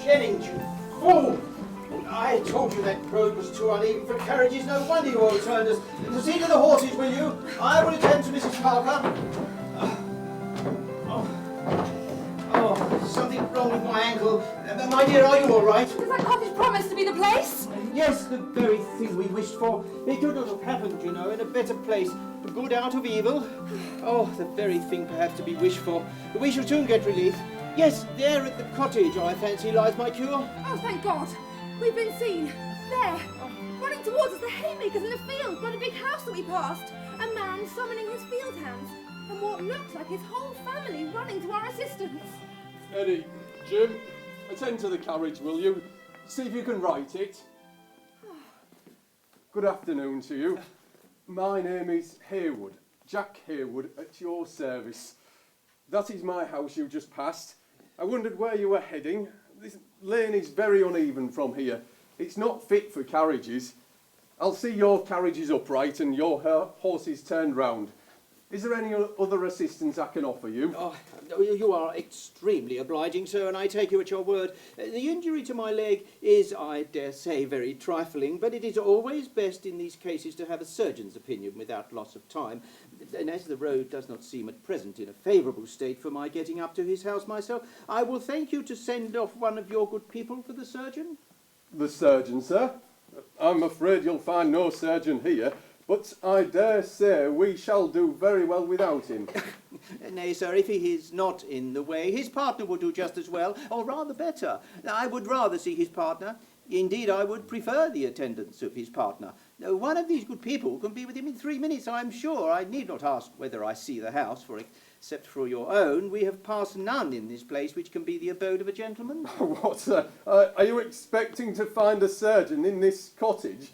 Jennings, you fool! I told you that road was too uneven for carriages. No wonder you all turned us. To see to the horses, will you? I will attend to Mrs. Parker. Something wrong with my ankle. My dear, are you all right? Does that cottage promise to be the place? Yes, the very thing we wished for. It could not have happened, you know, in a better place. Good out of evil. Oh, the very thing perhaps to be wished for. We shall soon get relief. Yes, there at the cottage, I fancy, lies my cure. Oh, thank God. We've been seen. There. Running towards us, the haymakers in the field, by the big house that we passed. A man summoning his field hands. And what looks like his whole family running to our assistance. Eddie, Jim, attend to the carriage, will you? See if you can right it. Good afternoon to you. My name is Haywood, Jack Haywood, at your service. That is my house you just passed. I wondered where you were heading. This lane is very uneven from here. It's not fit for carriages. I'll see your carriage is upright and your horses turned round. Is there any other assistance I can offer you? Oh, you are extremely obliging, sir, and I take you at your word. The injury to my leg is, I dare say, very trifling, but it is always best in these cases to have a surgeon's opinion without loss of time. And as the road does not seem at present in a favourable state for my getting up to his house myself, I will thank you to send off one of your good people for the surgeon. The surgeon, sir? I'm afraid you'll find no surgeon here. But I dare say we shall do very well without him. Nay, sir, if he is not in the way, his partner will do just as well, or rather better. I would rather see his partner. Indeed, I would prefer the attendance of his partner. One of these good people can be with him in 3 minutes, I am sure. I need not ask whether I see the house, for except for your own, we have passed none in this place which can be the abode of a gentleman. What, sir? Are you expecting to find a surgeon in this cottage?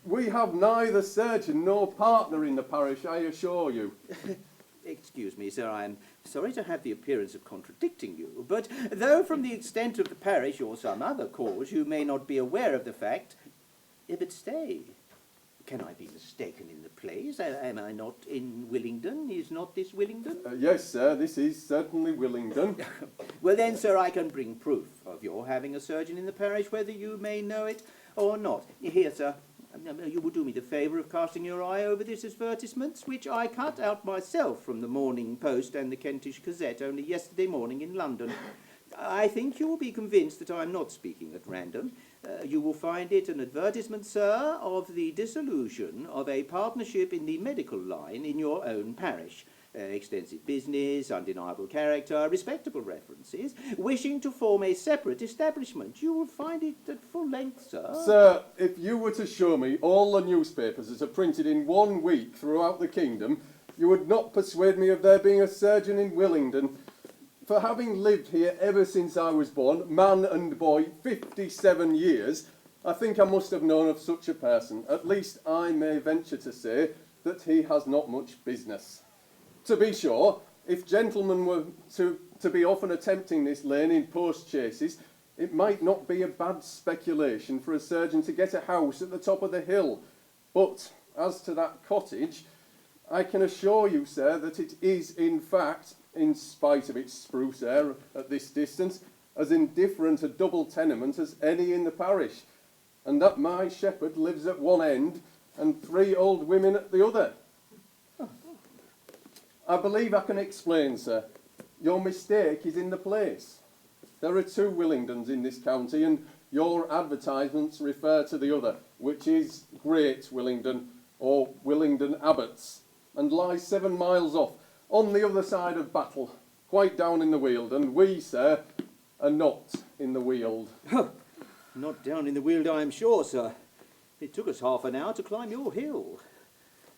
We have neither surgeon nor partner in the parish, I assure you. Excuse me, sir, I am sorry to have the appearance of contradicting you, but though from the extent of the parish or some other cause you may not be aware of the fact, but stay, can I be mistaken in the place? Am I not in Willingdon? Is not this Willingdon? Yes, sir, this is certainly Willingdon. Well then, sir, I can bring proof of your having a surgeon in the parish, whether you may know it or not. Here, sir. You will do me the favour of casting your eye over this advertisement, which I cut out myself from the Morning Post and the Kentish Gazette only yesterday morning in London. I think you will be convinced that I am not speaking at random. You will find it an advertisement, sir, of the dissolution of a partnership in the medical line in your own parish. Extensive business, undeniable character, respectable references, wishing to form a separate establishment. You will find it at full length, sir. Sir, if you were to show me all the newspapers that are printed in 1 week throughout the kingdom, you would not persuade me of there being a surgeon in Willingdon. For having lived here ever since I was born, man and boy, 57 years, I think I must have known of such a person. At least I may venture to say that he has not much business. To be sure, if gentlemen were to be often attempting this lane in post-chases, it might not be a bad speculation for a surgeon to get a house at the top of the hill. But as to that cottage, I can assure you, sir, that it is, in fact, in spite of its spruce air at this distance, as indifferent a double tenement as any in the parish, and that my shepherd lives at one end and 3 old women at the other. I believe I can explain, sir. Your mistake is in the place. There are 2 Willingdons in this county, and your advertisements refer to the other, which is Great Willingdon, or Willingdon Abbots, and lies 7 miles off, on the other side of Battle, quite down in the Weald, and we, sir, are not in the Weald. Not down in the Weald, I am sure, sir. It took us half an hour to climb your hill.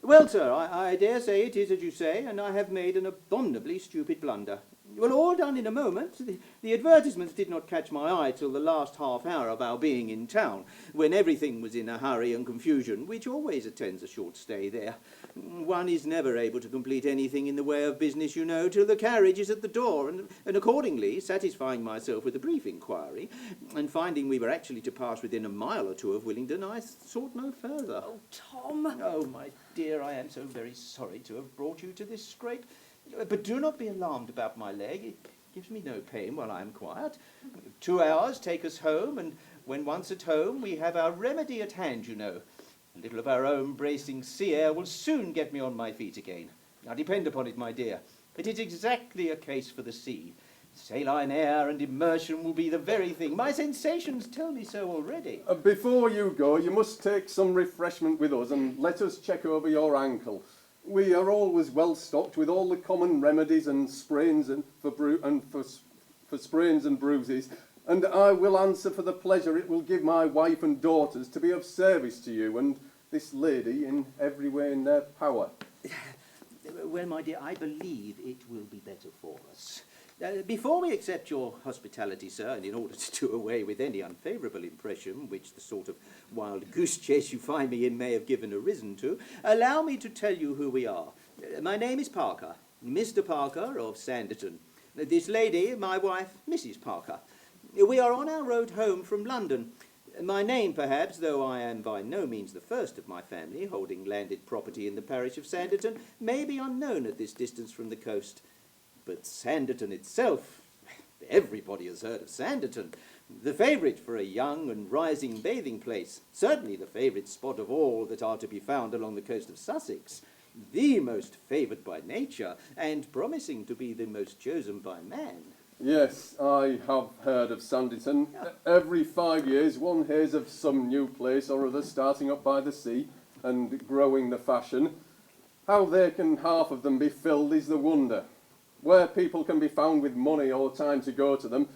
Well, sir, I dare say it is as you say, and I have made an abominably stupid blunder. Well, all done in a moment. The advertisements did not catch my eye till the last half hour of our being in town, when everything was in a hurry and confusion, which always attends a short stay there. One is never able to complete anything in the way of business, you know, till the carriage is at the door, and accordingly, satisfying myself with a brief inquiry, and finding we were actually to pass within a mile or 2 of Willingdon, I sought no further. Oh, Tom. Oh, my dear, I am so very sorry to have brought you to this scrape. But do not be alarmed about my leg. gives me no pain while I am quiet. 2 hours take us home, and when once at home, we have our remedy at hand, you know. A little of our own bracing sea air will soon get me on my feet again. Now depend upon it, my dear, it is exactly a case for the sea. Saline air and immersion will be the very thing. My sensations tell me so already. Before you go, you must take some refreshment with us and let us check over your ankle. We are always well stocked with all the common remedies and sprains and for sprains and bruises, and I will answer for the pleasure it will give my wife and daughters to be of service to you and this lady in every way in their power. Well, my dear, I believe it will be better for us. Before we accept your hospitality, sir, and in order to do away with any unfavourable impression which the sort of wild goose chase you find me in may have given arisen to, allow me to tell you who we are. My name is Parker, Mr. Parker of Sanditon. This lady, my wife, Mrs. Parker. We are on our road home from London. My name, perhaps, though I am by no means the first of my family holding landed property in the parish of Sanditon, may be unknown at this distance from the coast. But Sanditon itself, everybody has heard of Sanditon, the favourite for a young and rising bathing place, certainly the favourite spot of all that are to be found along the coast of Sussex, the most favoured by nature, and promising to be the most chosen by man. Yes, I have heard of Sanditon. Every 5 years one hears of some new place or other starting up by the sea and growing the fashion. How they can half of them be filled is the wonder. Where people can be found with money or time to go to them,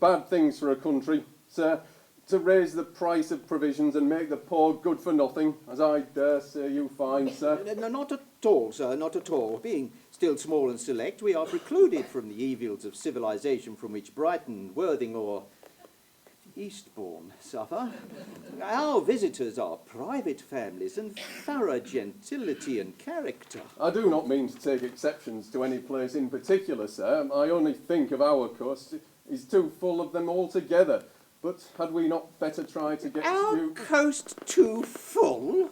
bad things for a country, sir, to raise the price of provisions and make the poor good for nothing, as I dare say you find, sir. No, not at all, sir, not at all. Being still small and select, we are precluded from the evils of civilization from which Brighton, Worthing, or Eastbourne suffer. Our visitors are private families and thorough gentility and character. I do not mean to take exceptions to any place in particular, sir. I only think of our coast is too full of them altogether. But had we not better try to get Our you... coast too full?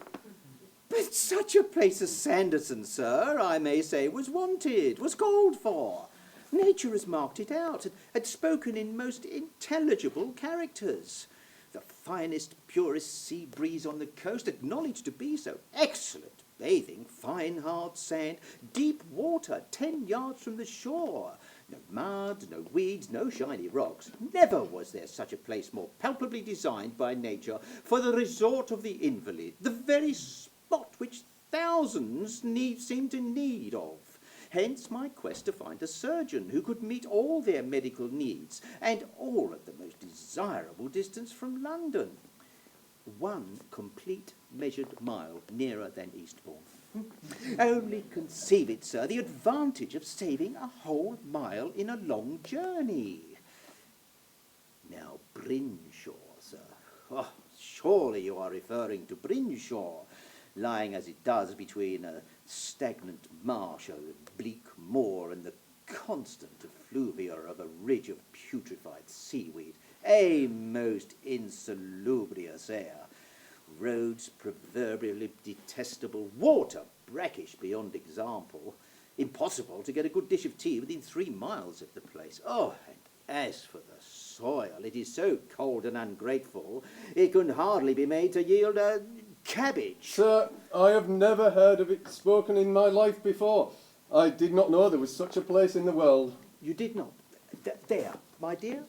But such a place as Sanditon, sir, I may say, was wanted, was called for. Nature has marked it out, had spoken in most intelligible characters. The finest, purest sea breeze on the coast, acknowledged to be so, excellent bathing, fine hard sand, deep water 10 yards from the shore. No mud, no weeds, no shiny rocks. Never was there such a place more palpably designed by nature for the resort of the invalid, the very spot which thousands seem to need of. Hence my quest to find a surgeon who could meet all their medical needs, and all at the most desirable distance from London. 1 complete measured mile nearer than Eastbourne. Only conceive it, sir, the advantage of saving a whole mile in a long journey. Now, Brinshaw, sir. Oh, surely you are referring to Brinshaw, lying as it does between a stagnant marsh, a bleak moor, and the constant effluvia of a ridge of putrefied seaweed, a most insalubrious air, roads proverbially detestable, water brackish beyond example, impossible to get a good dish of tea within 3 miles of the place. Oh, and as for the soil, it is so cold and ungrateful, it can hardly be made to yield a cabbage. Sir, I have never heard of it spoken in my life before. I did not know there was such a place in the world. You did not? There, my dear.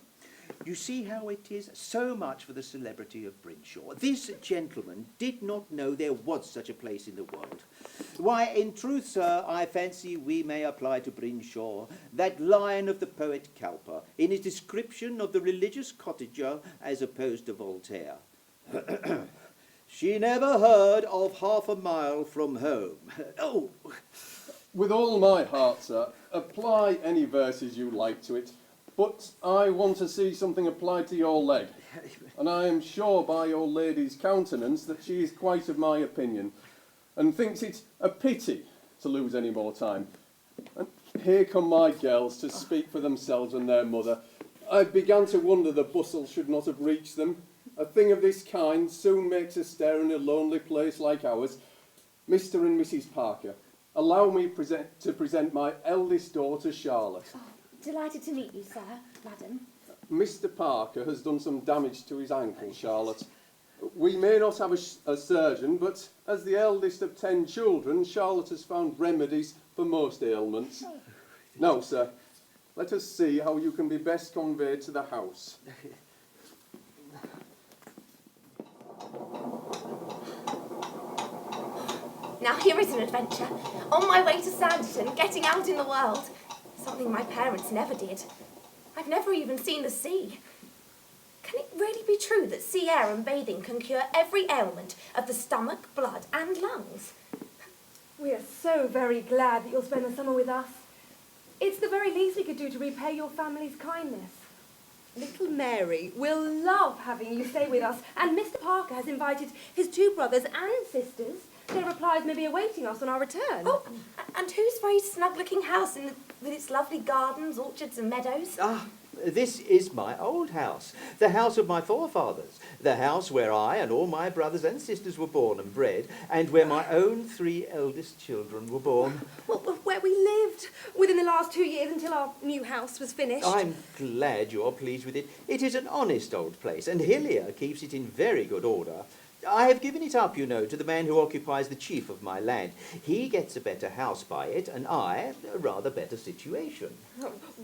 You see how it is? So much for the celebrity of Brinshaw. This gentleman did not know there was such a place in the world. Why, in truth, sir, I fancy we may apply to Brinshaw that line of the poet Cowper in his description of the religious cottager as opposed to Voltaire. She never heard of half a mile from home. Oh! With all my heart, sir, apply any verses you like to it. But I want to see something applied to your leg, and I am sure by your lady's countenance that she is quite of my opinion, and thinks it a pity to lose any more time. And here come my girls to speak for themselves and their mother. I began to wonder the bustle should not have reached them. A thing of this kind soon makes a stir in a lonely place like ours. Mr. and Mrs. Parker, allow me to present my eldest daughter, Charlotte. Delighted to meet you, sir, madam. Mr. Parker has done some damage to his ankle, Charlotte. We may not have a surgeon, but as the eldest of 10 children, Charlotte has found remedies for most ailments. Now, sir, let us see how you can be best conveyed to the house. Now here is an adventure. On my way to Sanditon, getting out in the world. Something my parents never did. I've never even seen the sea. Can it really be true that sea air and bathing can cure every ailment of the stomach, blood and lungs? We are so very glad that you'll spend the summer with us. It's the very least we could do to repay your family's kindness. Little Mary will love having you stay with us, and Mr. Parker has invited his 2 brothers and sisters. Their replies may be awaiting us on our return. Oh, and whose very snug-looking house with its lovely gardens, orchards and meadows? Ah, this is my old house, the house of my forefathers, the house where I and all my brothers and sisters were born and bred, and where my own 3 eldest children were born. Well, where we lived within the last 2 years until our new house was finished. I'm glad you're pleased with it. It is an honest old place, and Hillier keeps it in very good order. I have given it up, you know, to the man who occupies the chief of my land. He gets a better house by it, and I a rather better situation.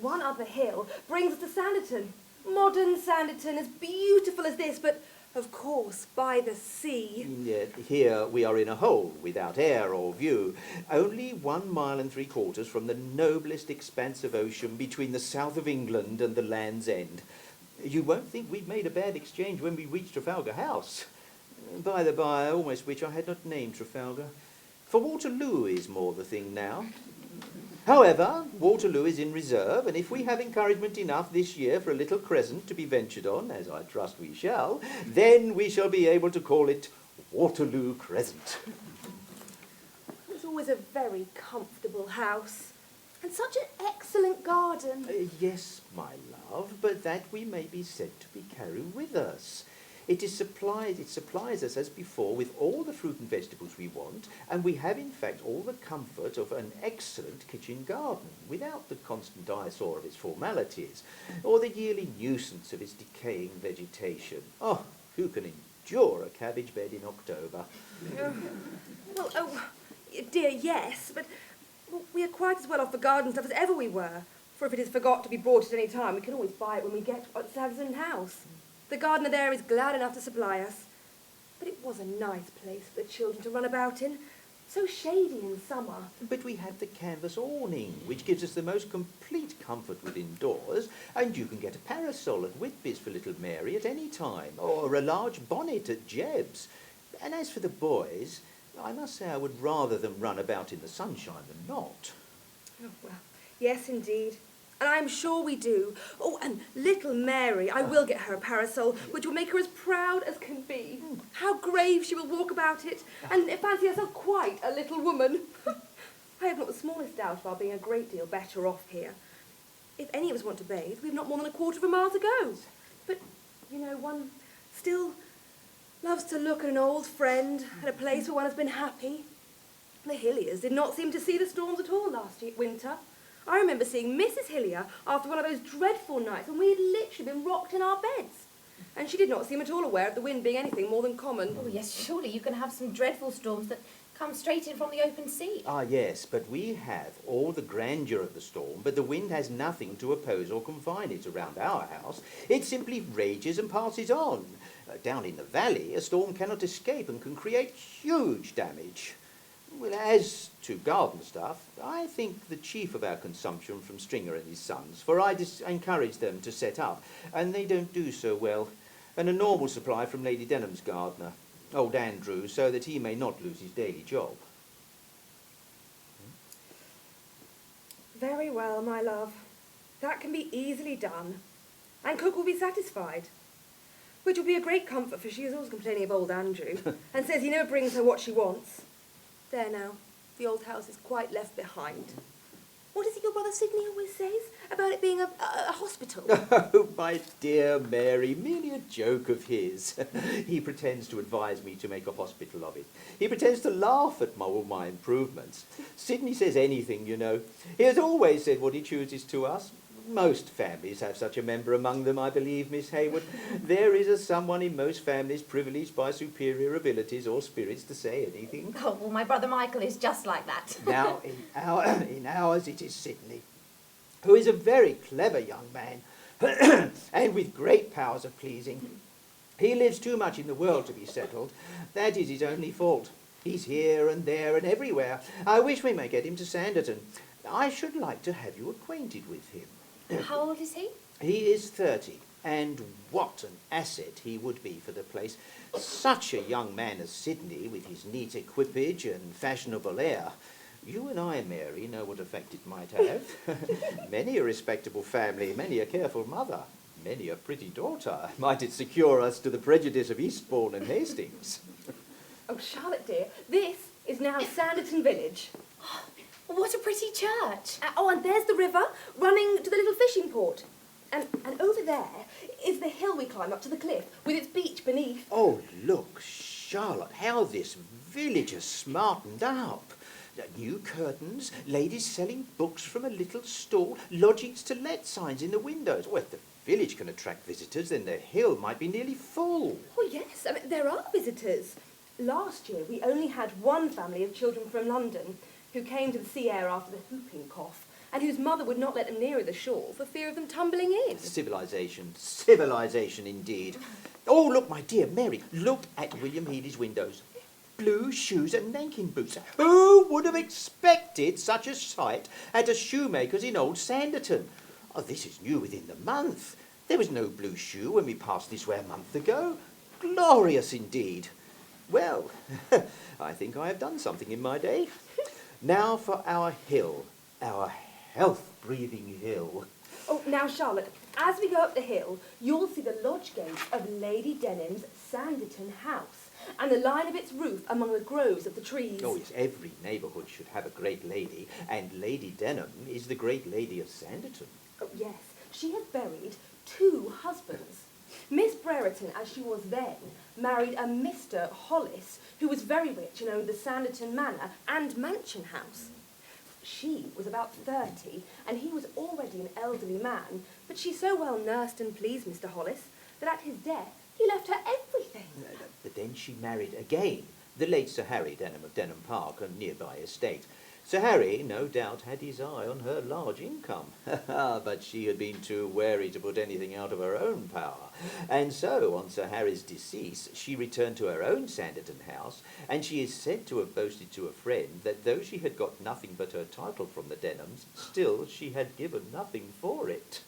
One other hill brings us to Sanditon. Modern Sanditon, as beautiful as this, but of course by the sea. Yet here we are in a hole, without air or view, only 1 mile and 3/4 from the noblest expanse of ocean between the south of England and the Land's End. You won't think we'd made a bad exchange when we reached Trafalgar House. By the by, I almost wish I had not named Trafalgar, for Waterloo is more the thing now. However, Waterloo is in reserve, and if we have encouragement enough this year for a little crescent to be ventured on, as I trust we shall, then we shall be able to call it Waterloo Crescent. It was always a very comfortable house, and such an excellent garden. Yes, my love, but that we may be said to be carrying with us. It supplies us, as before, with all the fruit and vegetables we want, and we have, in fact, all the comfort of an excellent kitchen garden, without the constant eyesore of its formalities, or the yearly nuisance of its decaying vegetation. Oh, who can endure a cabbage bed in October? Well, oh, dear, yes, but we are quite as well off for garden stuff as ever we were, for if it is forgot to be brought at any time, we can always buy it when we get at Sanditon House. The gardener there is glad enough to supply us. But it was a nice place for the children to run about in. So shady in summer. But we have the canvas awning, which gives us the most complete comfort within doors, and you can get a parasol at Whitby's for little Mary at any time, or a large bonnet at Jeb's. And as for the boys, I must say I would rather them run about in the sunshine than not. Oh, well, yes, indeed. And I'm sure we do. Oh, and little Mary, I will get her a parasol, which will make her as proud as can be. How grave she will walk about it, and fancy herself quite a little woman. I have not the smallest doubt of our being a great deal better off here. If any of us want to bathe, we've not more than 1/4 mile to go. But, you know, one still loves to look at an old friend, at a place where one has been happy. The Hilliers did not seem to see the storms at all last winter. I remember seeing Mrs. Hillier after one of those dreadful nights when we had literally been rocked in our beds. And she did not seem at all aware of the wind being anything more than common. Oh, yes, surely you can have some dreadful storms that come straight in from the open sea. Ah, yes, but we have all the grandeur of the storm, but the wind has nothing to oppose or confine it around our house. It simply rages and passes on. Down in the valley, a storm cannot escape and can create huge damage. Well, as to garden stuff, I think the chief of our consumption from Stringer and his sons, for I encourage them to set up, and they don't do so well, and a normal supply from Lady Denham's gardener, old Andrew, so that he may not lose his daily job. Very well, my love. That can be easily done, and cook will be satisfied. Which will be a great comfort, for she is always complaining of old Andrew, and says he never brings her what she wants. There now, the old house is quite left behind. What is it your brother Sidney always says about it being a hospital? Oh, my dear Mary, merely a joke of his. He pretends to advise me to make a hospital of it. He pretends to laugh at all my improvements. Sidney says anything, you know. He has always said what he chooses to us. Most families have such a member among them, I believe, Miss Hayward. There is a someone in most families privileged by superior abilities or spirits to say anything. Oh, well, my brother Michael is just like that. Now, in ours it is Sidney, who is a very clever young man, and with great powers of pleasing. He lives too much in the world to be settled. That is his only fault. He's here and there and everywhere. I wish we may get him to Sanditon. I should like to have you acquainted with him. How old is he? He is 30, and what an asset he would be for the place. Such a young man as Sidney, with his neat equipage and fashionable air. You and I, Mary, know what effect it might have. Many a respectable family, many a careful mother, many a pretty daughter, might it secure us to the prejudice of Eastbourne and Hastings. Oh, Charlotte dear, this is now Sanditon village. What a pretty church. Oh, and there's the river running to the little fishing port. And over there is the hill we climb up to the cliff with its beach beneath. Oh, look, Charlotte, how this village has smartened up. New curtains, ladies selling books from a little stall, lodgings to let signs in the windows. Well, if the village can attract visitors, then the hill might be nearly full. Oh, yes, I mean, there are visitors. Last year we only had one family of children from London who came to the sea air after the whooping cough, and whose mother would not let them nearer the shore for fear of them tumbling in. Civilization, civilization indeed. Oh, look, my dear Mary, look at William Healy's windows. Blue shoes and nankin boots. Who would have expected such a sight at a shoemaker's in Old Sanditon? Oh, this is new within the month. There was no blue shoe when we passed this way a month ago. Glorious indeed. Well, I think I have done something in my day. Now for our hill, our health-breathing hill. Oh, now, Charlotte, as we go up the hill, you'll see the lodge gate of Lady Denham's Sanditon house, and the line of its roof among the groves of the trees. Oh, yes, every neighbourhood should have a great lady, and Lady Denham is the great lady of Sanditon. Oh, yes, she has buried 2 husbands. Miss Brereton, as she was then, married a Mr. Hollis, who was very rich and owned the Sanditon Manor and Mansion House. She was about 30, and he was already an elderly man, but she so well nursed and pleased Mr. Hollis that at his death he left her everything. But then she married again, the late Sir Harry Denham of Denham Park, a nearby estate. Sir Harry, no doubt, had his eye on her large income, but she had been too wary to put anything out of her own power. And so, on Sir Harry's decease, she returned to her own Sanditon house, and she is said to have boasted to a friend that though she had got nothing but her title from the Denhams, still she had given nothing for it.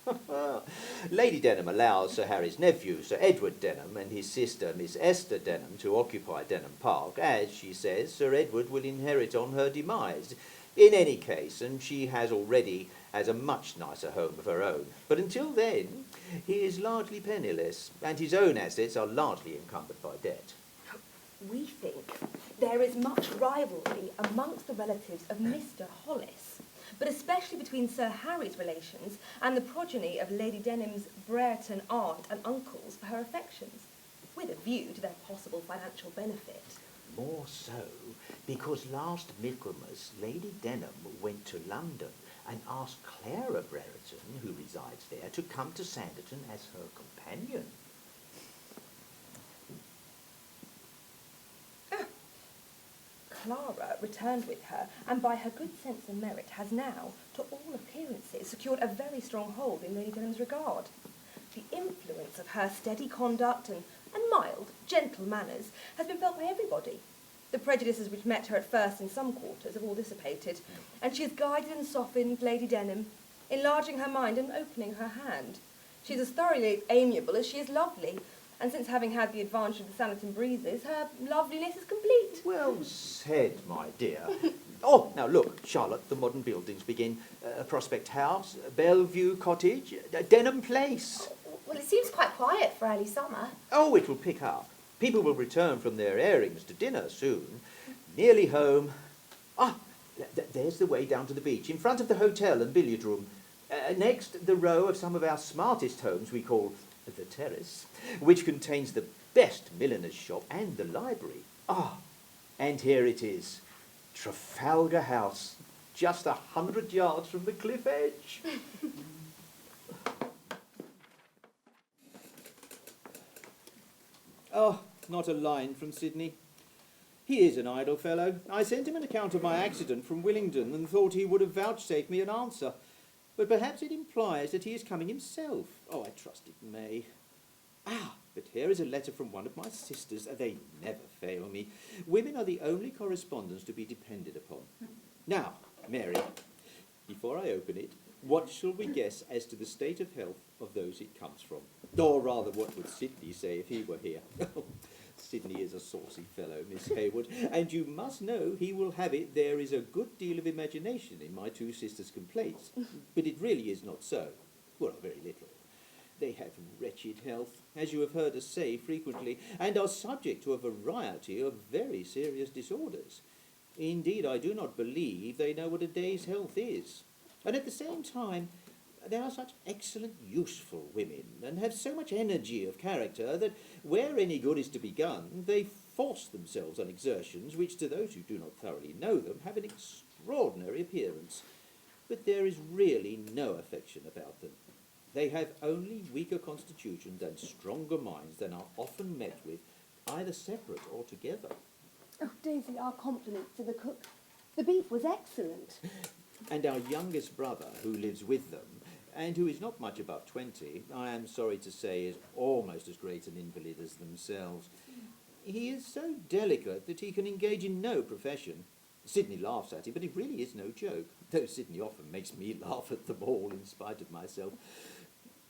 Lady Denham allows Sir Harry's nephew, Sir Edward Denham, and his sister, Miss Esther Denham, to occupy Denham Park, as, she says, Sir Edward will inherit on her demise. In any case, and she has a much nicer home of her own. But until then, he is largely penniless, and his own assets are largely encumbered by debt. We think there is much rivalry amongst the relatives of Mr. Hollis, but especially between Sir Harry's relations and the progeny of Lady Denham's Brereton aunt and uncles for her affections, with a view to their possible financial benefit. More so, because last Michaelmas, Lady Denham went to London and asked Clara Brereton, who resides there, to come to Sanditon as her companion. Clara returned with her, and by her good sense and merit has now, to all appearances, secured a very strong hold in Lady Denham's regard. The influence of her steady conduct and mild, gentle manners has been felt by everybody. The prejudices which met her at first in some quarters have all dissipated, and she has guided and softened Lady Denham, enlarging her mind and opening her hand. She is as thoroughly amiable as she is lovely, and since having had the advantage of the Sanditon breezes, her loveliness is complete. Well said, my dear. Oh, now look, Charlotte, the modern buildings begin. Prospect House, Bellevue Cottage, Denham Place. Well, it seems quite quiet for early summer. Oh, it will pick up. People will return from their airings to dinner soon. Nearly home. Ah, there's the way down to the beach, in front of the hotel and billiard room. Next, the row of some of our smartest homes we call the Terrace, which contains the best milliner's shop and the library. Ah, and here it is, Trafalgar House, just 100 yards from the cliff edge. Oh, not a line from Sydney. He is an idle fellow. I sent him an account of my accident from Willingdon and thought he would have vouchsafed me an answer. But perhaps it implies that he is coming himself. Oh, I trust it may. Ah, but here is a letter from one of my sisters. They never fail me. Women are the only correspondents to be depended upon. Now, Mary, before I open it, what shall we guess as to the state of health of those it comes from? Or rather, what would Sidney say if he were here? Sidney is a saucy fellow, Miss Hayward, and you must know he will have it there is a good deal of imagination in my two sisters' complaints. But it really is not so. Well, very little. They have wretched health, as you have heard us say frequently, and are subject to a variety of very serious disorders. Indeed, I do not believe they know what a day's health is. And at the same time, they are such excellent, useful women, and have so much energy of character that where any good is to be done, they force themselves on exertions which, to those who do not thoroughly know them, have an extraordinary appearance. But there is really no affection about them. They have only weaker constitutions and stronger minds than are often met with, either separate or together. Oh, Daisy, our compliments to the cook. The beef was excellent. And our youngest brother, who lives with them, and who is not much above 20, I am sorry to say is almost as great an invalid as themselves. He is so delicate that he can engage in no profession. Sidney laughs at him, but it really is no joke, though Sidney often makes me laugh at them all in spite of myself.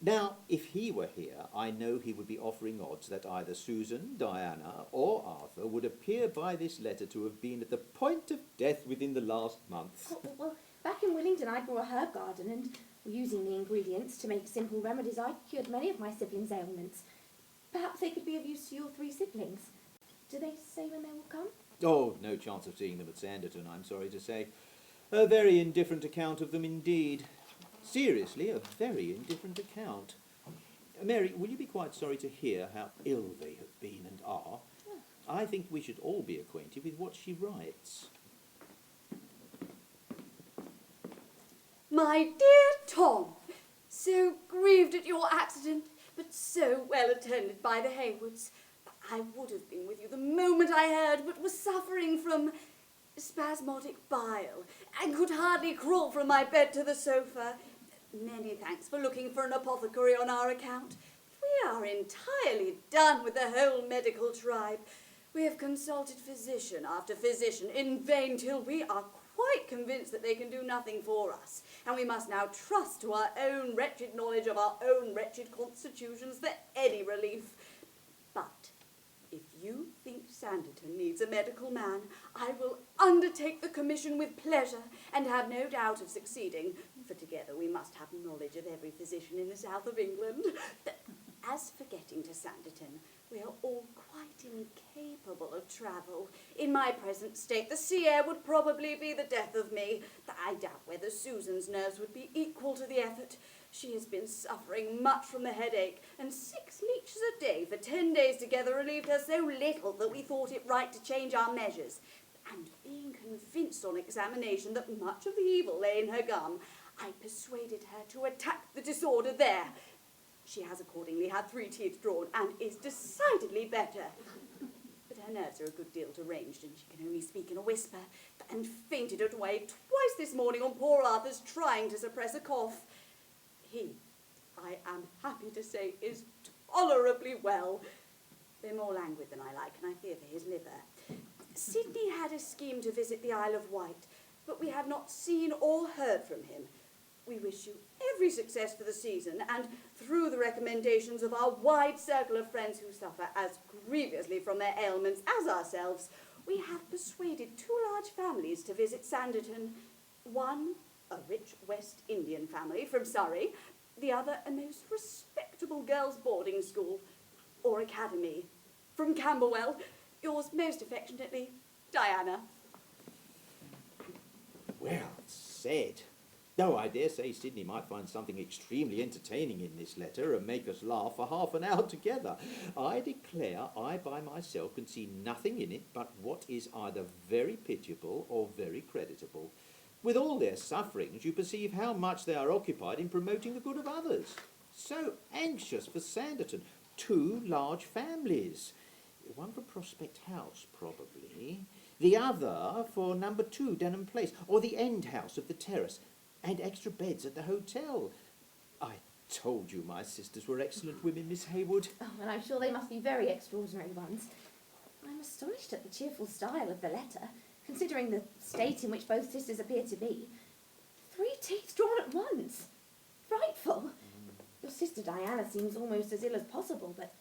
Now, if he were here, I know he would be offering odds that either Susan, Diana, or Arthur would appear by this letter to have been at the point of death within the last month. Well, back in Willingdon I grew a herb garden, and using the ingredients to make simple remedies, I cured many of my siblings' ailments. Perhaps they could be of use to your three siblings. Do they say when they will come? Oh, no chance of seeing them at Sanditon, I'm sorry to say. A very indifferent account of them indeed. Seriously, a very indifferent account. Mary, will you be quite sorry to hear how ill they have been and are? I think we should all be acquainted with what she writes. My dear Tom, so grieved at your accident, but so well attended by the Haywoods. I would have been with you the moment I heard, but was suffering from spasmodic bile, and could hardly crawl from my bed to the sofa. Many thanks for looking for an apothecary on our account. We are entirely done with the whole medical tribe. We have consulted physician after physician in vain till we are quite convinced that they can do nothing for us, and we must now trust to our own wretched knowledge of our own wretched constitutions for any relief. But if you think Sanditon needs a medical man, I will undertake the commission with pleasure, and have no doubt of succeeding, for together we must have knowledge of every physician in the south of England. As for getting to Sanditon, we are all quite incapable of travel. In my present state, the sea air would probably be the death of me. I doubt whether Susan's nerves would be equal to the effort. She has been suffering much from the headache, and 6 leeches a day for 10 days together relieved her so little that we thought it right to change our measures. And being convinced on examination that much of the evil lay in her gum, I persuaded her to attack the disorder there. She has accordingly had 3 teeth drawn, and is decidedly better. But her nerves are a good deal deranged, and she can only speak in a whisper, and fainted away twice this morning on poor Arthur's trying to suppress a cough. He, I am happy to say, is tolerably well. They're more languid than I like, and I fear for his liver. Sidney had a scheme to visit the Isle of Wight, but we have not seen or heard from him. We wish you every success for the season, and through the recommendations of our wide circle of friends who suffer as grievously from their ailments as ourselves, we have persuaded 2 large families to visit Sanditon. One, a rich West Indian family from Surrey, the other a most respectable girls' boarding school, or academy, from Camberwell. Yours most affectionately, Diana. Well said. No, I dare say Sidney might find something extremely entertaining in this letter and make us laugh for half an hour together. I declare I by myself can see nothing in it but what is either very pitiable or very creditable. With all their sufferings, you perceive how much they are occupied in promoting the good of others. So anxious for Sanditon, 2 large families. One for Prospect House, probably. The other for number 2, Denham Place, or the end house of the terrace, and extra beds at the hotel. I told you my sisters were excellent women, Miss Hayward. Oh, and I'm sure they must be very extraordinary ones. I'm astonished at the cheerful style of the letter, considering the state in which both sisters appear to be. 3 teeth drawn at once. Frightful. Your sister Diana seems almost as ill as possible, but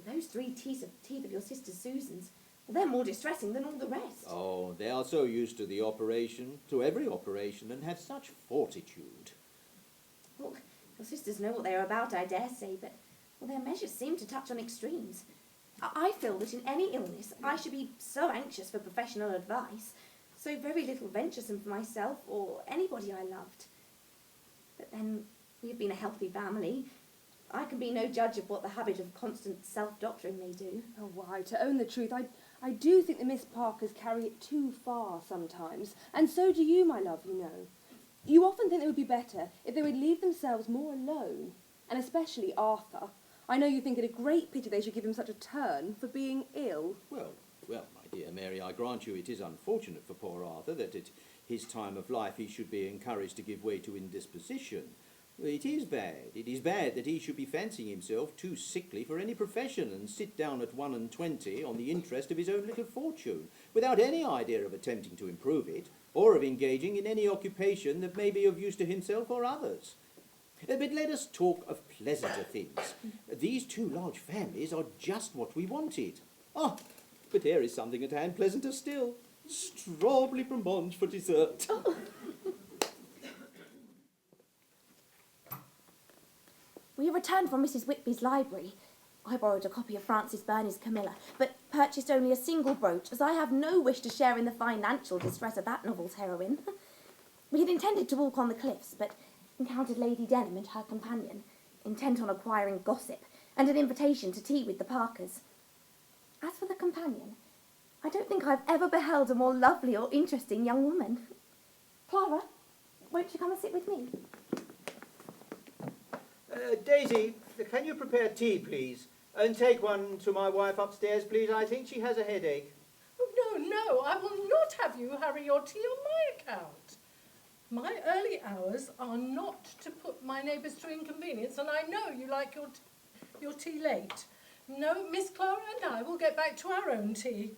those 3 teeth of your sister Susan's, well, they're more distressing than all the rest. Oh, they are so used to the operation, to every operation, and have such fortitude. Well, your sisters know what they are about, I dare say, but their measures seem to touch on extremes. I feel that in any illness I should be so anxious for professional advice, so very little venturesome for myself or anybody I loved. But then we have been a healthy family. I can be no judge of what the habit of constant self-doctoring may do. Oh, why, to own the truth, I do think the Miss Parkers carry it too far sometimes, and so do you, my love, you know. You often think it would be better if they would leave themselves more alone, and especially Arthur. I know you think it a great pity they should give him such a turn for being ill. Well, my dear Mary, I grant you it is unfortunate for poor Arthur that at his time of life he should be encouraged to give way to indisposition. It is bad that he should be fancying himself too sickly for any profession and sit down at 21 on the interest of his own little fortune, without any idea of attempting to improve it, or of engaging in any occupation that may be of use to himself or others. But let us talk of pleasanter things. These 2 large families are just what we wanted. Ah, but there is something at hand pleasanter still. Strawberry blancmange for dessert. We returned from Mrs. Whitby's library. I borrowed a copy of Frances Burney's Camilla, but purchased only a single brooch, as I have no wish to share in the financial distress of that novel's heroine. We had intended to walk on the cliffs, but encountered Lady Denham and her companion, intent on acquiring gossip and an invitation to tea with the Parkers. As for the companion, I don't think I've ever beheld a more lovely or interesting young woman. Clara, won't you come and sit with me? Daisy, can you prepare tea, please? And take one to my wife upstairs, please. I think she has a headache. Oh, no, I will not have you hurry your tea on my account. My early hours are not to put my neighbours to inconvenience, and I know you like your tea late. No, Miss Clara and I will get back to our own tea.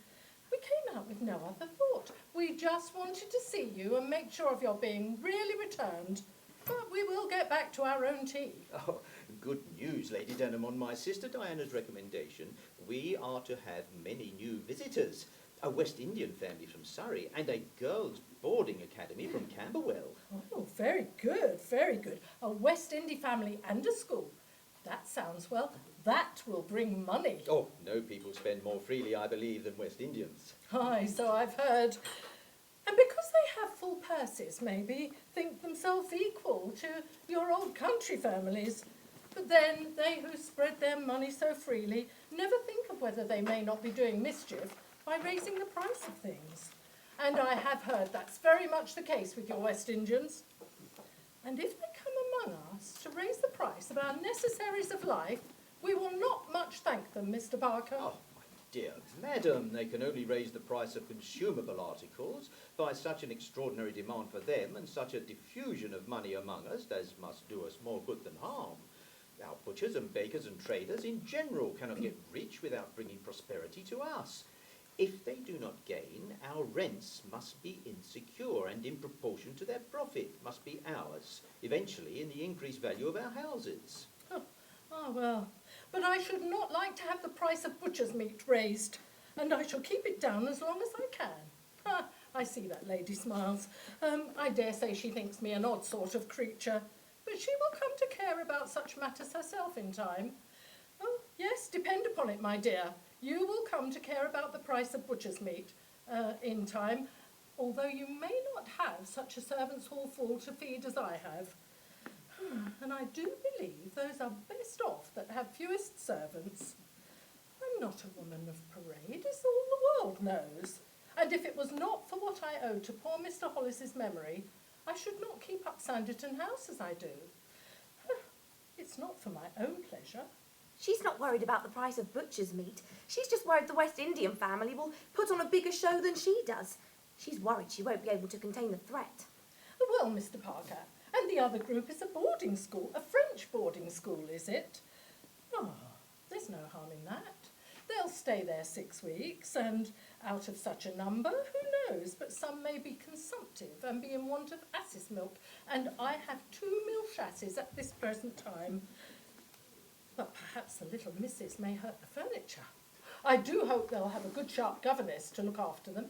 We came out with no other thought. We just wanted to see you and make sure of your being really returned. But we will get back to our own tea. Oh, good news, Lady Denham. On my sister Diana's recommendation, we are to have many new visitors. A West Indian family from Surrey and a girls' boarding academy from Camberwell. Oh, very good, very good. A West Indy family and a school. That sounds well. That will bring money. Oh, no people spend more freely, I believe, than West Indians. Aye, so I've heard. And because they have full purses, maybe, think themselves equal to your old country families. But then they who spread their money so freely never think of whether they may not be doing mischief by raising the price of things. And I have heard that's very much the case with your West Indians. And if they come among us to raise the price of our necessaries of life, we will not much thank them, Mr. Parker. Oh, my dear madam, they can only raise the price of consumable articles by such an extraordinary demand for them and such a diffusion of money among us as must do us more good than harm. Our butchers and bakers and traders in general cannot get rich without bringing prosperity to us. If they do not gain, our rents must be insecure and in proportion to their profit must be ours, eventually in the increased value of our houses. Oh, well, but I should not like to have the price of butcher's meat raised, and I shall keep it down as long as I can. I see that lady smiles. I dare say she thinks me an odd sort of creature, but she will come to care about such matters herself in time. Oh, yes, depend upon it, my dear. You will come to care about the price of butcher's meat in time, although you may not have such a servants' hall full to feed as I have. And I do believe those are best off that have fewest servants. I'm not a woman of parade, as all the world knows. And if it was not for what I owe to poor Mr. Hollis's memory, I should not keep up Sanditon House as I do. It's not for my own pleasure. She's not worried about the price of butcher's meat. She's just worried the West Indian family will put on a bigger show than she does. She's worried she won't be able to contain the threat. Well, Mr. Parker, and the other group is a boarding school, a French boarding school, is it? Oh, there's no harm in that. They'll stay there 6 weeks, and out of such a number, who knows, but some may be consumptive and be in want of asses milk, and I have 2 milk asses at this present time. But perhaps the little missus may hurt the furniture. I do hope they'll have a good sharp governess to look after them.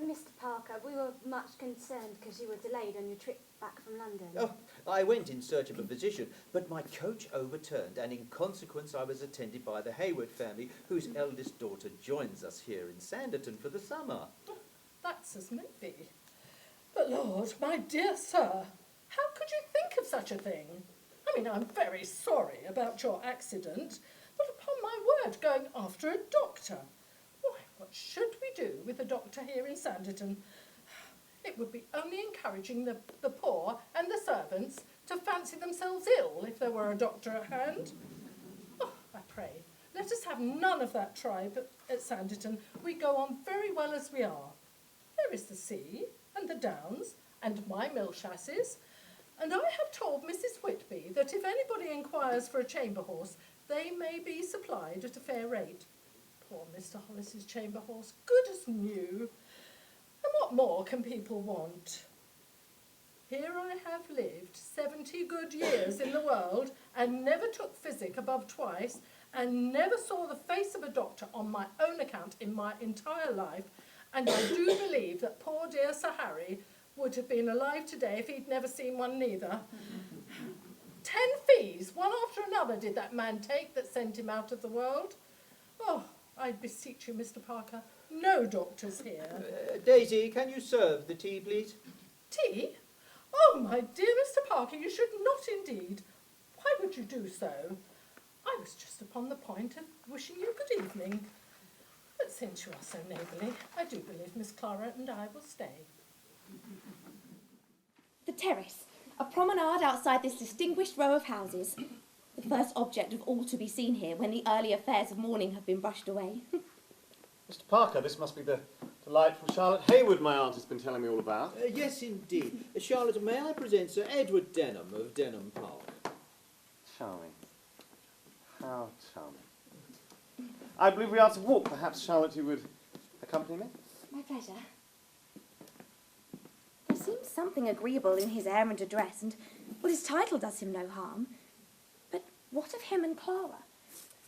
Mr. Parker, we were much concerned because you were delayed on your trip back from London. Oh, I went in search of a physician, but my coach overturned, and in consequence I was attended by the Hayward family, whose eldest daughter joins us here in Sanditon for the summer. Oh, that's as may be. But Lord, my dear sir, how could you think of such a thing? I mean, I'm very sorry about your accident, but upon my word, going after a doctor. Why, what should we do with a doctor here in Sanditon? It would be only encouraging the poor and the servants to fancy themselves ill if there were a doctor at hand. Oh, I pray, let us have none of that tribe at Sanditon. We go on very well as we are. There is the sea and the downs and my mill chassis, and I have told Mrs. Whitby that if anybody inquires for a chamber horse, they may be supplied at a fair rate. Poor Mr. Hollis's chamber horse, good as new. And what more can people want? Here I have lived 70 good years in the world and never took physic above twice and never saw the face of a doctor on my own account in my entire life, and I do believe that poor dear Sir Harry would have been alive today if he'd never seen one neither. 10 fees, one after another, did that man take that sent him out of the world. Oh, I beseech you, Mr. Parker, no doctors here. Daisy, can you serve the tea, please? Tea? Oh, my dear Mr. Parker, you should not indeed. Why would you do so? I was just upon the point of wishing you good evening. But since you are so neighbourly, I do believe Miss Clara and I will stay. The terrace, a promenade outside this distinguished row of houses. The first object of all to be seen here when the early affairs of morning have been brushed away. Mr. Parker, this must be the delightful Charlotte Hayward my aunt has been telling me all about. Yes, indeed. Charlotte, may I present Sir Edward Denham of Denham Park? Charming. How charming. I believe we are to walk. Perhaps, Charlotte, you would accompany me? My pleasure. There seems something agreeable in his air and address, and well, his title does him no harm. But what of him and Clara?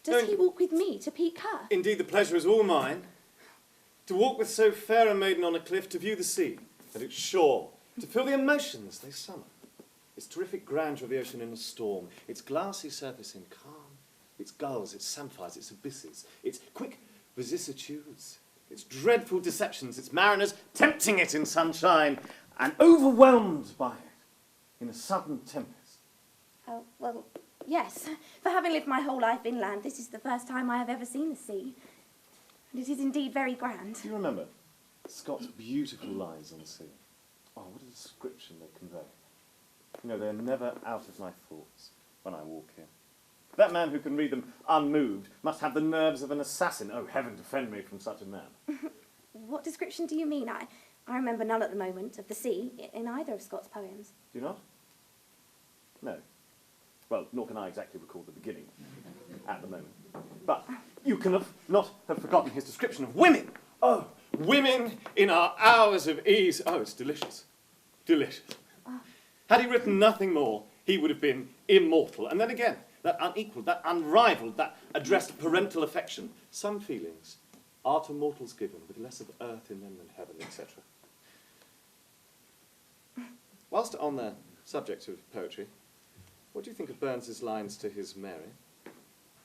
Does he walk with me to pique her? Indeed, the pleasure is all mine. To walk with so fair a maiden on a cliff, to view the sea and its shore, to feel the emotions they summon, its terrific grandeur of the ocean in a storm, its glassy surface in calm, its gulls, its sapphires, its abysses, its quick vicissitudes, its dreadful deceptions, its mariners tempting it in sunshine and overwhelmed by it in a sudden tempest. Oh, well, yes. For having lived my whole life inland, this is the first time I have ever seen the sea. And it is indeed very grand. Do you remember Scott's beautiful lines on the sea? Oh, what a description they convey. You know, they're never out of my thoughts when I walk here. That man who can read them unmoved must have the nerves of an assassin. Oh, heaven defend me from such a man. What description do you mean? I remember none at the moment of the sea in either of Scott's poems. Do you not? No. Well, nor can I exactly recall the beginning at the moment. But you can not have forgotten his description of women. Oh, women in our hours of ease. Oh, it's delicious. Delicious. Had he written nothing more, he would have been immortal. And then again, that unequalled, that unrivalled, that addressed parental affection. Some feelings are to mortals given, with less of earth in them than heaven, etc. Whilst on the subject of poetry, what do you think of Burns's lines to his Mary?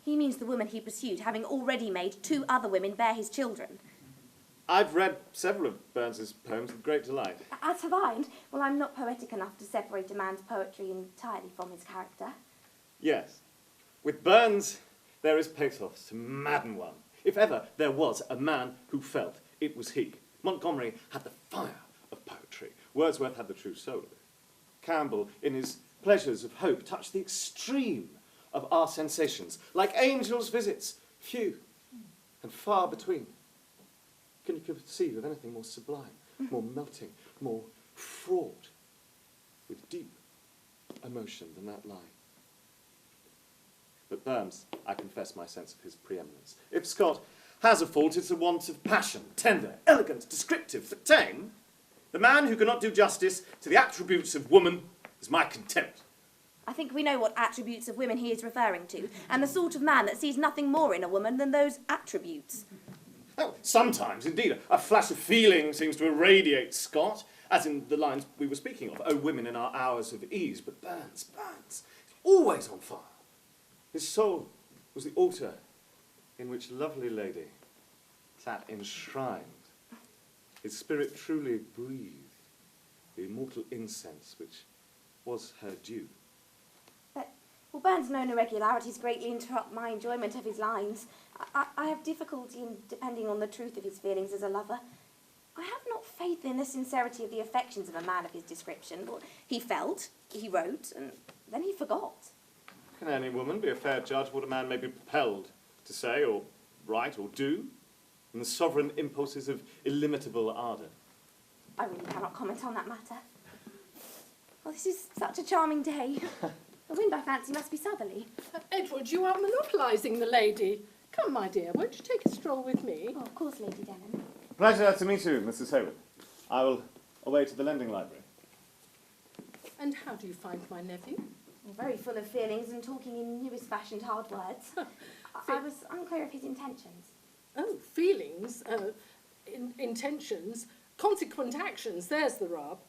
He means the woman he pursued, having already made 2 other women bear his children. I've read several of Burns's poems with great delight. As have I, and, well, I'm not poetic enough to separate a man's poetry entirely from his character. Yes. With Burns, there is pathos to madden one. If ever there was a man who felt, it was he. Montgomery had the fire of poetry. Wordsworth had the true soul of it. Campbell, in his Pleasures of Hope, touched the extreme of our sensations, like angels' visits, few and far between. Can you conceive of anything more sublime, more melting, more fraught with deep emotion than that line? But Burns, I confess my sense of his preeminence. If Scott has a fault, it's a want of passion, tender, elegant, descriptive, but tame. The man who cannot do justice to the attributes of woman is my contempt. I think we know what attributes of women he is referring to, and the sort of man that sees nothing more in a woman than those attributes. Oh, sometimes, indeed, a flash of feeling seems to irradiate Scott, as in the lines we were speaking of, "O women in our hours of ease," but Burns, he's always on fire. His soul was the altar in which lovely lady sat enshrined. His spirit truly breathed the immortal incense which was her due. Well, Burns' known irregularities greatly interrupt my enjoyment of his lines. I have difficulty in depending on the truth of his feelings as a lover. I have not faith in the sincerity of the affections of a man of his description. He felt, he wrote, and then he forgot. Can any woman be a fair judge of what a man may be propelled to say or write or do in the sovereign impulses of illimitable ardour? I really cannot comment on that matter. Well, this is such a charming day. The wind, I fancy, must be southerly. Edward, you are monopolising the lady. Come, my dear, won't you take a stroll with me? Oh, of course, Lady Denham. Pleasure to meet you, Mrs. Hayward. I will away to the lending library. And how do you find my nephew? Well, very full of feelings and talking in newest fashioned hard words. I was unclear of his intentions. Oh, feelings, intentions, consequent actions, there's the rub.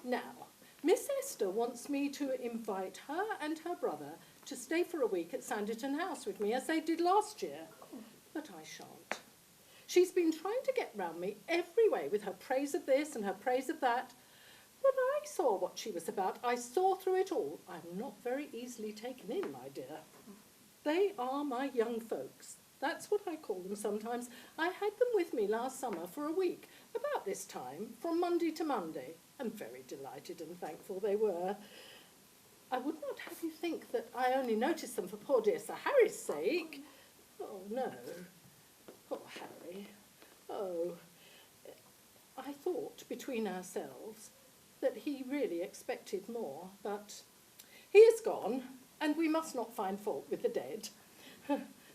Now, Miss Esther wants me to invite her and her brother to stay for a week at Sanditon House with me, as they did last year. But I shan't. She's been trying to get round me every way with her praise of this and her praise of that. But I saw what she was about. I saw through it all. I'm not very easily taken in, my dear. They are my young folks. That's what I call them sometimes. I had them with me last summer for a week, about this time, from Monday to Monday, and very delighted and thankful they were. I would not have you think that I only noticed them for poor dear Sir Harry's sake. Oh, no. Poor Harry. Oh, I thought, between ourselves, that he really expected more, but he is gone, and we must not find fault with the dead.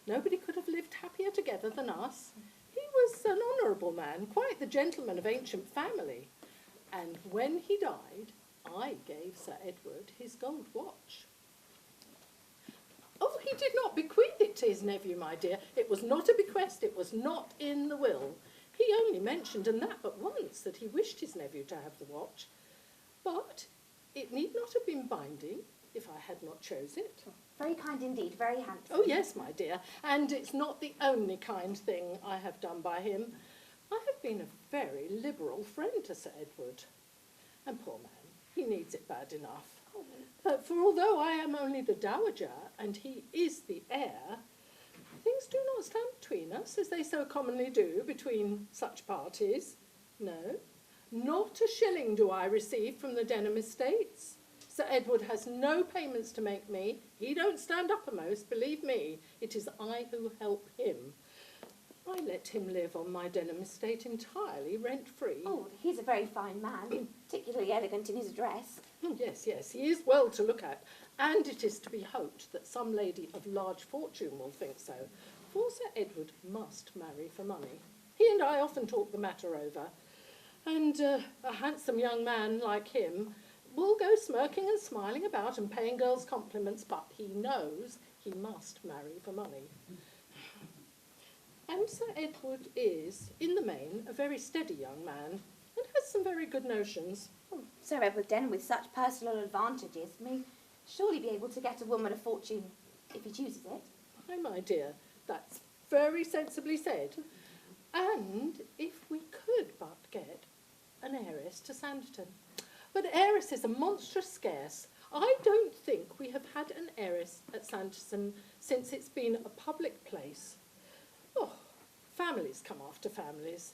Nobody could have lived happier together than us. He was an honourable man, quite the gentleman of ancient family. And when he died, I gave Sir Edward his gold watch. Oh, he did not bequeath it to his nephew, my dear. It was not a bequest, it was not in the will. He only mentioned, and that but once, that he wished his nephew to have the watch. But it need not have been binding if I had not chose it. Very kind indeed, very handsome. Oh, yes, my dear, and it's not the only kind thing I have done by him. I have been a very liberal friend to Sir Edward. And poor man, he needs it bad enough. For although I am only the dowager, and he is the heir, things do not stand between us, as they so commonly do between such parties. No, not a shilling do I receive from the Denham estates. Sir Edward has no payments to make me. He don't stand uppermost, believe me. It is I who help him. I let him live on my Denham estate entirely rent-free. Oh, he's a very fine man, particularly elegant in his dress. Yes, yes, he is well to look at, and it is to be hoped that some lady of large fortune will think so, for Sir Edward must marry for money. He and I often talk the matter over, and a handsome young man like him will go smirking and smiling about and paying girls compliments, but he knows he must marry for money. And Sir Edward is, in the main, a very steady young man, and has some very good notions. Oh, Sir Edward Denham, with such personal advantages, may surely be able to get a woman of fortune if he chooses it. Why, my dear, that's very sensibly said. And if we could but get an heiress to Sanditon. But heiresses are monstrous scarce. I don't think we have had an heiress at Sanditon since it's been a public place. Oh, families come after families.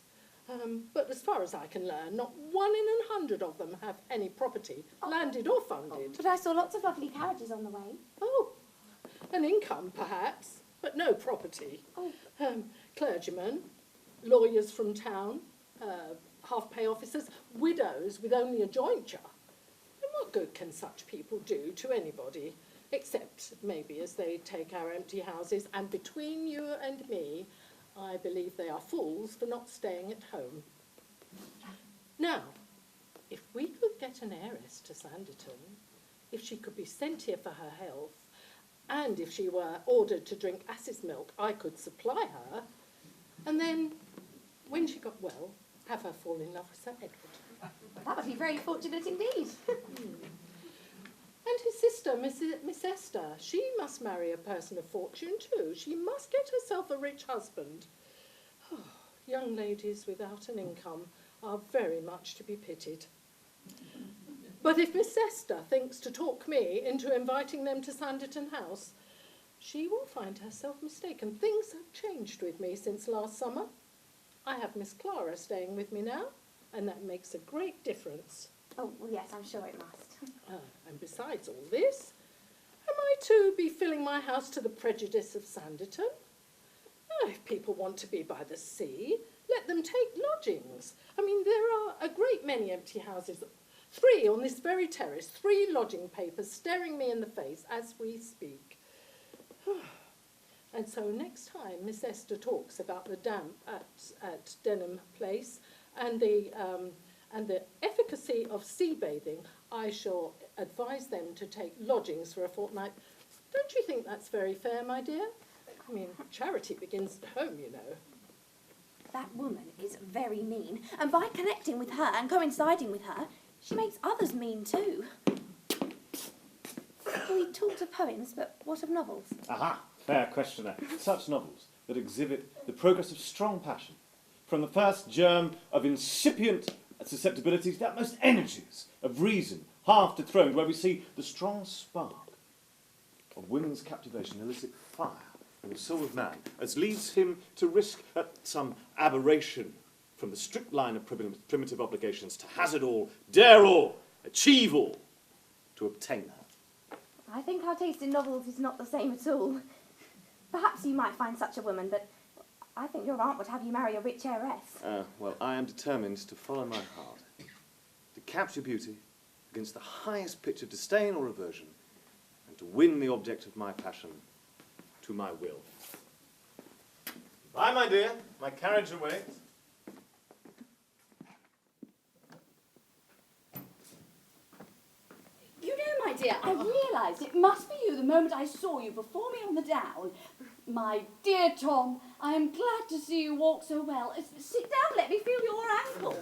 But as far as I can learn, not 1 in 100 of them have any property, landed or funded. But I saw lots of lovely carriages on the way. Oh, An income, perhaps, but no property. Oh. Clergymen, lawyers from town, half-pay officers, widows with only a jointure. And what good can such people do to anybody, except maybe as they take our empty houses, and between you and me, I believe they are fools for not staying at home. Now, if we could get an heiress to Sanditon, if she could be sent here for her health, and if she were ordered to drink ass's milk, I could supply her, and then, when she got well, have her fall in love with Sir Edward. That would be very fortunate indeed. And his sister, Miss Esther, she must marry a person of fortune too. She must get herself a rich husband. Oh, young ladies without an income are very much to be pitied. But if Miss Esther thinks to talk me into inviting them to Sanditon House, she will find herself mistaken. Things have changed with me since last summer. I have Miss Clara staying with me now, and that makes a great difference. Oh, well, yes, I'm sure it must. And besides all this, am I to be filling my house to the prejudice of Sanditon? If people want to be by the sea, let them take lodgings. I mean, there are a great many empty houses. 3 on this very terrace, 3 lodging papers staring me in the face as we speak. And so next time Miss Esther talks about the damp at Denham Place and the efficacy of sea bathing, I shall advise them to take lodgings for a fortnight. Don't you think that's very fair, my dear? I mean, charity begins at home, you know. That woman is very mean, and by connecting with her and coinciding with her, she makes others mean too. We talked of poems, but what of novels? Aha, fair questioner. Such novels that exhibit the progress of strong passion, from the first germ of incipient susceptibilities to the utmost energies of reason, half dethroned, where we see the strong spark of women's captivation elicit fire in the soul of man, as leads him to risk some aberration from the strict line of primitive obligations to hazard all, dare all, achieve all, to obtain her. I think our taste in novels is not the same at all. Perhaps you might find such a woman, but I think your aunt would have you marry a rich heiress. Well, I am determined to follow my heart, to capture beauty against the highest pitch of disdain or aversion, and to win the object of my passion to my will. Bye, my dear. My carriage awaits. You know, my dear, I realised it must be you the moment I saw you before me on the down. My dear Tom, I am glad to see you walk so well. Sit down, let me feel your ankle.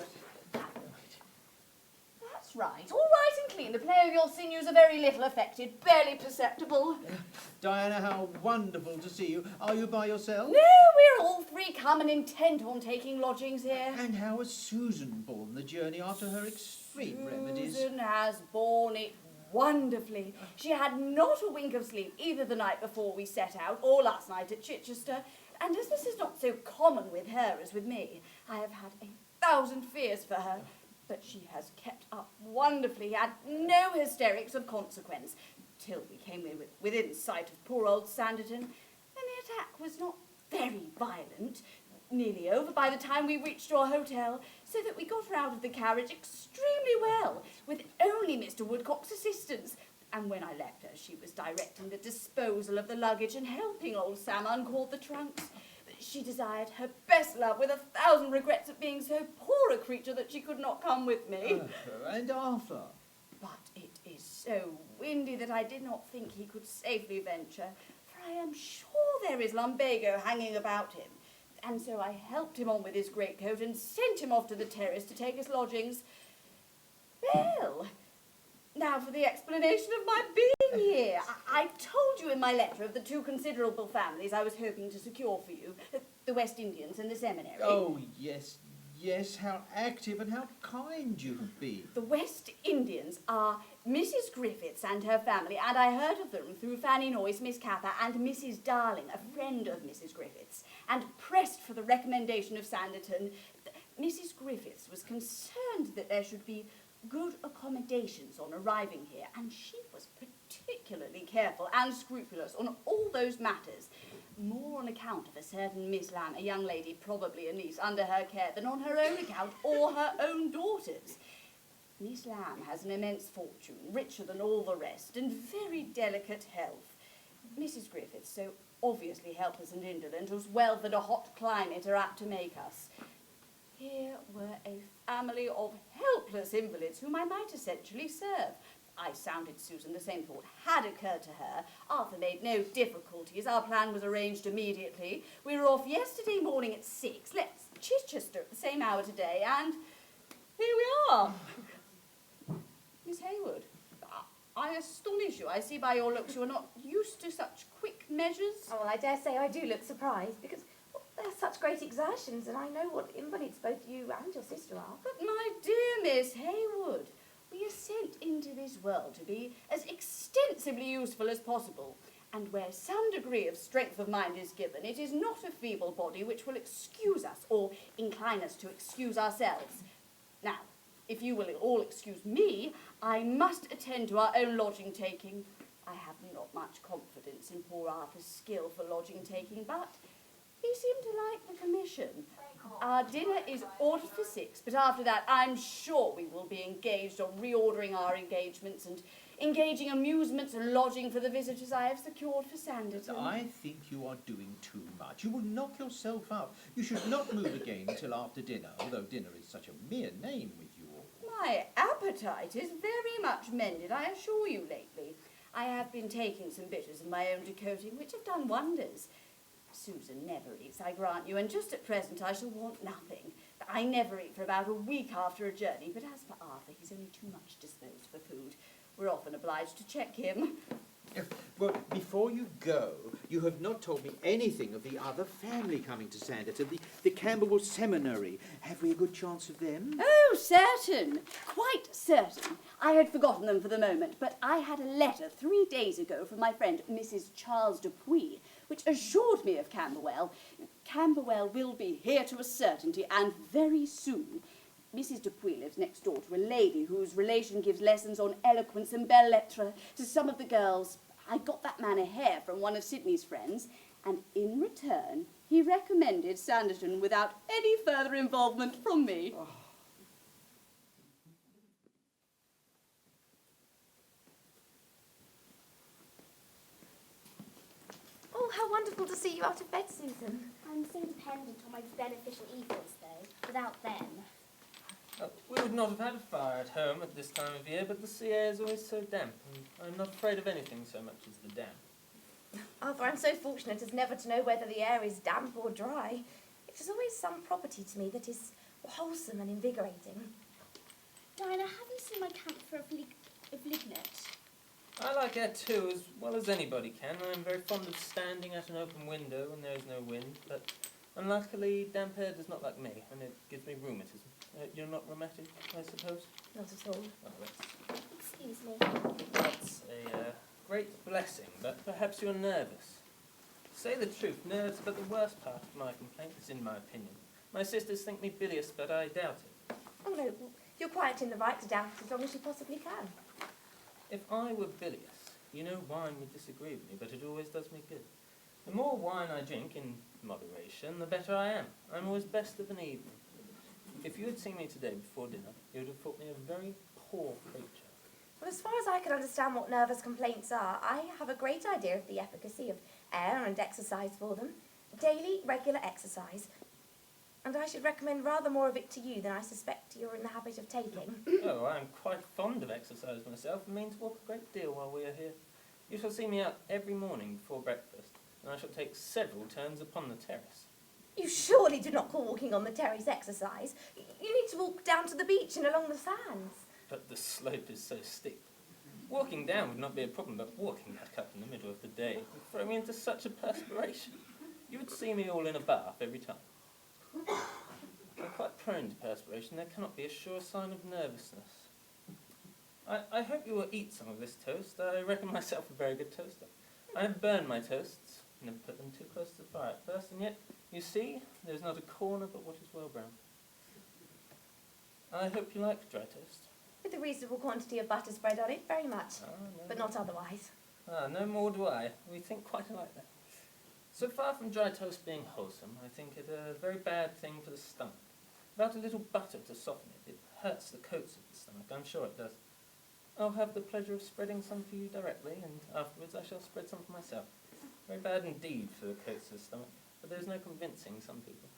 That's right, all right and clean. The play of your sinews are very little affected, barely perceptible. Diana, how wonderful to see you. Are you by yourself? No, we're all 3 come and intent on taking lodgings here. And how has Susan borne the journey after her extreme remedies? Susan has borne it wonderfully. She had not a wink of sleep either the night before we set out or last night at Chichester. And as this is not so common with her as with me, I have had 1,000 fears for her. But she has kept up wonderfully, had no hysterics of consequence, till we came within sight of poor old Sanditon. And the attack was not very violent, nearly over by the time we reached your hotel, so that we got her out of the carriage extremely well, with only Mr. Woodcock's assistance. And when I left her, she was directing the disposal of the luggage and helping old Sam uncord the trunks. She desired her best love, with 1,000 regrets at being so poor a creature that she could not come with me. And Arthur? But it is so windy that I did not think he could safely venture, for I am sure there is lumbago hanging about him. And so I helped him on with his greatcoat and sent him off to the terrace to take his lodgings. Well, now for the explanation of my being here. I told you in my letter of the 2 considerable families I was hoping to secure for you, the West Indians and the seminary. Oh, yes, yes, how active and how kind you've been. The West Indians are Mrs. Griffiths and her family, and I heard of them through Fanny Noyce, Miss Capper, and Mrs. Darling, a friend of Mrs. Griffiths, and pressed for the recommendation of Sanditon. Mrs. Griffiths was concerned that there should be good accommodations on arriving here, and she was particularly careful and scrupulous on all those matters, more on account of a certain Miss Lamb, a young lady, probably a niece, under her care, than on her own account or her own daughters. Miss Lamb has an immense fortune, richer than all the rest, and very delicate health. Mrs. Griffith, so obviously helpless and indolent, whose wealth and a hot climate are apt to make us. Here were a family of helpless invalids whom I might essentially serve. I sounded Susan. The same thought had occurred to her. Arthur made no difficulties. Our plan was arranged immediately. We were off yesterday morning at 6. Let's Chichester at the same hour today, and here we are. Miss Hayward, I astonish you. I see by your looks you are not used to such quick measures. Oh, well, I dare say I do look surprised, because they're such great exertions, and I know what invalids both you and your sister are. But my dear Miss Hayward, we are sent into this world to be as extensively useful as possible, and where some degree of strength of mind is given, it is not a feeble body which will excuse us or incline us to excuse ourselves. Now, if you will all excuse me, I must attend to our own lodging-taking. I have not much confidence in poor Arthur's skill for lodging-taking, but he seemed to like the commission. Our dinner is ordered for 6, but after that I'm sure we will be engaged on reordering our engagements and engaging amusements and lodging for the visitors I have secured for Sanditon. I think you are doing too much. You will knock yourself up. You should not move again until after dinner, although dinner is such a mere name with you all. My appetite is very much mended, I assure you, lately. I have been taking some bitters of my own decoating, which have done wonders. Susan never eats, I grant you, and just at present I shall want nothing. I never eat for about a week after a journey, but as for Arthur, he's only too much disposed for food. We're often obliged to check him. Well, before you go, you have not told me anything of the other family coming to Sanditon, the Camberwell Seminary. Have we a good chance of them? Oh, certain. Quite certain. I had forgotten them for the moment, but I had a letter 3 days ago from my friend Mrs. Charles Dupuy, which assured me of Camberwell. Camberwell will be here to a certainty, and very soon. Mrs. Dupuy lives next door to a lady whose relation gives lessons on eloquence and belles lettres to some of the girls. I got that man a hare from one of Sydney's friends, and in return he recommended Sanditon without any further involvement from me. Oh, how wonderful to see you out of bed, Susan. I'm so dependent on my beneficial evils, though. Without them. We would not have had a fire at home at this time of year, but the sea air is always so damp, and I'm not afraid of anything so much as the damp. Arthur, I'm so fortunate as never to know whether the air is damp or dry. It is always some property to me that is wholesome and invigorating. Diana, have you seen my camphor of lignet? I like air too, as well as anybody can. I'm very fond of standing at an open window when there is no wind, but unluckily damp air does not like me, and it gives me rheumatism. You're not rheumatic, I suppose? Not at all. Excuse me. It's a great blessing, but perhaps you're nervous. To say the truth, nerves are but the worst part of my complaints, in my opinion. My sisters think me bilious, but I doubt it. Oh, no, you're quite in the right to doubt it as long as you possibly can. If I were bilious, you know wine would disagree with me, but it always does me good. The more wine I drink, in moderation, the better I am. I'm always best of an evening. If you had seen me today before dinner, you would have thought me a very poor creature. Well, as far as I can understand what nervous complaints are, I have a great idea of the efficacy of air and exercise for them. Daily, regular exercise. And I should recommend rather more of it to you than I suspect you're in the habit of taking. Oh, I'm quite fond of exercise myself and mean to walk a great deal while we are here. You shall see me out every morning before breakfast, and I shall take several turns upon the terrace. You surely do not call walking on the terrace exercise. You need to walk down to the beach and along the sands. But the slope is so steep. Walking down would not be a problem, but walking back up in the middle of the day would throw me into such a perspiration. You would see me all in a bath every time. I'm quite prone to perspiration. There cannot be a sure sign of nervousness. I hope you will eat some of this toast. I reckon myself a very good toaster. I have burned my toasts, never put them too close to the fire at first, and yet, you see, there's not a corner but what is well browned. I hope you like dry toast. With a reasonable quantity of butter spread on it, very much. Oh, no. But not otherwise. Ah, no more do I. We think quite alike there. So far from dry toast being wholesome, I think it a very bad thing for the stomach. Without a little butter to soften it, it hurts the coats of the stomach, I'm sure it does. I'll have the pleasure of spreading some for you directly, and afterwards I shall spread some for myself. Very bad indeed for the coats of the stomach, but there's no convincing some people.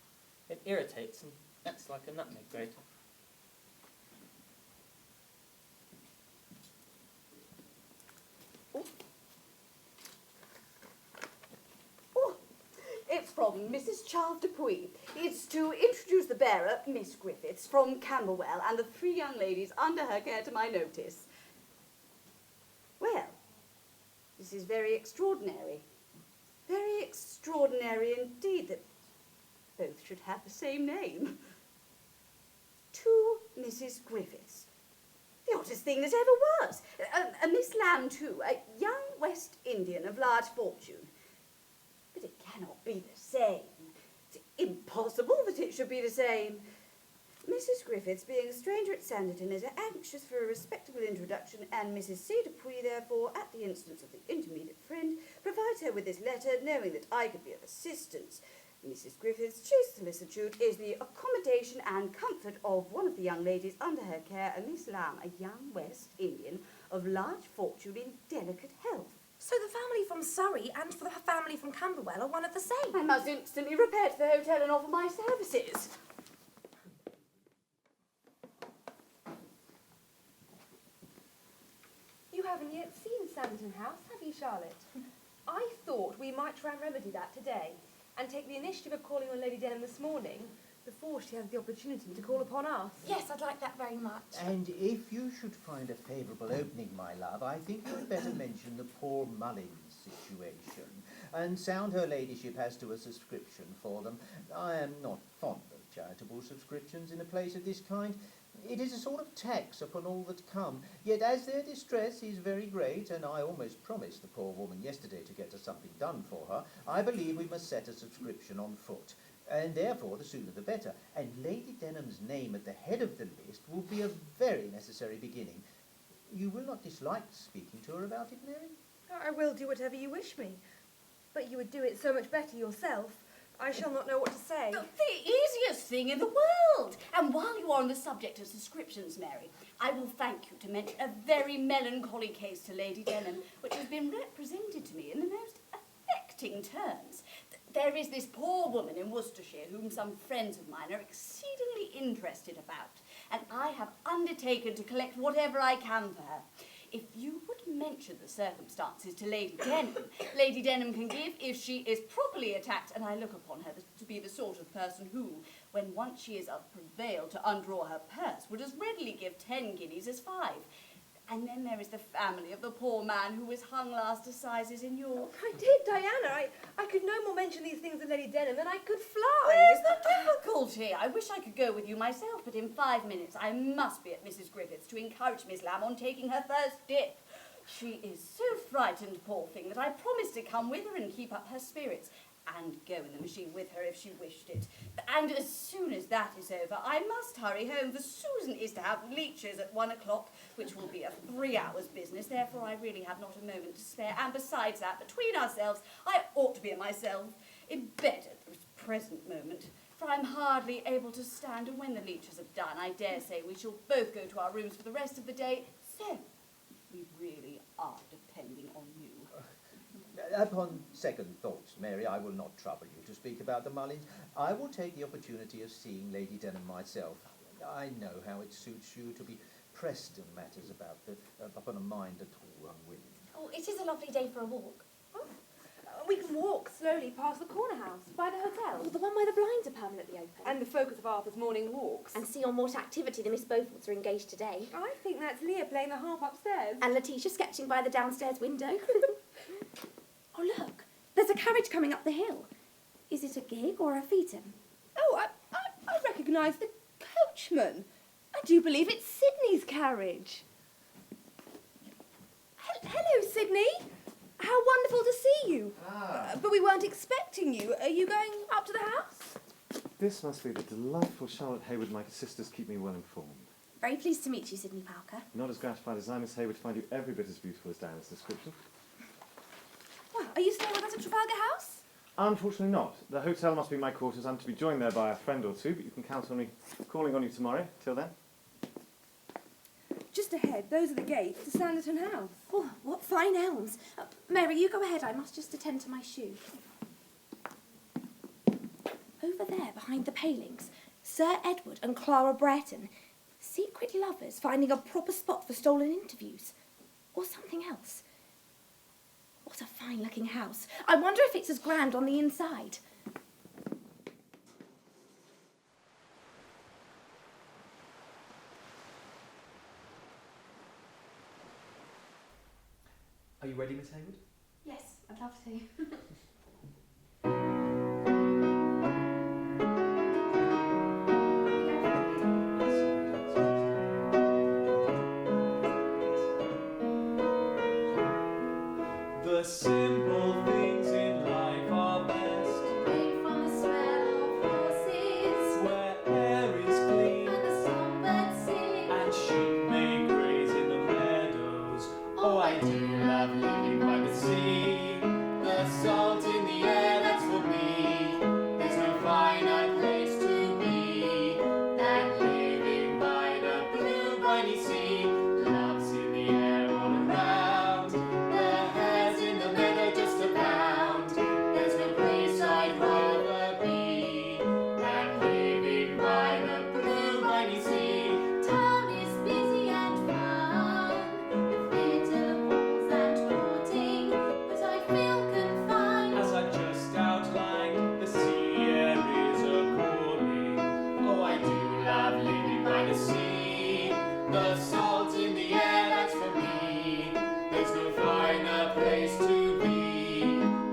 It irritates and acts like a nutmeg grater. It's from Mrs. Charles Dupuy. It's to introduce the bearer, Miss Griffiths, from Camberwell, and the 3 young ladies under her care to my notice. Well, this is very extraordinary. Very extraordinary indeed that both should have the same name. To Mrs. Griffiths. The oddest thing that ever was. A Miss Lamb, too, a young West Indian of large fortune. But it cannot be the same. It's impossible that it should be the same. Mrs. Griffiths, being a stranger at Sanditon, is anxious for a respectable introduction, and Mrs. C. Dupuy, therefore, at the instance of the intermediate friend, provides her with this letter, knowing that I could be of assistance. Mrs. Griffiths' chief solicitude is the accommodation and comfort of one of the young ladies under her care, a Miss Lamb, a young West Indian of large fortune in delicate health. So the family from Surrey and the family from Camberwell are one of the same. I must instantly repair to the hotel and offer my services. You haven't yet seen Sanditon House, have you, Charlotte? I thought we might try and remedy that today and take the initiative of calling on Lady Denham this morning before she has the opportunity to call upon us. Yes, I'd like that very much. And if you should find a favourable opening, my love, I think you had better mention the poor Mullins situation, and sound her ladyship as to a subscription for them. I am not fond of charitable subscriptions in a place of this kind. It is a sort of tax upon all that come, yet as their distress is very great, and I almost promised the poor woman yesterday to get us something done for her, I believe we must set a subscription on foot. And therefore the sooner the better. And Lady Denham's name at the head of the list will be a very necessary beginning. You will not dislike speaking to her about it, Mary? I will do whatever you wish me, but you would do it so much better yourself. I shall not know what to say. The easiest thing in the world. And while you are on the subject of subscriptions, Mary, I will thank you to mention a very melancholy case to Lady Denham, which has been represented to me in the most affecting terms. There is this poor woman in Worcestershire whom some friends of mine are exceedingly interested about, and I have undertaken to collect whatever I can for her. If you would mention the circumstances to Lady Denham can give if she is properly attacked, and I look upon her to be the sort of person who, when once she is prevailed to undraw her purse, would as readily give 10 guineas as 5. And then there is the family of the poor man who was hung last assizes in York. I did, Diana. I could no more mention these things to Lady Denham than I could fly. Where's the difficulty? I wish I could go with you myself, but in 5 minutes I must be at Mrs. Griffiths to encourage Miss Lamb on taking her first dip. She is so frightened, poor thing, that I promised to come with her and keep up her spirits, and go in the machine with her if she wished it. And as soon as that is over, I must hurry home, for Susan is to have leeches at 1 o'clock, which will be a 3 hours business, therefore I really have not a moment to spare, and besides that, between ourselves, I ought to be at myself in bed at this present moment, for I'm hardly able to stand, and when the leeches are done, I dare say we shall both go to our rooms for the rest of the day, so we really are depending on you. Upon second thoughts, Mary, I will not trouble you to speak about the Mullins. I will take the opportunity of seeing Lady Denham myself. I know how it suits you to be pressed in matters upon a mind at all unwilling. Oh, it is a lovely day for a walk. We can walk slowly past the corner house, by the hotel, Oh, the one where the blinds are permanently open. and the focus of Arthur's morning walks. And see on what activity the Miss Beauforts are engaged today. I think that's Leah playing the harp upstairs. And Letitia sketching by the downstairs window. Oh, look, there's a carriage coming up the hill. Is it a gig or a phaeton? Oh, I recognise the coachman. I do believe it's Sydney's carriage. Hello, Sydney. How wonderful to see you. But we weren't expecting you. Are you going up to the house? This must be the delightful Charlotte Hayward my sisters keep me well informed. Very pleased to meet you, Sydney Parker. Not as gratified as I, Miss Hayward, to find you every bit as beautiful as Diana's description. Well, are you staying with us at Trafalgar House? Unfortunately not. The hotel must be my quarters. I'm to be joined there by a friend or two, but you can count on me calling on you tomorrow. Till then. Just ahead, those are the gates to Sanditon House. Oh, what fine elms. Mary, you go ahead. I must just attend to my shoe. Over there, behind the palings, Sir Edward and Clara Brereton. Secret lovers finding a proper spot for stolen interviews. Or something else. What a fine-looking house. I wonder if it's as grand on the inside. Are you ready, Miss Hayward? Yes, I'd love to. The simple things in life are best, Away from the smell of horses, where air is clean and the songbirds sing. and sheep may graze in the meadows. Oh, I do love living by the sea. The salt in the air, that's for me. There's no finer place to be than living by the blue briny sea. Love's in the air all around. The hares in the meadow just abound. There's no place I'd rather be than living by the blue briny sea. Town is busy and fun, with theatre, balls and courting, but I feel confined. As I just outlined, the sea air is a calling. Oh, I do love living by the sea. The salt in the air, that's for me. There's no finer place to be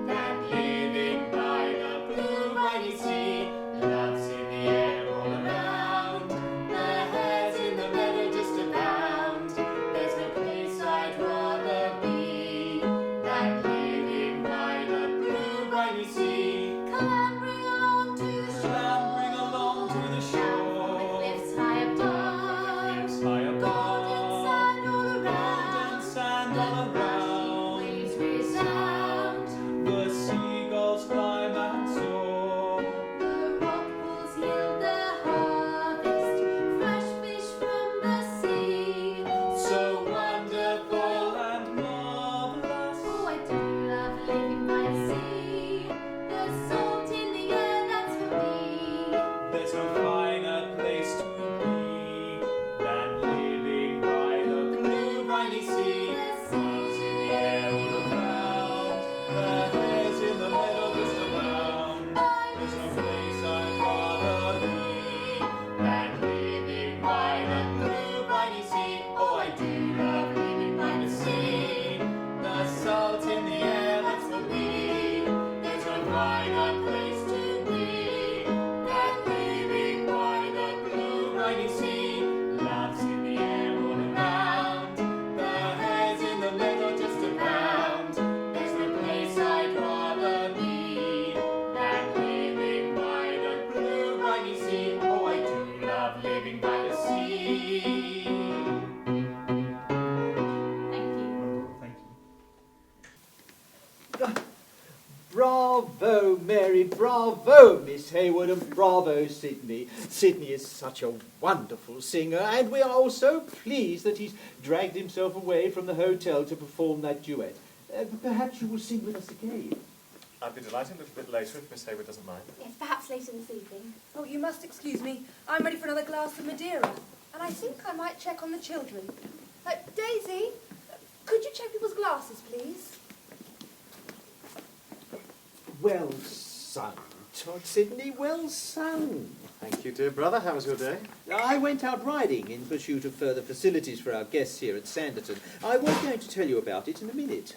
than living by the blue briny sea. Love's in the air all around. The hares in the meadow just abound. There's no place I'd rather be than living by the blue briny sea. Clambering along to the Clambering along to the shore. the cliffs high above, Cliffs high above. golden sand all around, Golden sand all around. waves resound, The seagulls climb and soar. the rock pools yield their harvest, fresh fish from the sea. So wonderful and marvelous. Oh, I do love living by the sea. The salt in the air, that's for me. There's no finer place to be than living by the blue briny sea. Love's in the air all around. The hares in the meadow just abound. There's no place I'd rather be than living by the blue briny sea. Oh, I do love living by the sea. The salt in the air, that's for me. There's no finer place to be than living by the blue briny sea. Love's in the air all around. The hares in the meadow just abound. There's no place I'd rather be than living by the blue briny sea. Oh, I do love living by the sea. Thank you. Thank you. Bravo, Mary, bravo, Miss Hayward, and bravo, Sydney. Sydney is such a wonderful singer, and we are all so pleased that he's dragged himself away from the hotel to perform that duet. Perhaps you will sing with us again. I'd be delighted a little bit later if Miss Hayward doesn't mind. Yes, perhaps later this evening. Oh, you must excuse me. I'm ready for another glass of Madeira. And I think I might check on the children. Daisy, could you check people's glasses, please? Well sung, Todd Sydney, well sung. Thank you, dear brother. How was your day? I went out riding in pursuit of further facilities for our guests here at Sanditon. I was going to tell you about it in a minute.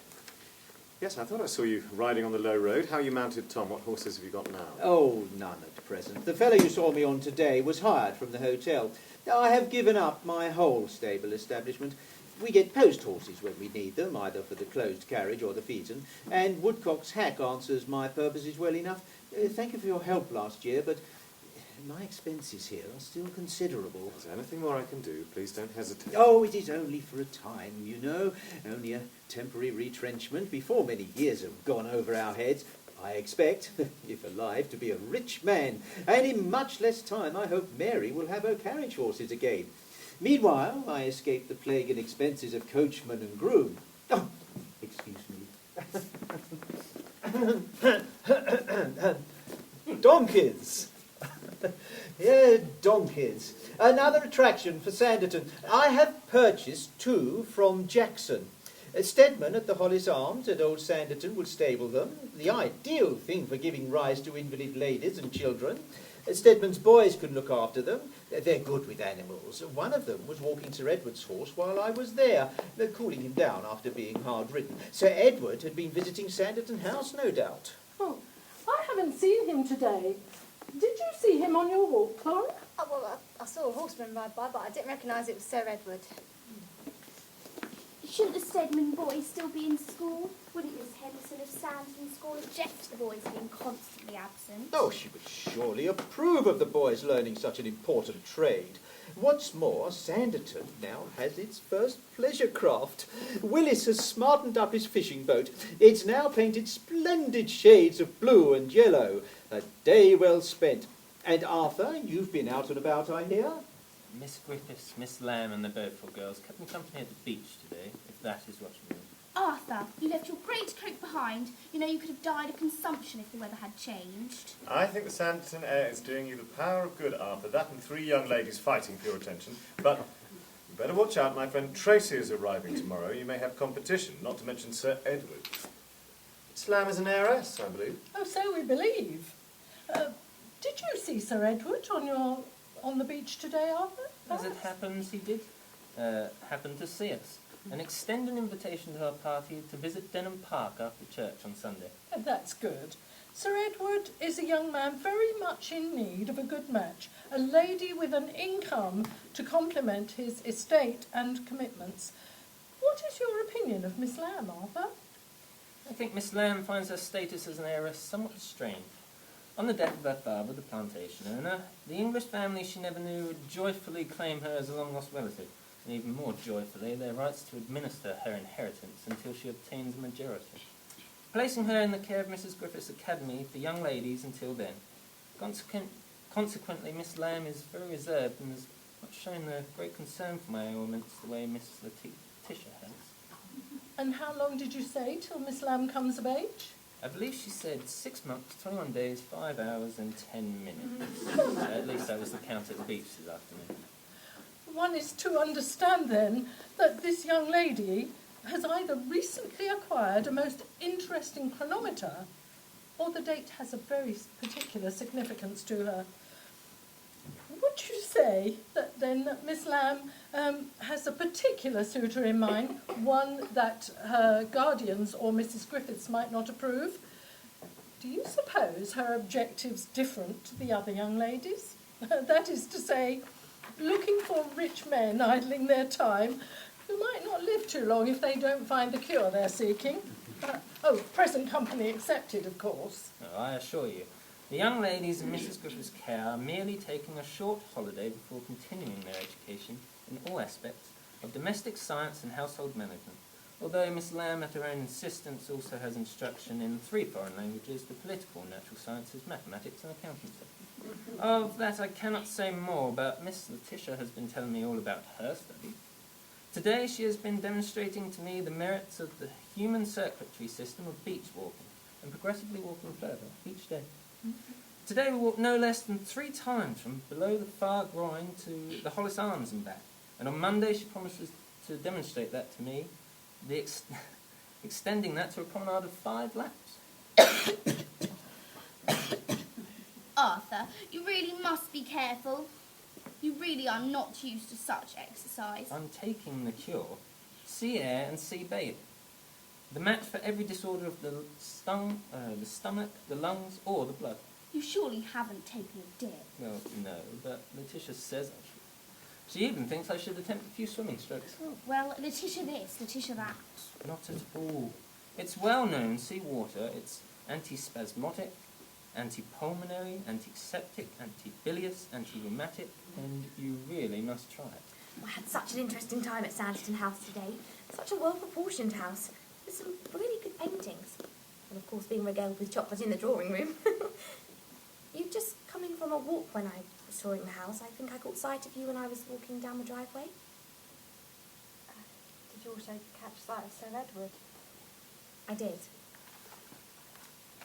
Yes, I thought I saw you riding on the low road. How are you mounted, Tom? What horses have you got now? Oh, none at present. The fellow you saw me on today was hired from the hotel. I have given up my whole stable establishment. We get post horses when we need them, either for the closed carriage or the phaeton, and Woodcock's hack answers my purposes well enough. Thank you for your help last year, but My expenses here are still considerable. Is there anything more I can do? Please don't hesitate. Oh, it is only for a time, you know. Only a temporary retrenchment before many years have gone over our heads. I expect, if alive, to be a rich man, and in much less time I hope Mary will have her carriage horses again. Meanwhile, I escape the plague and expenses of coachman and groom. Oh, excuse me. Donkeys! Yeah, donkeys. Another attraction for Sanditon. I have purchased 2 from Jackson. Stedman at the Hollis Arms at Old Sanditon will stable them. The ideal thing for giving rise to invalid ladies and children. Stedman's boys can look after them. They're good with animals. One of them was walking Sir Edward's horse while I was there, cooling him down after being hard ridden. Sir Edward had been visiting Sanditon House, no doubt. Oh, I haven't seen him today. Did you see him on your walk, Clara? Oh, well, I saw a horseman ride by, but I didn't recognise it was Sir Edward. Shouldn't the Stedman boys still be in school? Wouldn't Miss Henderson of Sanditon School object to the boys being constantly absent? Oh, she would surely approve of the boys learning such an important trade. What's more, Sanditon now has its first pleasure craft. Willis has smartened up his fishing boat. It's now painted splendid shades of blue and yellow. A day well spent. And Arthur, you've been out and about, I hear? Miss Griffiths, Miss Lamb and the Beaufort girls kept me company at the beach today, if that is what you mean. Arthur, you left your greatcoat behind. You know you could have died of consumption if the weather had changed. I think the Sanditon air is doing you the power of good, Arthur. That and 3 young ladies fighting for your attention. But you better watch out, my friend Tracy is arriving tomorrow. You may have competition, not to mention Sir Edward. Miss Lamb is an heiress, I believe. Oh, so we believe. Did you see Sir Edward on the beach today, Arthur? As it happens, he did happen to see us and extend an invitation to our party to visit Denham Park after church on Sunday. That's good. Sir Edward is a young man very much in need of a good match, a lady with an income to complement his estate and commitments. What is your opinion of Miss Lamb, Arthur? I think Miss Lamb finds her status as an heiress somewhat strange. On the death of her father, the plantation owner, the English family she never knew would joyfully claim her as a long-lost relative, and even more joyfully their rights to administer her inheritance until she obtains a majority, placing her in the care of Mrs. Griffith's Academy for young ladies until then. Consequently, Miss Lamb is very reserved and has not shown a great concern for my ailments the way Miss Letitia has. And how long did you say till Miss Lamb comes of age? I believe she said 6 months, 21 days, 5 hours and 10 minutes. At least that was the count at the beach this afternoon. One is to understand, then, that this young lady has either recently acquired a most interesting chronometer, or the date has a very particular significance to her. Would you say that, then, Miss Lamb has a particular suitor in mind, one that her guardians or Mrs. Griffiths might not approve? Do you suppose her objectives different to the other young ladies? That is to say, looking for rich men idling their time who might not live too long if they don't find the cure they're seeking. Present company accepted, of course. Oh, I assure you, the young ladies in Mrs. Griffith's care are merely taking a short holiday before continuing their education in all aspects of domestic science and household management, although Miss Lamb, at her own insistence, also has instruction in 3 foreign languages, the political and natural sciences, mathematics and accountancy. Of that I cannot say more, but Miss Letitia has been telling me all about her study. Today she has been demonstrating to me the merits of the human circulatory system of beach walking, and progressively walking further each day. Today we walked no less than 3 times from below the far groin to the Hollis Arms and back, and on Monday she promises to demonstrate that to me, extending that to a promenade of 5 laps. Arthur, you really must be careful. You really are not used to such exercise. I'm taking the cure. Sea air and sea bathing. The match for every disorder of the stomach, the lungs, or the blood. You surely haven't taken a dip. Well, no, but Letitia says I should. She even thinks I should attempt a few swimming strokes. Oh, well, Letitia this, Letitia that. Not at all. It's well known sea water, it's antispasmodic, Anti-pulmonary, antiseptic, anti-bilious, anti-rheumatic, and you really must try it. I had such an interesting time at Sanditon House today. Such a well-proportioned house, with some really good paintings. And of course being regaled with chocolate in the drawing room. You'd just come in from a walk when I was touring the house. I think I caught sight of you when I was walking down the driveway. Did you also catch sight of Sir Edward? I did.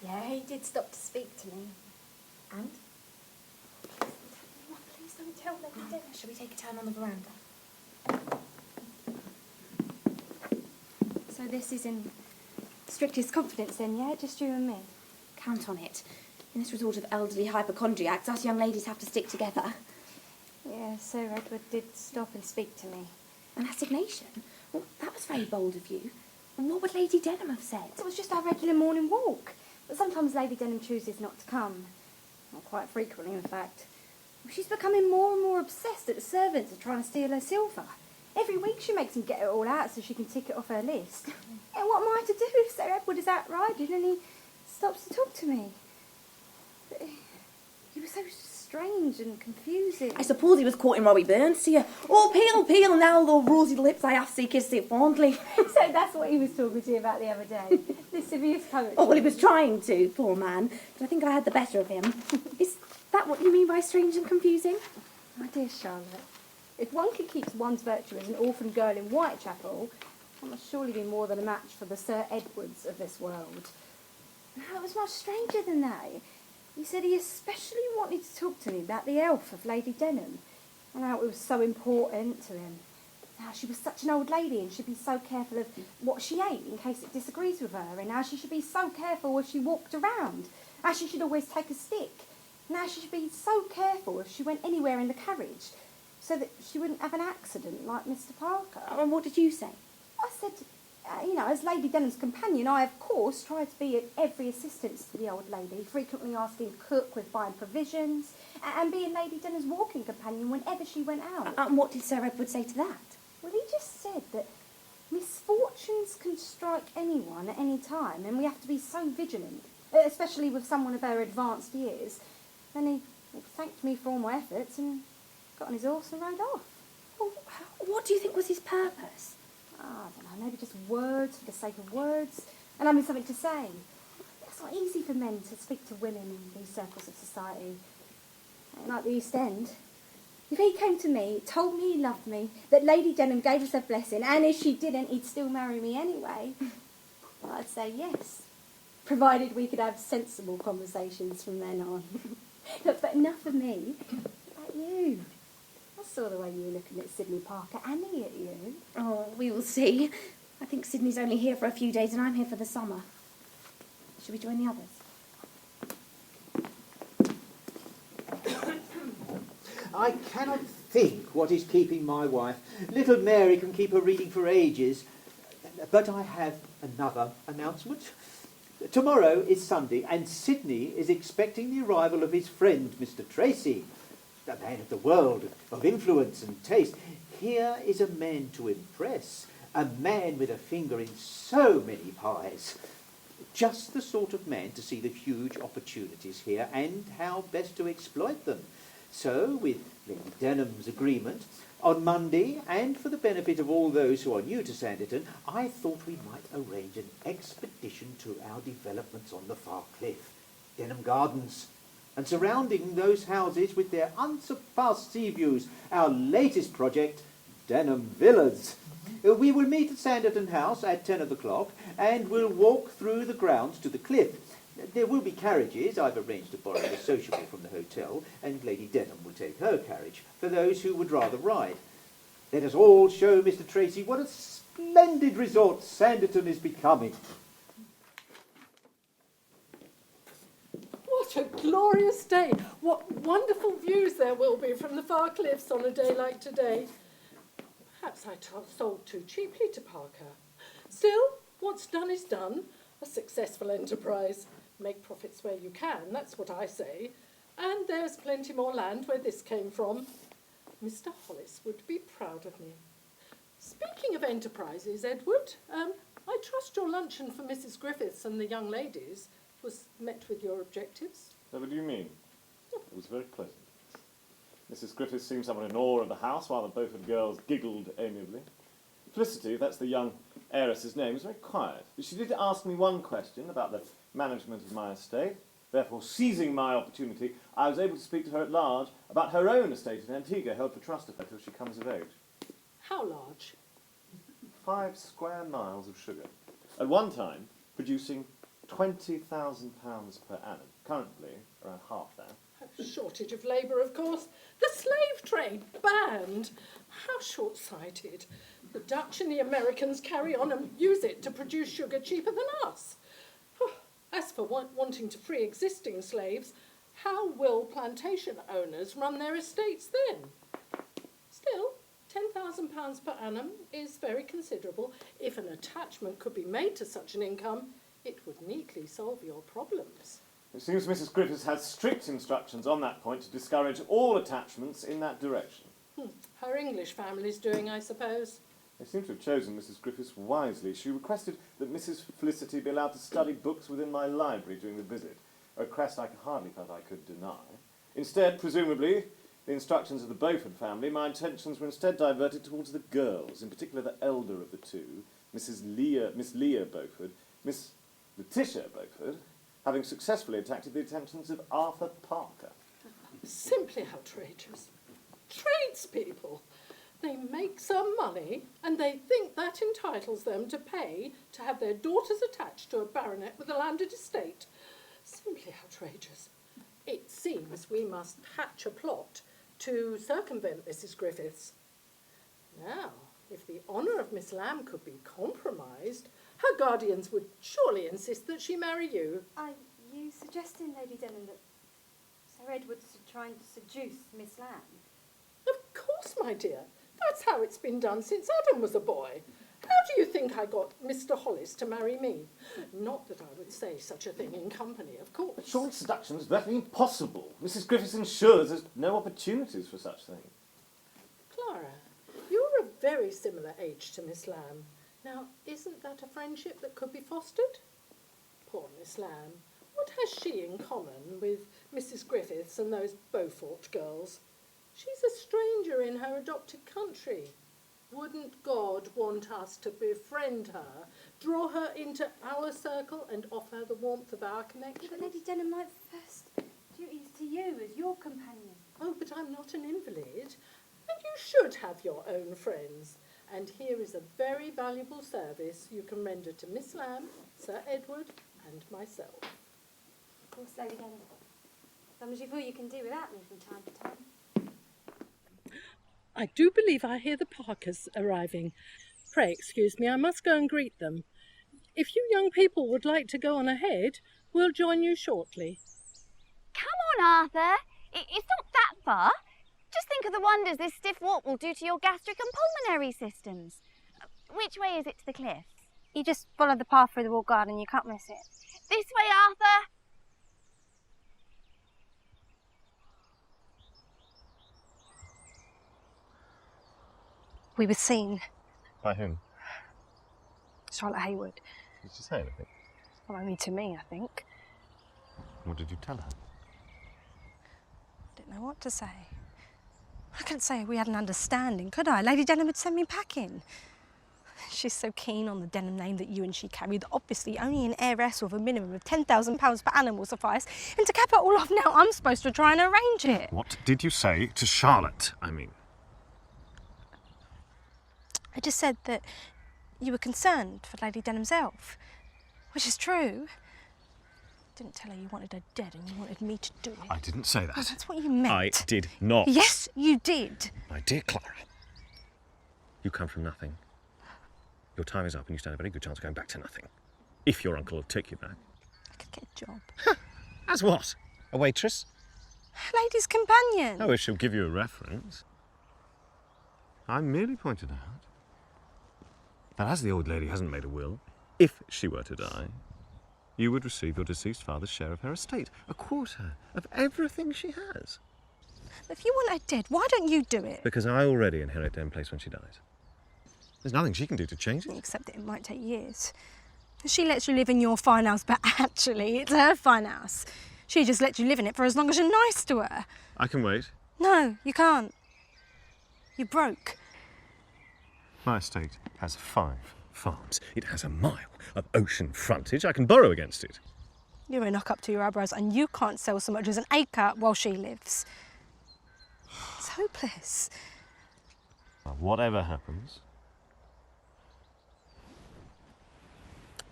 Yeah, he did stop to speak to me. And? Please don't tell Lady Denham. Shall we take a turn on the veranda? So this is in strictest confidence then, yeah? Just you and me? Count on it. In this resort of elderly hypochondriacs, us young ladies have to stick together. Yeah, Sir Edward did stop and speak to me. An assignation? Well, that was very bold of you. And what would Lady Denham have said? It was just our regular morning walk. But sometimes Lady Denham chooses not to come. Not quite frequently, in fact. She's becoming more and more obsessed that the servants are trying to steal her silver. Every week she makes them get it all out so she can tick it off her list. And what am I to do if Sir Edward is out riding and he stops to talk to me? But he was so strange and confusing. I suppose he was quoting Robbie Burns to you. Oh, pale, pale, now the rosy lips I have to kiss it fondly. So that's what he was talking to you about the other day. The severe poetry. Oh, well, he was trying to, poor man. But I think I had the better of him. Is that what you mean by strange and confusing? My dear Charlotte, if one could keep one's virtue as an orphan girl in Whitechapel, one must surely be more than a match for the Sir Edwards of this world. No, it was much stranger than that. He said he especially wanted to talk to me about the elf of Lady Denham, and how it was so important to him. How she was such an old lady and should be so careful of what she ate in case it disagrees with her, and how she should be so careful if she walked around, how she should always take a stick, and how she should be so careful if she went anywhere in the carriage, so that she wouldn't have an accident like Mr. Parker. And what did you say? I said, as Lady Denham's companion, I, of course, tried to be of every assistance to the old lady, frequently asking cook with buying provisions, and being Lady Denham's walking companion whenever she went out. And what did Sir Edward say to that? Well, he just said that misfortunes can strike anyone at any time, and we have to be so vigilant, especially with someone of her advanced years. Then he thanked me for all my efforts and got on his horse and rode off. Well, what do you think was his purpose? I don't know, maybe just words for the sake of words, and having something to say. It's not easy for men to speak to women in these circles of society. Like the East End. If he came to me, told me he loved me, that Lady Denham gave us her blessing, and if she didn't, he'd still marry me anyway, well, I'd say yes, provided we could have sensible conversations from then on. Look, but enough of me. About you. I saw the way you were looking at Sydney Parker, Annie at you. Oh, we will see. I think Sydney's only here for a few days and I'm here for the summer. Shall we join the others? I cannot think what is keeping my wife. Little Mary can keep her reading for ages. But I have another announcement. Tomorrow is Sunday, and Sydney is expecting the arrival of his friend, Mr. Tracy, a man of the world, of influence and taste. Here is a man to impress, a man with a finger in so many pies. Just the sort of man to see the huge opportunities here and how best to exploit them. So, with Lady Denham's agreement, on Monday, and for the benefit of all those who are new to Sanditon, I thought we might arrange an expedition to our developments on the far cliff, Denham Gardens, and surrounding those houses with their unsurpassed sea views, our latest project, Denham Villas. We will meet at Sanditon House at 10 o'clock, and we'll walk through the grounds to the cliff. There will be carriages. I've arranged to borrow a sociable from the hotel, and Lady Denham will take her carriage for those who would rather ride. Let us all show Mr. Tracy what a splendid resort Sanditon is becoming. What a glorious day! What wonderful views there will be from the far cliffs on a day like today. Perhaps I sold too cheaply to Parker. Still, what's done is done. A successful enterprise. Make profits where you can, that's what I say. And there's plenty more land where this came from. Mr. Hollis would be proud of me. Speaking of enterprises, Edward, I trust your luncheon for Mrs. Griffiths and the young ladies was met with your objectives. What do you mean? It was very pleasant. Mrs. Griffiths seemed somewhat in awe of the house, while the Beaufort girls giggled amiably. Felicity, that's the young heiress's name, was very quiet. She did ask me one question about the management of my estate. Therefore, seizing my opportunity, I was able to speak to her at large about her own estate in Antigua, held for trust of her till she comes of age. How large? 5 square miles of sugar. At one time, producing £20,000 per annum. Currently, around half that. A shortage of labour, of course. The slave trade banned. How short-sighted. The Dutch and the Americans carry on and use it to produce sugar cheaper than us. As for wanting to free existing slaves, how will plantation owners run their estates then? Still, £10,000 per annum is very considerable. If an attachment could be made to such an income, it would neatly solve your problems. It seems Mrs. Griffiths has strict instructions on that point to discourage all attachments in that direction. Her English family's doing, I suppose. They seem to have chosen Mrs. Griffiths wisely. She requested that Mrs. Felicity be allowed to study books within my library during the visit, a request I hardly felt I could deny. Instead, presumably, the instructions of the Beaufort family, my attentions were instead diverted towards the girls, in particular the elder of the two, Miss Leah Beaufort, Miss Letitia Beaufort, having successfully attracted the attentions of Arthur Parker. Simply outrageous. Tradespeople. They make some money, and they think that entitles them to pay to have their daughters attached to a baronet with a landed estate. Simply outrageous. It seems we must hatch a plot to circumvent Mrs. Griffiths. Now, if the honour of Miss Lamb could be compromised, her guardians would surely insist that she marry you. Are you suggesting, Lady Denham, that Sir Edward's trying to seduce Miss Lamb? Of course, my dear. That's how it's been done since Adam was a boy. How do you think I got Mr. Hollis to marry me? Not that I would say such a thing in company, of course. But surely seduction is virtually impossible. Mrs. Griffiths ensures there's no opportunities for such things. Clara, you're a very similar age to Miss Lamb. Now, isn't that a friendship that could be fostered? Poor Miss Lamb. What has she in common with Mrs. Griffiths and those Beaufort girls? She's a stranger in her adopted country. Wouldn't God want us to befriend her, draw her into our circle and offer her the warmth of our connection? But Lady Denham, my first duty is to you as your companion. Oh, but I'm not an invalid, and you should have your own friends. And here is a very valuable service you can render to Miss Lamb, Sir Edward, and myself. Of course, Lady Denham. As long as you feel you can do without me from time to time. I do believe I hear the Parkers arriving. Pray excuse me, I must go and greet them. If you young people would like to go on ahead, we'll join you shortly. Come on, Arthur. It's not that far. Just think of the wonders this stiff walk will do to your gastric and pulmonary systems. Which way is it to the cliffs? You just follow the path through the walled garden, you can't miss it. This way, Arthur. We were seen. By whom? Charlotte Hayward. Did she say anything? Well, only to me, I think. What did you tell her? Didn't know what to say. I couldn't say we had an understanding, could I? Lady Denham had sent me packing. She's so keen on the Denham name that you and she carry that obviously only an heiress with a minimum of £10,000 per annum will suffice. And to cap it all off now, I'm supposed to try and arrange it. What did you say to Charlotte, I mean? I just said that you were concerned for Lady Denham's health, which is true. Didn't tell her you wanted her dead and you wanted me to do it. I didn't say that. Oh, that's what you meant. I did not. Yes, you did. My dear Clara, you come from nothing. Your time is up and you stand a very good chance of going back to nothing. If your uncle will take you back. I could get a job. As what? A waitress? Lady's companion. Oh, if she'll give you a reference. I merely pointed out that as the old lady hasn't made a will, if she were to die, you would receive your deceased father's share of her estate, a quarter of everything she has. If you want her dead, why don't you do it? Because I already inherit Dem Place when she dies. There's nothing she can do to change it. Except that it might take years. She lets you live in your fine house, but actually it's her fine house. She just lets you live in it for as long as you're nice to her. I can wait. No, you can't. You're broke. My estate has 5 farms. It has a mile of ocean frontage. I can borrow against it. You're a knock up to your eyebrows and you can't sell so much as an acre while she lives. It's hopeless. Whatever happens,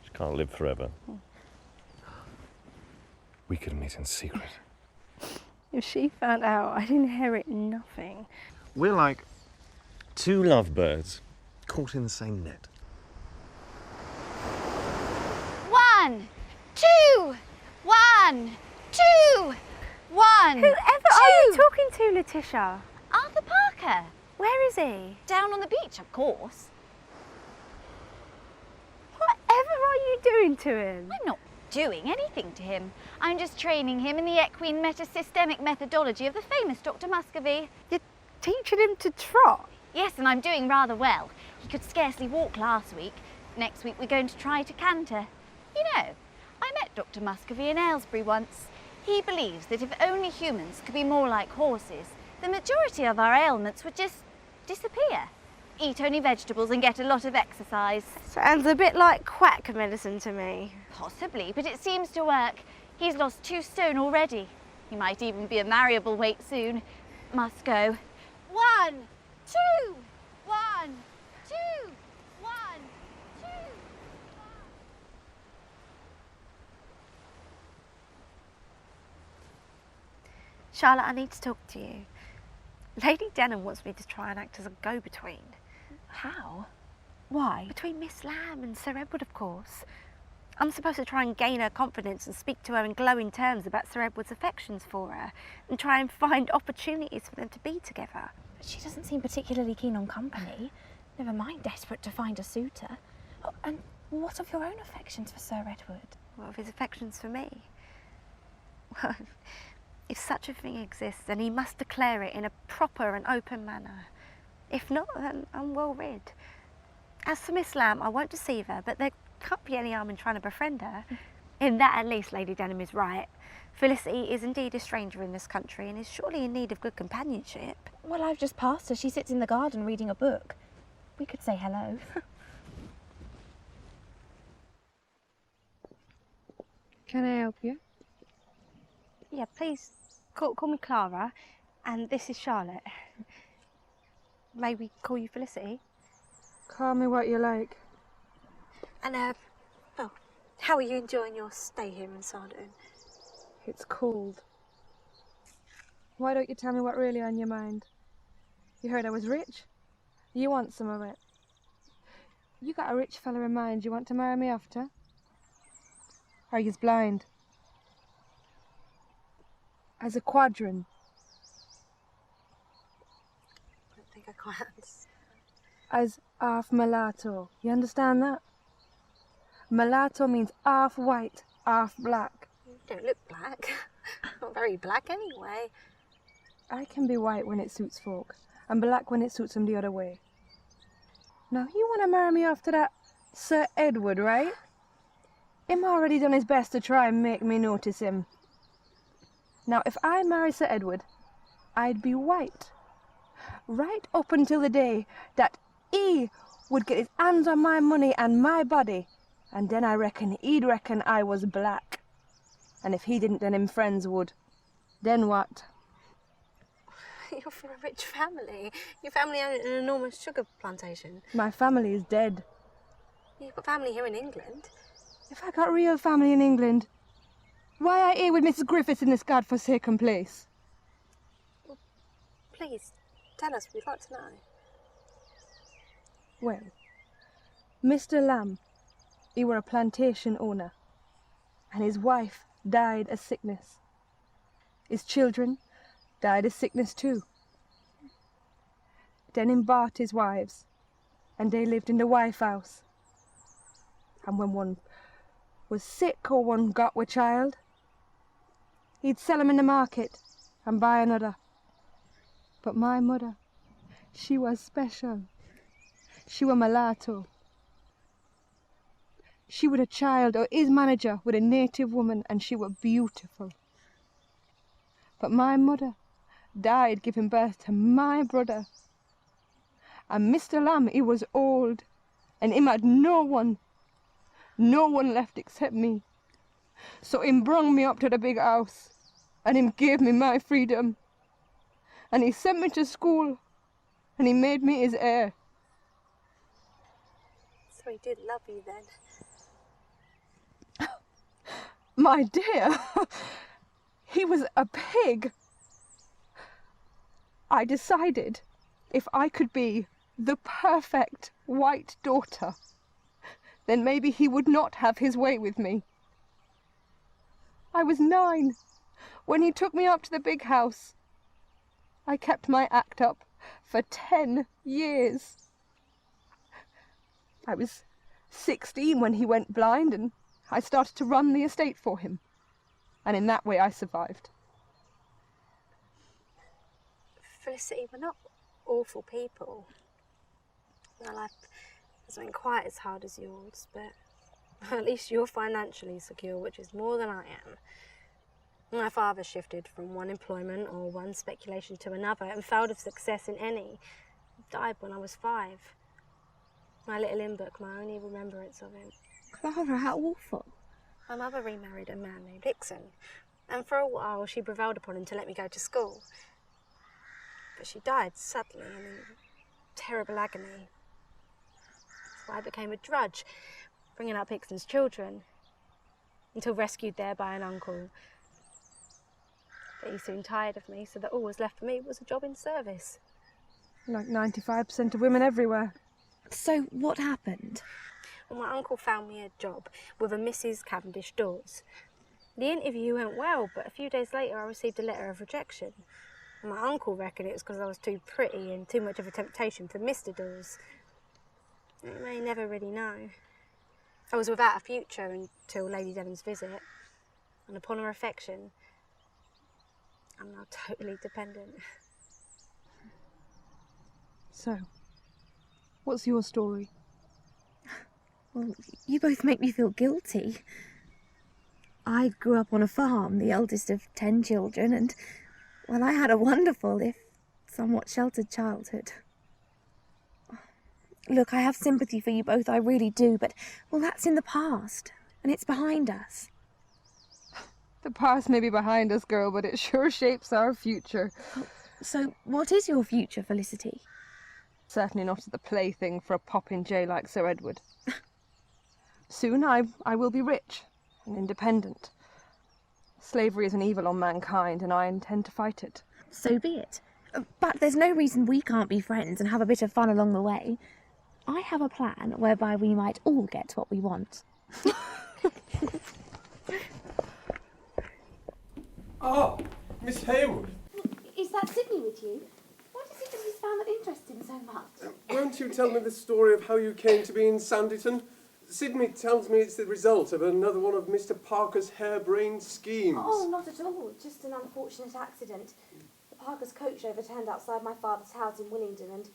she can't live forever. We could meet in secret. If she found out, I'd inherit nothing. We're like 2 lovebirds caught in the same net. 1, 2, 1, 2, 1. Whoever are you talking to, Letitia? Arthur Parker. Where is he? Down on the beach, of course. Whatever are you doing to him? I'm not doing anything to him. I'm just training him in the equine metasystemic methodology of the famous Dr. Muscovy. You're teaching him to trot? Yes, and I'm doing rather well. He could scarcely walk last week. Next week we're going to try to canter. You know, I met Dr. Muscovy in Aylesbury once. He believes that if only humans could be more like horses, the majority of our ailments would just disappear. Eat only vegetables and get a lot of exercise. Sounds a bit like quack medicine to me. Possibly, but it seems to work. He's lost 2 stone already. He might even be a marriable weight soon. Must go. 1, 2, 1, 2, 1, 2. Charlotte, I need to talk to you. Lady Denham wants me to try and act as a go-between. How? Why? Between Miss Lamb and Sir Edward, of course. I'm supposed to try and gain her confidence and speak to her in glowing terms about Sir Edward's affections for her and try and find opportunities for them to be together. But she doesn't seem particularly keen on company. Never mind desperate to find a suitor. Oh, and what of your own affections for Sir Edward? What of his affections for me? Well, if such a thing exists, then he must declare it in a proper and open manner. If not, then I'm well rid. As for Miss Lamb, I won't deceive her, but there can't be any harm in trying to befriend her. In that, at least, Lady Denham is right. Felicity is indeed a stranger in this country and is surely in need of good companionship. Well, I've just passed her. She sits in the garden reading a book. We could say hello. Can I help you? Yeah, please call me Clara, and this is Charlotte. May we call you Felicity? Call me what you like. And, well, how are you enjoying your stay here in Sanditon? It's cold. Why don't you tell me what really on your mind? You heard I was rich? You want some of it? You got a rich fella in mind you want to marry me after? Are you blind? As a quadrant? I don't think I quite understand. As half mulatto. You understand that? Mulatto means half white, half black. You don't look black. Not very black anyway. I can be white when it suits folk, and black when it suits them the other way. Now, you want to marry me after that Sir Edward, right? Him already done his best to try and make me notice him. Now, if I marry Sir Edward, I'd be white. Right up until the day that he would get his hands on my money and my body, and then I reckon he'd reckon I was black. And if he didn't, then him friends would. Then what? You're from a rich family. Your family own an enormous sugar plantation. My family is dead. You've got family here in England. If I got real family in England, why are here with Mrs. Griffiths in this godforsaken place? Well, please, tell us. We'd like to know. Well, Mr. Lamb, he were a plantation owner, and his wife died of sickness. His children died of sickness too. Then him bought his wives, and they lived in the wife house. And when one was sick or one got with child, he'd sell 'em in the market and buy another. But my mother, she was special. She were mulatto. She was a child or his manager with a native woman, and she were beautiful. But my mother died giving birth to my brother. And Mr. Lamb, he was old, and him had no one left except me. So him brung me up to the big house, and him gave me my freedom. And he sent me to school, and he made me his heir. So he did love you then? My dear, he was a pig. I decided if I could be the perfect white daughter, then maybe he would not have his way with me. I was 9 when he took me up to the big house. I kept my act up for 10 years. I was 16 when he went blind, and I started to run the estate for him. And in that way I survived. Felicity, we're not awful people. My life hasn't been quite as hard as yours, but at least you're financially secure, which is more than I am. My father shifted from one employment or one speculation to another and failed of success in any. He died when I was 5. My little hymn book, my only remembrance of him. Clara, how awful. My mother remarried a man named Dixon, and for a while she prevailed upon him to let me go to school. But she died suddenly and in terrible agony. So I became a drudge, bringing up Hickson's children, until rescued there by an uncle. But he soon tired of me, so that all was left for me was a job in service. Like 95% of women everywhere. So what happened? Well, my uncle found me a job with a Mrs. Cavendish Dawes. The interview went well, but a few days later I received a letter of rejection. And my uncle reckoned it was because I was too pretty and too much of a temptation for Mr. Dawes. You may never really know. I was without a future until Lady Denham's visit, and upon her affection, I'm now totally dependent. So, what's your story? Well, you both make me feel guilty. I grew up on a farm, the eldest of 10 children, and, well, I had a wonderful, if somewhat sheltered childhood. Look, I have sympathy for you both, I really do, but, well, that's in the past, and it's behind us. The past may be behind us, girl, but it sure shapes our future. So, what is your future, Felicity? Certainly not the plaything for a popinjay like Sir Edward. Soon I will be rich and independent. Slavery is an evil on mankind, and I intend to fight it. So be it. But there's no reason we can't be friends and have a bit of fun along the way. I have a plan whereby we might all get what we want. Ah, Miss Hayward. Is that Sydney with you? What is it that he's found that interests him so much? Won't you tell me the story of how you came to be in Sanditon? Sydney tells me it's the result of another one of Mr. Parker's harebrained schemes. Oh, not at all. Just an unfortunate accident. The Parker's coach overturned outside my father's house in Willingdon, and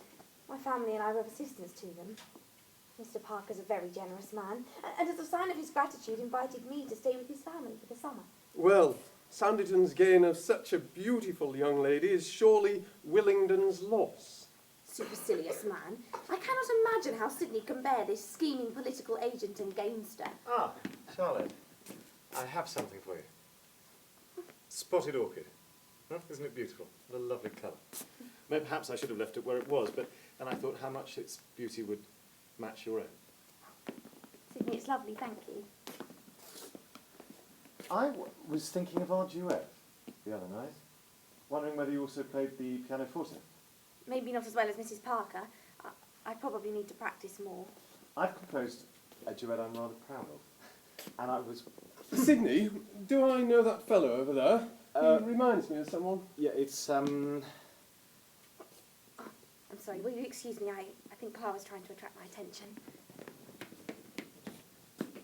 my family and I were of assistance to them. Mr. Parker's a very generous man, and as a sign of his gratitude invited me to stay with his family for the summer. Well, Sanditon's gain of such a beautiful young lady is surely Willingdon's loss. Supercilious man. I cannot imagine how Sydney can bear this scheming political agent and gamester. Ah, Charlotte, I have something for you. Spotted orchid. Huh? Isn't it beautiful? What a lovely colour. Maybe perhaps I should have left it where it was, but then I thought how much its beauty would match your own. Sydney, it's lovely, thank you. I was thinking of our duet the other night, wondering whether you also played the pianoforte. Maybe not as well as Mrs. Parker. I probably need to practice more. I've composed a duet I'm rather proud of, and I was... Sydney, do I know that fellow over there? He reminds me of someone. Yeah, it's, I'm sorry, will you excuse me? I think Clara's trying to attract my attention.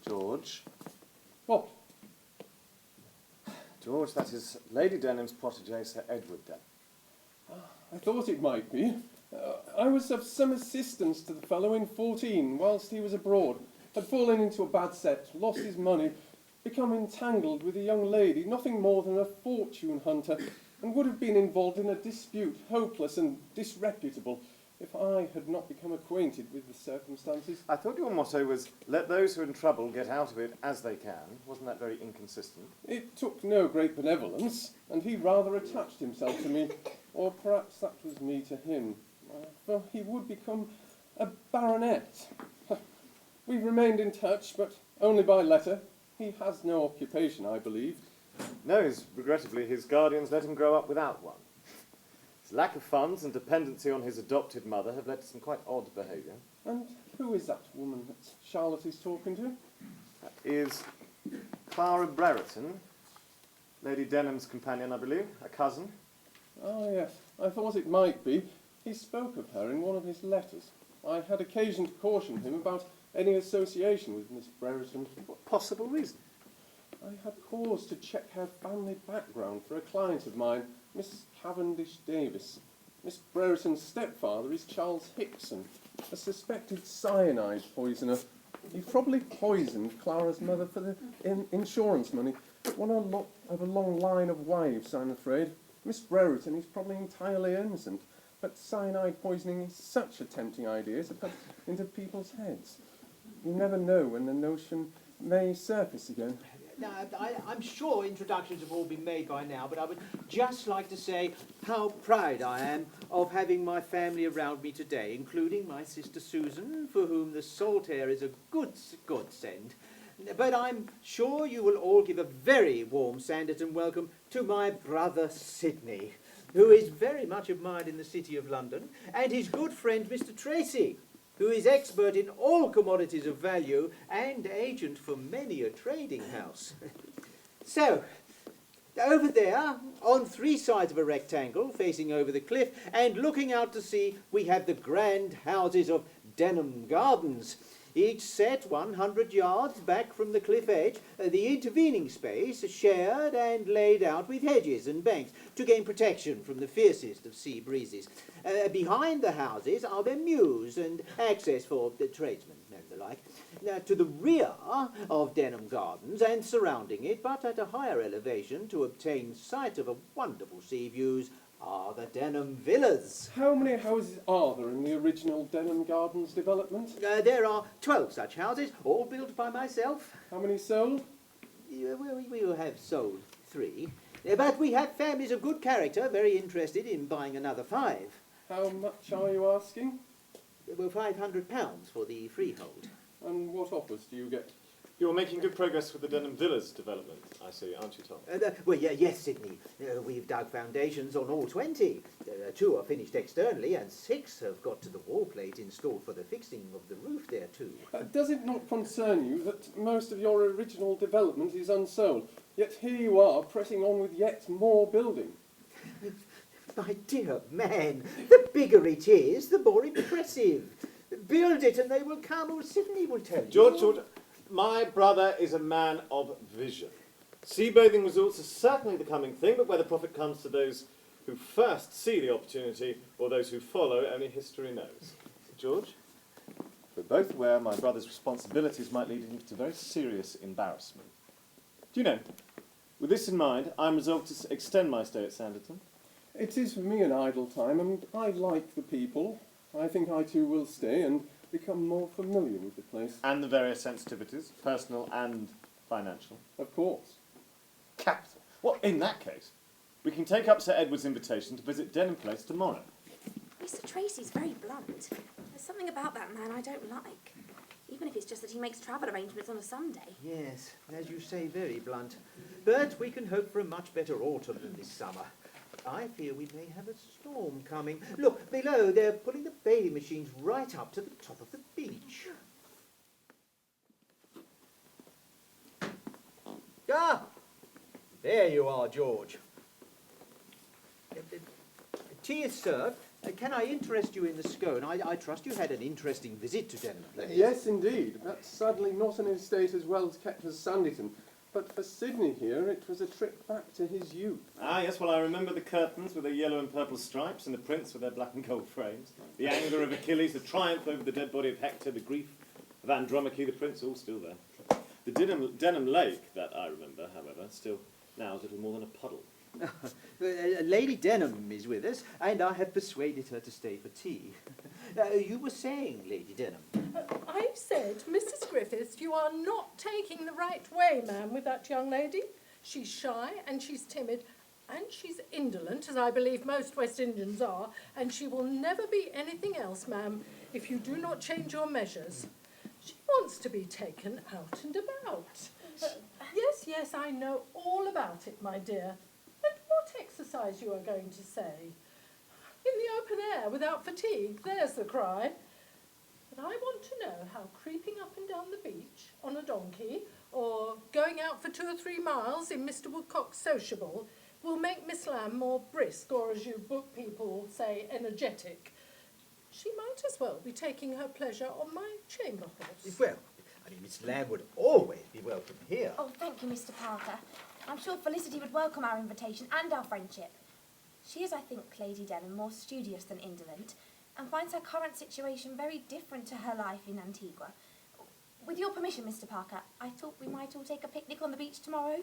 George. What? George, that is Lady Denham's protégé, Sir Edward Denham. I thought it might be. I was of some assistance to the fellow in 14 whilst he was abroad. Had fallen into a bad set, lost his money, become entangled with a young lady, nothing more than a fortune hunter. and would have been involved in a dispute, hopeless and disreputable, if I had not become acquainted with the circumstances. I thought your motto was, let those who are in trouble get out of it as they can. Wasn't that very inconsistent? It took no great benevolence, and he rather attached himself to me, or perhaps that was me to him, for he would become a baronet. We've remained in touch, but only by letter. He has no occupation, I believe. No, regrettably, his guardians let him grow up without one. His lack of funds and dependency on his adopted mother have led to some quite odd behaviour. And who is that woman that Charlotte is talking to? That is Clara Brereton, Lady Denham's companion, I believe, a cousin. Oh, yes, I thought it might be. He spoke of her in one of his letters. I had occasion to caution him about any association with Miss Brereton. What possible reason? I had cause to check her family background for a client of mine, Miss Cavendish Davis. Miss Brereton's stepfather is Charles Hickson, a suspected cyanide poisoner. He probably poisoned Clara's mother for the insurance money. One of a long line of wives, I'm afraid. Miss Brereton is probably entirely innocent, but cyanide poisoning is such a tempting idea to put into people's heads. You never know when the notion may surface again. Now, I'm sure introductions have all been made by now, but I would just like to say how proud I am of having my family around me today, including my sister Susan, for whom the salt air is a godsend. But I'm sure you will all give a very warm Sanditon welcome to my brother Sidney, who is very much admired in the City of London, and his good friend Mr. Tracy, who is expert in all commodities of value and agent for many a trading house. So, over there, on three sides of a rectangle, facing over the cliff and looking out to sea, we have the grand houses of Denham Gardens, each set 100 yards back from the cliff edge, the intervening space shared and laid out with hedges and banks to gain protection from the fiercest of sea breezes. Behind the houses are their mews and access for the tradesmen and the like. To the rear of Denham Gardens and surrounding it, but at a higher elevation to obtain sight of a wonderful sea views, are the Denham Villas. How many houses are there in the original Denham Gardens development? There are 12 such houses, all built by myself. How many sold? We will have sold 3. But we have families of good character very interested in buying another 5. How much are you asking? Well, £500 for the freehold. And what offers do you get? You're making good progress with the Denham Villas development, I see, aren't you, Tom? Well, yes, Sidney. We've dug foundations on all 20. 2 are finished externally, and 6 have got to the wall plate installed for the fixing of the roof there too. Does it not concern you that most of your original development is unsold, yet here you are pressing on with yet more building? My dear man, the bigger it is, the more impressive. Build it and they will come, or Sidney will tell you. George, my brother is a man of vision. Sea-bathing resorts are certainly the coming thing, but whether profit comes to those who first see the opportunity or those who follow, only history knows. George? We're both aware my brother's responsibilities might lead him to very serious embarrassment. Do you know, with this in mind, I'm resolved to extend my stay at Sanditon. It is for me an idle time, and I like the people. I think I too will stay and become more familiar with the place. And the various sensitivities, personal and financial. Of course. Capital. Well, in that case, we can take up Sir Edward's invitation to visit Denham Place tomorrow. Mr. Tracy's very blunt. There's something about that man I don't like. Even if it's just that he makes travel arrangements on a Sunday. Yes, as you say, very blunt. But we can hope for a much better autumn than this summer. I fear we may have a storm coming. Look, below, they're pulling the bathing machines right up to the top of the beach. Ah! There you are, George. Tea is served. Can I interest you in the scone? I trust you had an interesting visit to Denham Place. Yes, indeed. That's sadly not an estate as well kept as Sanditon. But for Sidney here, it was a trip back to his youth. Ah, yes, well, I remember the curtains with their yellow and purple stripes, and the prints with their black and gold frames. The anger of Achilles, the triumph over the dead body of Hector, the grief of Andromache, the prince, all still there. The Denham Lake, that I remember, however, still now is little more than a puddle. Lady Denham is with us, and I have persuaded her to stay for tea. You were saying, Lady Denham. I've said, Mrs. Griffiths, you are not taking the right way, ma'am, with that young lady. She's shy and she's timid and she's indolent, as I believe most West Indians are, and she will never be anything else, ma'am, if you do not change your measures. She wants to be taken out and about. Yes, I know all about it, my dear. And what exercise you are going to say? In the open air, without fatigue, there's the cry. But I want to know how creeping up and down the beach on a donkey, or going out for 2 or 3 miles in Mr. Woodcock's sociable, will make Miss Lamb more brisk, or as you book people say, energetic. She might as well be taking her pleasure on my chamber horse. Well, I mean, Miss Lamb would always be welcome here. Oh, thank you, Mr. Parker. I'm sure Felicity would welcome our invitation and our friendship. She is, I think, Lady Denham, more studious than indolent, and finds her current situation very different to her life in Antigua. With your permission, Mr. Parker, I thought we might all take a picnic on the beach tomorrow.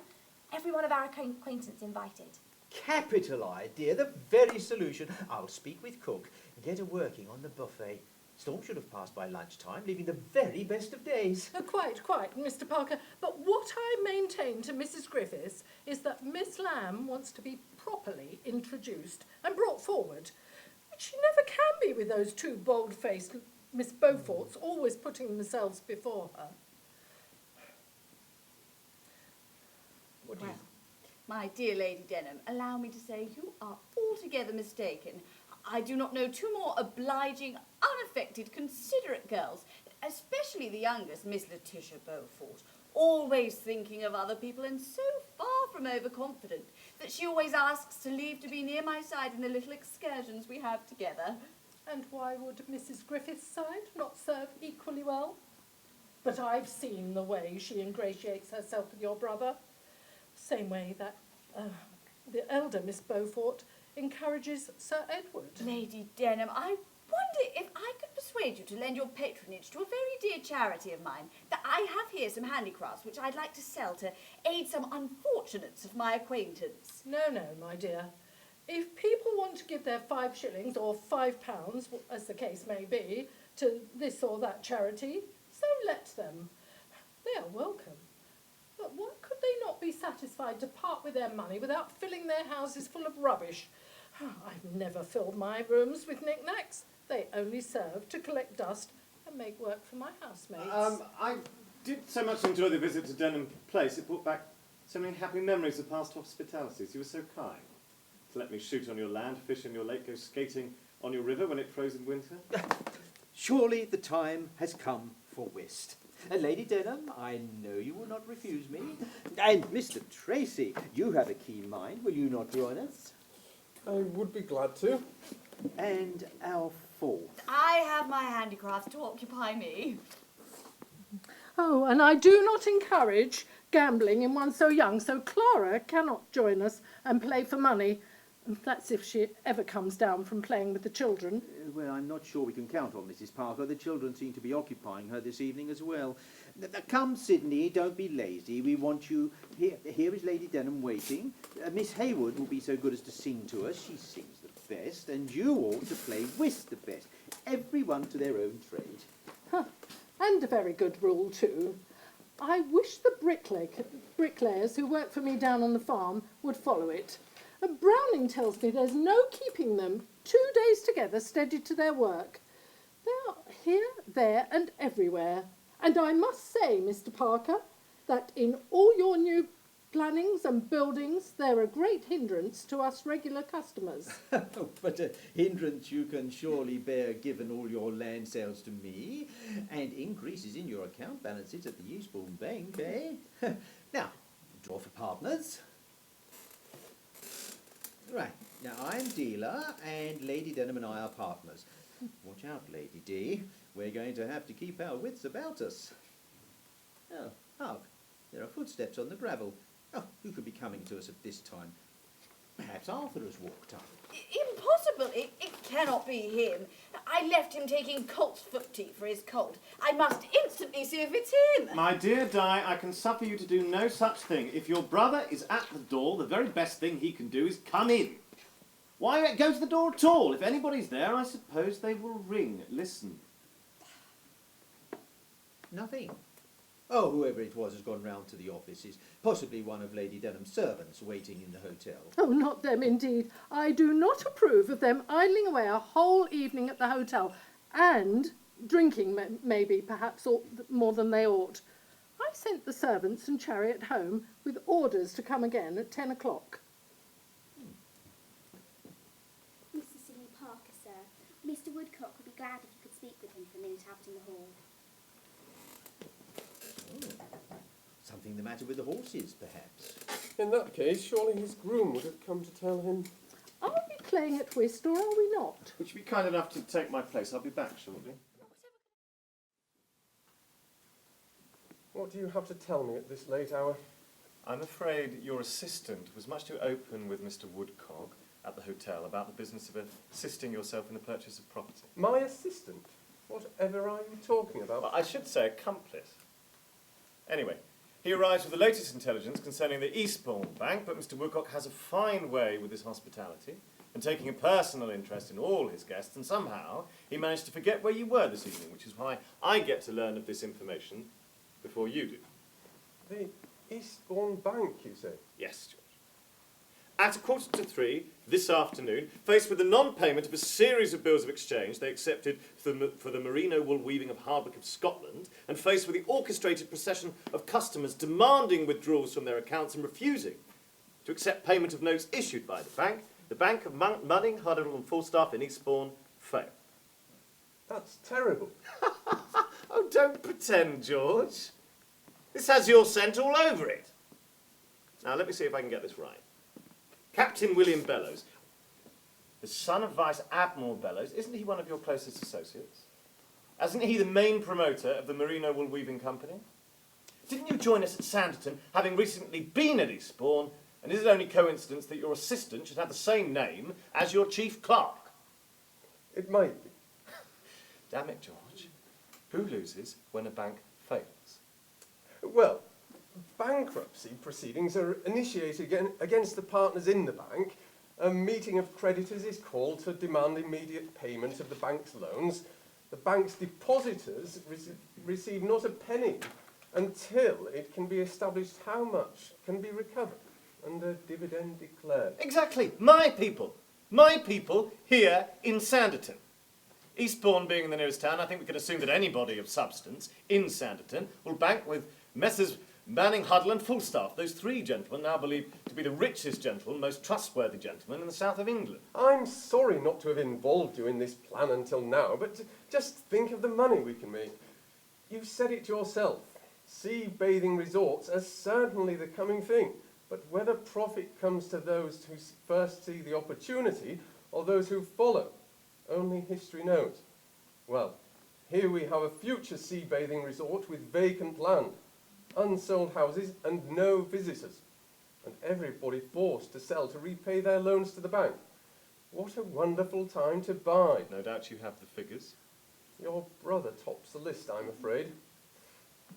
Every one of our acquaintance invited. Capital idea, the very solution. I'll speak with cook, get her working on the buffet. Storm should have passed by lunchtime, leaving the very best of days. Quite, Mr. Parker. But what I maintain to Mrs. Griffiths is that Miss Lamb wants to be properly introduced and brought forward. Which she never can be with those 2 bold-faced Miss Beauforts always putting themselves before her. What do you... My dear Lady Denham, allow me to say you are altogether mistaken. I do not know 2 more obliging, unaffected, considerate girls, especially the youngest, Miss Letitia Beaufort, always thinking of other people and so far from overconfident that she always asks to leave to be near my side in the little excursions we have together. And why would Mrs. Griffith's side not serve equally well? But I've seen the way she ingratiates herself with your brother. Same way that the elder Miss Beaufort encourages Sir Edward. Lady Denham, I wonder if I could persuade you to lend your patronage to a very dear charity of mine. That I have here some handicrafts which I'd like to sell to aid some unfortunates of my acquaintance. No, my dear. If people want to give their 5 shillings or £5, as the case may be, to this or that charity, so let them. They are welcome. But why could they not be satisfied to part with their money without filling their houses full of rubbish? I've never filled my rooms with knickknacks. They only serve to collect dust and make work for my housemates. I did so much enjoy the visit to Denham Place. It brought back so many happy memories of past hospitalities. You were so kind to let me shoot on your land, fish in your lake, go skating on your river when it froze in winter. Surely the time has come for whist. Lady Denham, I know you will not refuse me. And Mr. Tracy, you have a keen mind. Will you not join us? I would be glad to. And our 4th. I have my handicrafts to occupy me. Oh, and I do not encourage gambling in one so young, so Clara cannot join us and play for money. That's if she ever comes down from playing with the children. Well, I'm not sure we can count on Mrs. Parker. The children seem to be occupying her this evening as well. Come, Sydney, don't be lazy. We want you... Here is Lady Denham waiting. Miss Hayward will be so good as to sing to us. She sings the best, and you ought to play whist the best. Everyone to their own trade. And a very good rule, too. I wish the bricklayers who work for me down on the farm would follow it. And Browning tells me there's no keeping them 2 days together steady to their work. They are here, there and everywhere. And I must say, Mr. Parker, that in all your new plannings and buildings, they're a great hindrance to us regular customers. But a hindrance you can surely bear given all your land sales to me and increases in your account balances at the Eastbourne Bank, eh? Now, draw for partners. Right, now I'm dealer and Lady Denham and I are partners. Watch out, Lady D. We're going to have to keep our wits about us. Oh, hark. There are footsteps on the gravel. Oh, who could be coming to us at this time? Perhaps Arthur has walked up. Impossible! It cannot be him. I left him taking colt's foot tea for his cold. I must instantly see if it's him. My dear Di, I can suffer you to do no such thing. If your brother is at the door, the very best thing he can do is come in. Why go to the door at all? If anybody's there, I suppose they will ring. Listen. Nothing. Oh, whoever it was has gone round to the offices. Possibly one of Lady Denham's servants waiting in the hotel. Oh, not them indeed. I do not approve of them idling away a whole evening at the hotel and drinking maybe, perhaps, or more than they ought. I sent the servants and chariot home with orders to come again at 10 o'clock. Mr. Sidney Parker, sir. Mr. Woodcock would be glad if you could speak with him for a minute out in the hall. Something the matter with the horses, perhaps. In that case, surely his groom would have come to tell him. Are we playing at whist or are we not? Would you be kind enough to take my place? I'll be back shortly. What do you have to tell me at this late hour? I'm afraid your assistant was much too open with Mr. Woodcock at the hotel about the business of assisting yourself in the purchase of property. My assistant? Whatever are you talking about? Well, I should say accomplice. Anyway, he arrives with the latest intelligence concerning the Eastbourne Bank, but Mr. Woodcock has a fine way with his hospitality and taking a personal interest in all his guests, and somehow he managed to forget where you were this evening, which is why I get to learn of this information before you do. The Eastbourne Bank, you say? Yes, George. At 2:45 this afternoon, faced with the non-payment of a series of bills of exchange they accepted for the merino wool weaving of Hardwick of Scotland, and faced with the orchestrated procession of customers demanding withdrawals from their accounts and refusing to accept payment of notes issued by the Bank of Mudding, Huddle and Falstaff in Eastbourne failed. That's terrible. Oh, don't pretend, George. This has your scent all over it. Now, let me see if I can get this right. Captain William Bellows, the son of Vice Admiral Bellows, isn't he one of your closest associates? Isn't he the main promoter of the Merino Wool Weaving Company? Didn't you join us at Sanditon, having recently been at Eastbourne, and is it only coincidence that your assistant should have the same name as your chief clerk? It might be. Damn it, George. Who loses when a bank fails? Well, bankruptcy proceedings are initiated against the partners in the bank. A meeting of creditors is called to demand immediate payment of the bank's loans. The bank's depositors receive not a penny until it can be established how much can be recovered and a dividend declared. Exactly. My people here in Sanditon. Eastbourne being the nearest town, I think we can assume that anybody of substance in Sanditon will bank with Messrs. Manning, Huddle and Falstaff, those three gentlemen now believed to be the richest gentlemen, most trustworthy gentlemen in the south of England. I'm sorry not to have involved you in this plan until now, but just think of the money we can make. You said it yourself. Sea bathing resorts are certainly the coming thing, but whether profit comes to those who first see the opportunity or those who follow, only history knows. Well, here we have a future sea bathing resort with vacant land, unsold houses and no visitors, and everybody forced to sell to repay their loans to the bank. What a wonderful time to buy. No doubt you have the figures. Your brother tops the list, I'm afraid.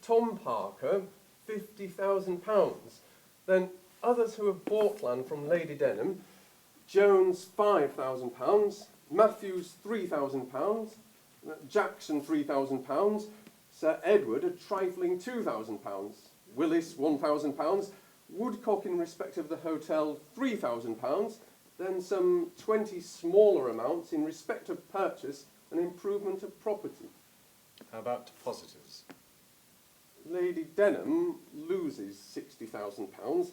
Tom Parker, £50,000. Then others who have bought land from Lady Denham, Jones, £5,000, Matthews, £3,000, Jackson, £3,000, Sir Edward, a trifling £2,000, Willis, £1,000, Woodcock in respect of the hotel, £3,000, then some 20 smaller amounts in respect of purchase and improvement of property. How about depositors? Lady Denham loses £60,000,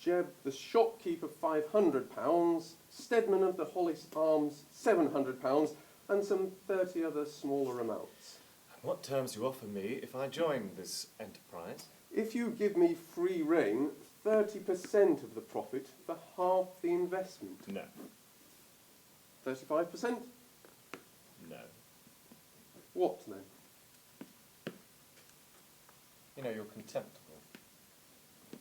Jebb the shopkeeper £500, Stedman of the Hollis Arms £700, and some 30 other smaller amounts. What terms do you offer me if I join this enterprise? If you give me free rein, 30% of the profit for half the investment. No. 35%? No. What then? You know, you're contemptible.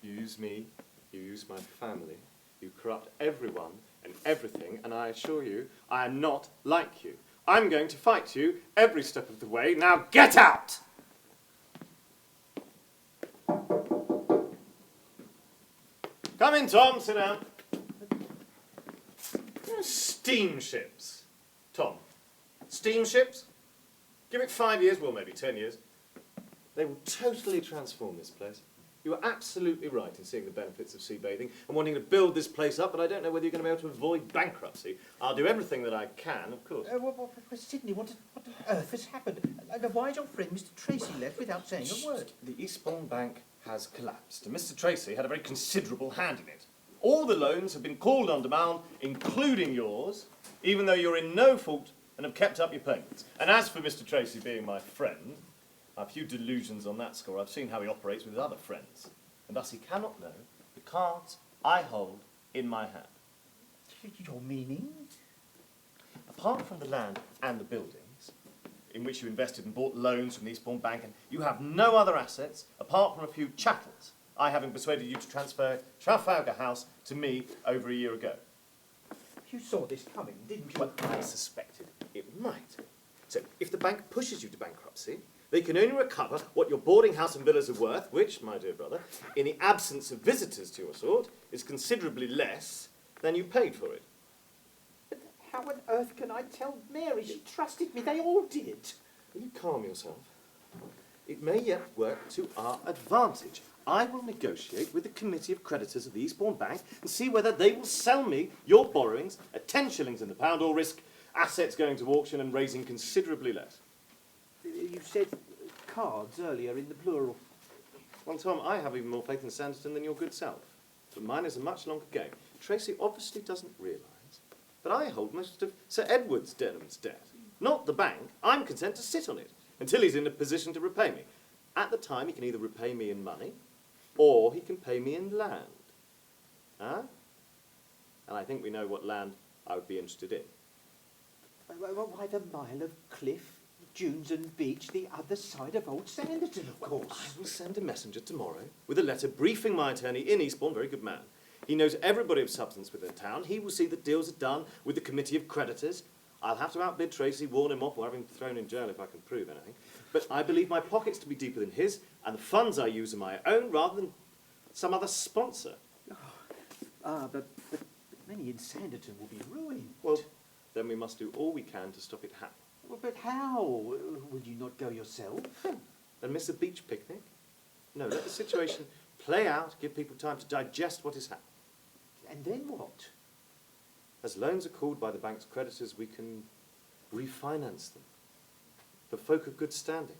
You use me, you use my family, you corrupt everyone and everything, and I assure you, I am not like you. I'm going to fight you every step of the way. Now get out! Come in, Tom. Sit down. Steamships. Tom, steamships? Give it 5 years, well, maybe 10 years. They will totally transform this place. You are absolutely right in seeing the benefits of sea bathing and wanting to build this place up, but I don't know whether you're going to be able to avoid bankruptcy. I'll do everything that I can, of course. Sidney, what on earth has happened? Why has your friend Mr. Tracy left without saying a word? The Eastbourne Bank has collapsed, and Mr. Tracy had a very considerable hand in it. All the loans have been called on demand, including yours, even though you're in no fault and have kept up your payments. And as for Mr. Tracy being my friend, I have few delusions on that score. I've seen how he operates with his other friends, and thus he cannot know the cards I hold in my hand. Your meaning? Apart from the land and the buildings, in which you invested and bought loans from the Eastbourne Bank, and you have no other assets apart from a few chattels, I having persuaded you to transfer Trafalgar House to me over a year ago. You saw this coming, didn't you? Well, I suspected it might. So, if the bank pushes you to bankruptcy, they can only recover what your boarding house and villas are worth, which, my dear brother, in the absence of visitors to your sort, is considerably less than you paid for it. But how on earth can I tell Mary? She trusted me. They all did. Will you calm yourself? It may yet work to our advantage. I will negotiate with the committee of creditors of the Eastbourne Bank and see whether they will sell me your borrowings at 10 shillings in the pound or risk assets going to auction and raising considerably less. You said cards earlier in the plural. Well, Tom, I have even more faith in Sanditon than your good self. But mine is a much longer game. Tracy obviously doesn't realise, but I hold most of Sir Edward's Denham's debt. Not the bank. I'm content to sit on it until he's in a position to repay me. At the time, he can either repay me in money, or he can pay me in land. Huh? And I think we know what land I would be interested in. Why the mile of cliff, dunes and beach, the other side of old Sanditon, of course. I will send a messenger tomorrow with a letter briefing my attorney in Eastbourne, very good man. He knows everybody of substance within town. He will see that deals are done with the committee of creditors. I'll have to outbid Tracy, warn him off, or have him thrown in jail if I can prove anything. But I believe my pockets to be deeper than his, and the funds I use are my own rather than some other sponsor. But many in Sanditon will be ruined. Well, then we must do all we can to stop it happening. Well, but how? Will you not go yourself? And miss a beach picnic? No, let the situation play out, give people time to digest what has happened. And then what? As loans are called by the bank's creditors, we can refinance them for folk of good standing.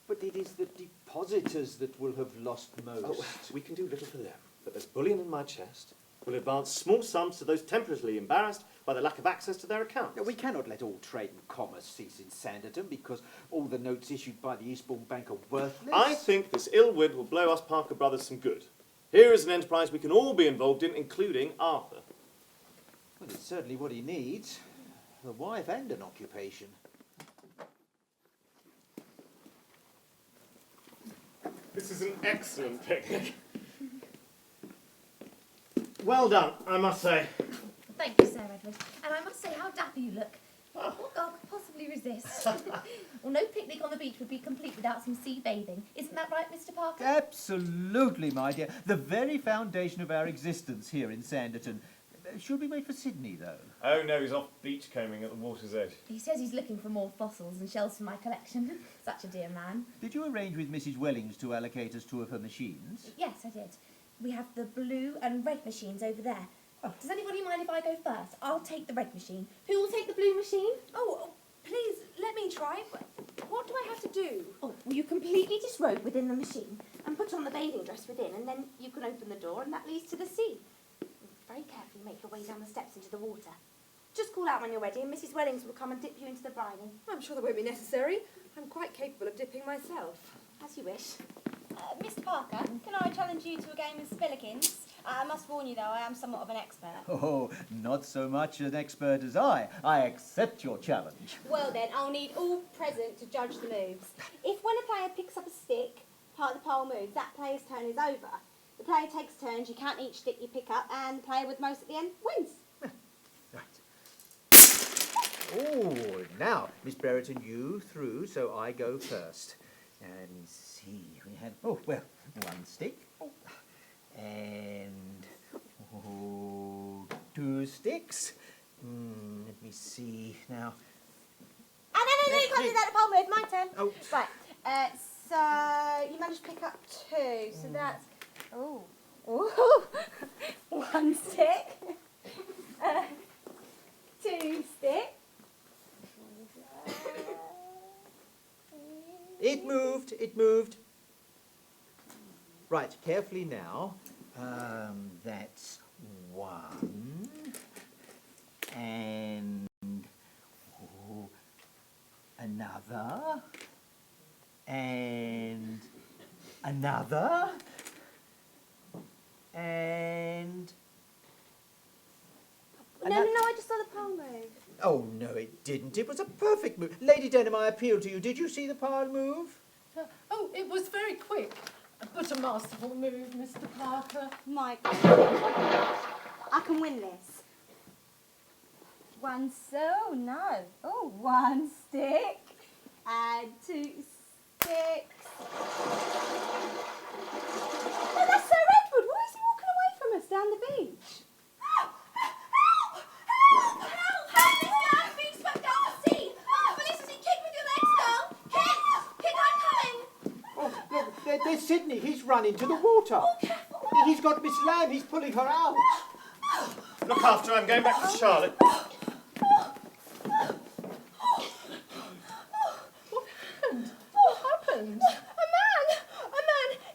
But it is the depositors that will have lost most. Oh, we can do little for them, but there's bullion in my chest. We'll advance small sums to those temporarily embarrassed by the lack of access to their accounts. We cannot let all trade and commerce cease in Sanditon because all the notes issued by the Eastbourne Bank are worthless. I think this ill wind will blow us Parker Brothers some good. Here is an enterprise we can all be involved in, including Arthur. Well, it's certainly what he needs. A wife and an occupation. This is an excellent picnic. Well done, I must say. Thank you, Sir Edward. And I must say how dapper you look. What girl could possibly resist? Well, no picnic on the beach would be complete without some sea bathing. Isn't that right, Mr. Parker? Absolutely, my dear. The very foundation of our existence here in Sanditon. Should we wait for Sydney, though? Oh, no, he's off beachcombing at the water's edge. He says he's looking for more fossils and shells for my collection. Such a dear man. Did you arrange with Mrs. Wellings to allocate us two of her machines? Yes, I did. We have the blue and red machines over there. Oh, does anybody mind if I go first? I'll take the red machine. Who will take the blue machine? Oh, please, let me try. What do I have to do? Oh, well, you completely disrobe within the machine and put on the bathing dress within, and then you can open the door and that leads to the sea. Very carefully make your way down the steps into the water. Just call out when you're ready and Mrs. Wellings will come and dip you into the briny. I'm sure that won't be necessary. I'm quite capable of dipping myself. As you wish. Mr. Parker, can I challenge you to a game of spillikins? I must warn you, though, I am somewhat of an expert. Oh, not so much an expert as I. I accept your challenge. Well then, I'll need all present to judge the moves. If when a player picks up a stick, part of the pole moves, that player's turn is over. The player takes turns, you count each stick you pick up, and the player with most at the end wins. Right. Oh, now, Miss Brereton, you through, so I go first. Now, let me see. We had, oh, well, one stick. And 2 sticks. Let me see now. No, you can't do that at the pole move. My turn. Oh. Right. So you managed to pick up 2. So that's 1 stick. 2 sticks. It moved, it moved. Right, carefully now. That's 1. And another. And another. And No, I just saw the pole move. oh, no, it didn't. It was a perfect move. Lady Denham, I appeal to you. Did you see the pile move? Oh, it was very quick, but a masterful move, Mr. Parker. My God. I can win this. 1 no. Oh, 1 stick. And 2 sticks. Oh, that's Sir Edward. Why is he walking away from us down the beach? There's Sydney. He's run into the water. He's got Miss Lamb. He's pulling her out. Look after her, I'm going back to Charlotte. What happened? A man,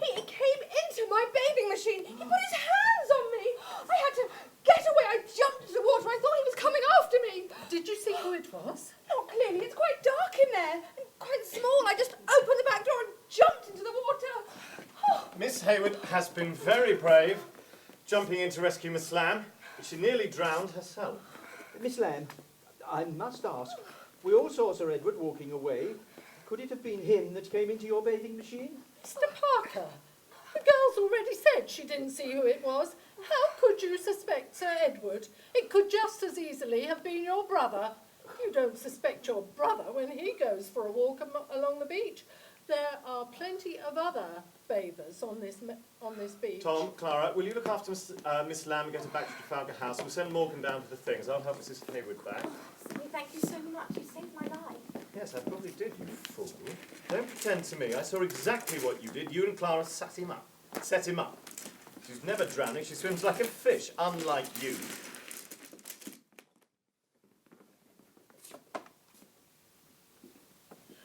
he came into my bathing machine. He put his hands on me. I had to get away. I jumped into the water. I thought he was coming after me. Did you see who it was? Not clearly. It's quite dark in there and quite small. I just opened the back door and jumped into the water. Miss Hayward has been very brave, jumping in to rescue Miss Lamb, but she nearly drowned herself. Miss Lamb, I must ask, we all saw Sir Edward walking away. Could it have been him that came into your bathing machine? Mr. Parker, the girl's already said she didn't see who it was. How could you suspect Sir Edward? It could just as easily have been your brother. You don't suspect your brother when he goes for a walk along the beach. There are plenty of other bathers on this beach. Tom, Clara, will you look after Miss Lamb and get her back to Trafalgar House? We'll send Morgan down for the things. I'll help Mrs. Hayward back. Thank you so much. You saved my life. Yes, I probably did, you fool. Don't pretend to me. I saw exactly what you did. You and Clara set him up. Set him up. She's never drowning. She swims like a fish, unlike you.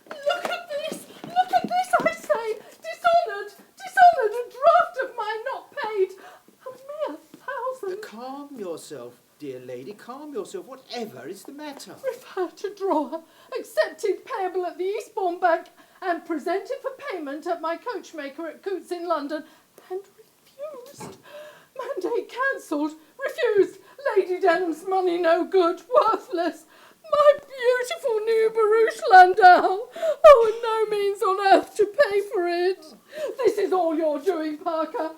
Look at this! Look at this, I say! Dishonoured! Dishonoured! A draft of mine not paid! A mere 1,000! Calm yourself, dear lady. Calm yourself. Whatever is the matter? Refer to drawer. Accepted payable at the Eastbourne Bank and presented for payment at my coachmaker at Coots in London and refused. Mandate cancelled. Refused. Lady Denham's money no good. Worthless. My beautiful new barouche landau. Oh, and no means on earth to pay for it. This is all you're doing, Parker.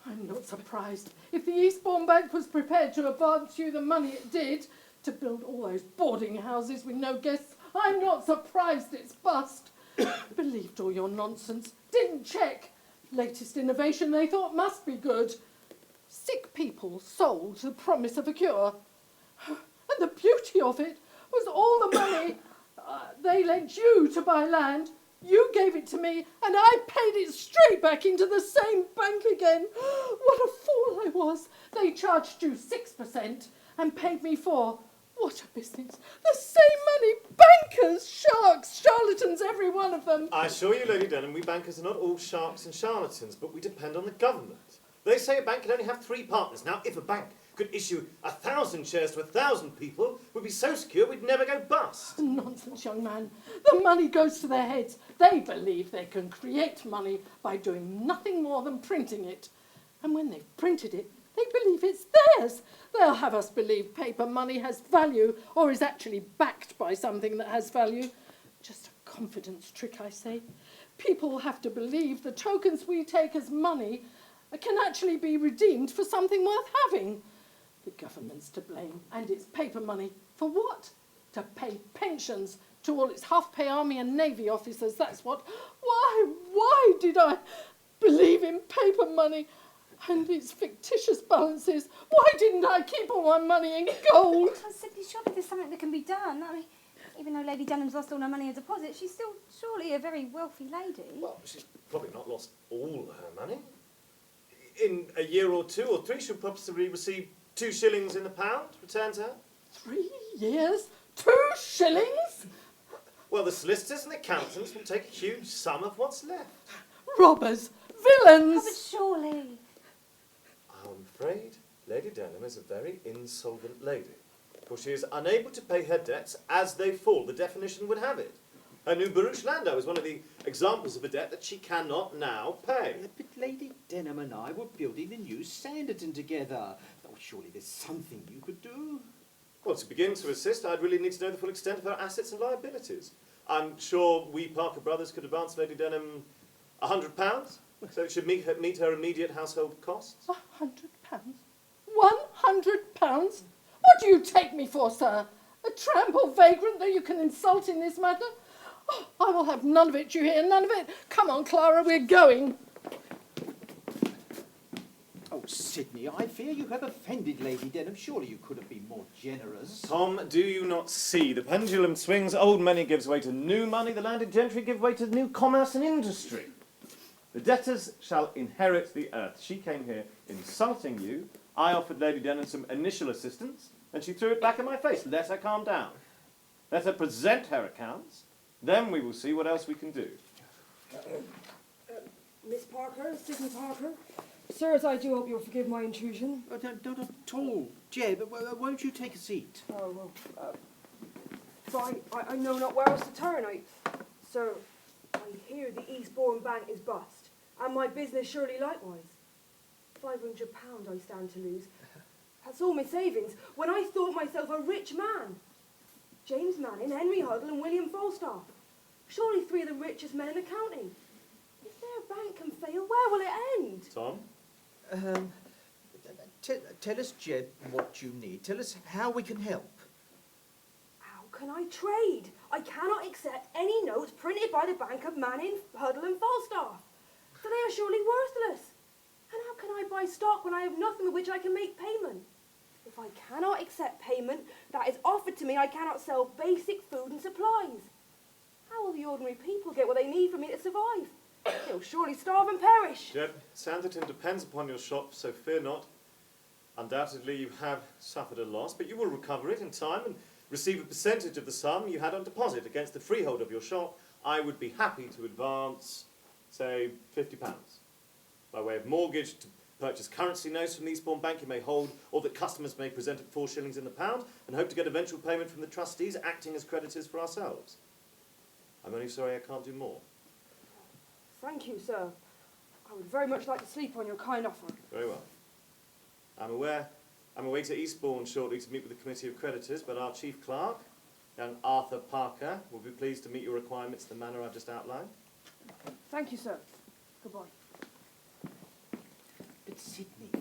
I'm not surprised. If the Eastbourne Bank was prepared to advance you the money it did to build all those boarding houses with no guests, I'm not surprised it's bust. Believed all your nonsense. Didn't check. Latest innovation they thought must be good. Sick people sold the promise of a cure. And the beauty of it was all the money they lent you to buy land. You gave it to me, and I paid it straight back into the same bank again. What a fool I was. They charged you 6% and paid me 4%. What a business. The same money. Bankers, sharks, charlatans, every one of them. I assure you, Lady Denham, we bankers are not all sharks and charlatans, but we depend on the government. They say a bank can only have 3 partners. Now, if a bank could issue 1,000 shares to 1,000 people, we'd be so secure we'd never go bust. Nonsense, young man. The money goes to their heads. They believe they can create money by doing nothing more than printing it. And when they've printed it, they believe it's theirs. They'll have us believe paper money has value or is actually backed by something that has value. Just a confidence trick, I say. People have to believe the tokens we take as money can actually be redeemed for something worth having. The government's to blame, and it's paper money. For what? To pay pensions to all its half-pay army and navy officers, that's what. Why did I believe in paper money and its fictitious balances? Why didn't I keep all my money in gold? Oh, Sydney, surely there's something that can be done. I mean, even though Lady Denham's lost all her money in deposit, she's still surely a very wealthy lady. Well, she's probably not lost all her money. In a year or 2 or 3, she'll possibly receive 2 shillings in the pound returned to her. 3 years? 2 shillings? Well, the solicitors and the accountants will take a huge sum of what's left. Robbers! Villains! Oh, but surely. I'm afraid Lady Denham is a very insolvent lady, for she is unable to pay her debts as they fall. The definition would have it. Her new barouche landau is one of the examples of a debt that she cannot now pay. But Lady Denham and I were building the new Sanditon together. Oh, surely there's something you could do. Well, to begin to assist, I'd really need to know the full extent of her assets and liabilities. I'm sure we Parker Brothers could advance Lady Denham £100, so it should meet her immediate household costs. £100? £100? What do you take me for, sir? A tramp or vagrant that you can insult in this matter? Oh, I will have none of it, you hear, none of it. Come on, Clara, we're going. Oh, Sydney, I fear you have offended Lady Denham. Surely you could have been more generous. Tom, do you not see? The pendulum swings. Old money gives way to new money. The landed gentry give way to new commerce and industry. The debtors shall inherit the earth. She came here insulting you. I offered Lady Denham some initial assistance, and she threw it back in my face. Let her calm down. Let her present her accounts. Then we will see what else we can do. Miss Parker, Sydney Parker. Sirs, I do hope you'll forgive my intrusion. Oh, don't at all. Jeb, won't you take a seat? Oh, well, so I know not where else to turn. Sir, I hear the Eastbourne Bank is bust, and my business surely likewise. £500 I stand to lose. That's all my savings, when I thought myself a rich man. James Manning, Henry Huddle, and William Falstaff. Surely 3 of the richest men in the county. If their bank can fail, where will it end? Tom? Tell us, Jeb, what you need. Tell us how we can help. How can I trade? I cannot accept any notes printed by the Bank of Manning, Huddle, and Falstaff. For they are surely worthless. And how can I buy stock when I have nothing with which I can make payment? If I cannot accept payment that is offered to me, I cannot sell basic food and supplies. How will the ordinary people get what they need from me to survive? They'll surely starve and perish. Jeb, Sanditon depends upon your shop, so fear not. Undoubtedly you have suffered a loss, but you will recover it in time and receive a percentage of the sum you had on deposit against the freehold of your shop. I would be happy to advance, say, £50 by way of mortgage to purchase currency notes from the Eastbourne Bank you may hold, or that customers may present at 4 shillings in the pound, and hope to get eventual payment from the trustees, acting as creditors for ourselves. I'm only sorry I can't do more. Thank you, sir. I would very much like to sleep on your kind offer. Very well. I'm away to Eastbourne shortly to meet with the committee of creditors, but our chief clerk, young Arthur Parker, will be pleased to meet your requirements in the manner I've just outlined. Thank you, sir. Goodbye. But Sydney,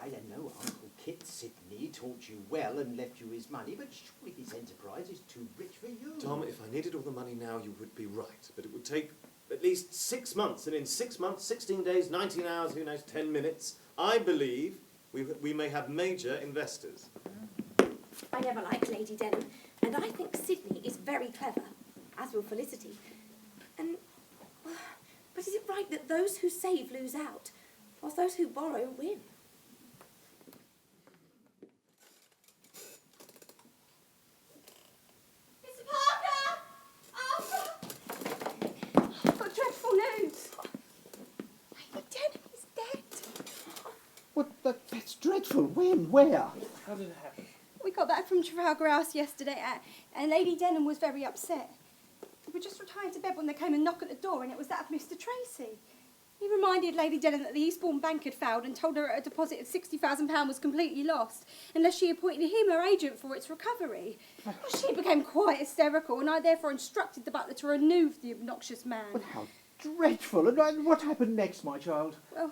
I know Uncle Kit Sydney taught you well and left you his money, but surely this enterprise is too rich for you. Tom, if I needed all the money now, you would be right, but it would take at least 6 months, and in 6 months, 16 days, 19 hours, who knows, 10 minutes, I believe we may have major investors. I never liked Lady Denham, and I think Sydney is very clever, as will Felicity. And, but is it right that those who save lose out, whilst those who borrow win? Mr. Parker! Arthur! I've got dreadful news. Lady Denham is dead. What? That's dreadful. When? Where? How did it happen? We got back from Trafalgar House yesterday, and Lady Denham was very upset. We were just retiring to bed when there came a knock at the door, and it was that of Mr. Tracy. He reminded Lady Denham that the Eastbourne Bank had failed and told her a deposit of £60,000 was completely lost unless she appointed him her agent for its recovery. Well, she became quite hysterical, and I therefore instructed the butler to remove the obnoxious man. But how dreadful. And what happened next, my child? Well,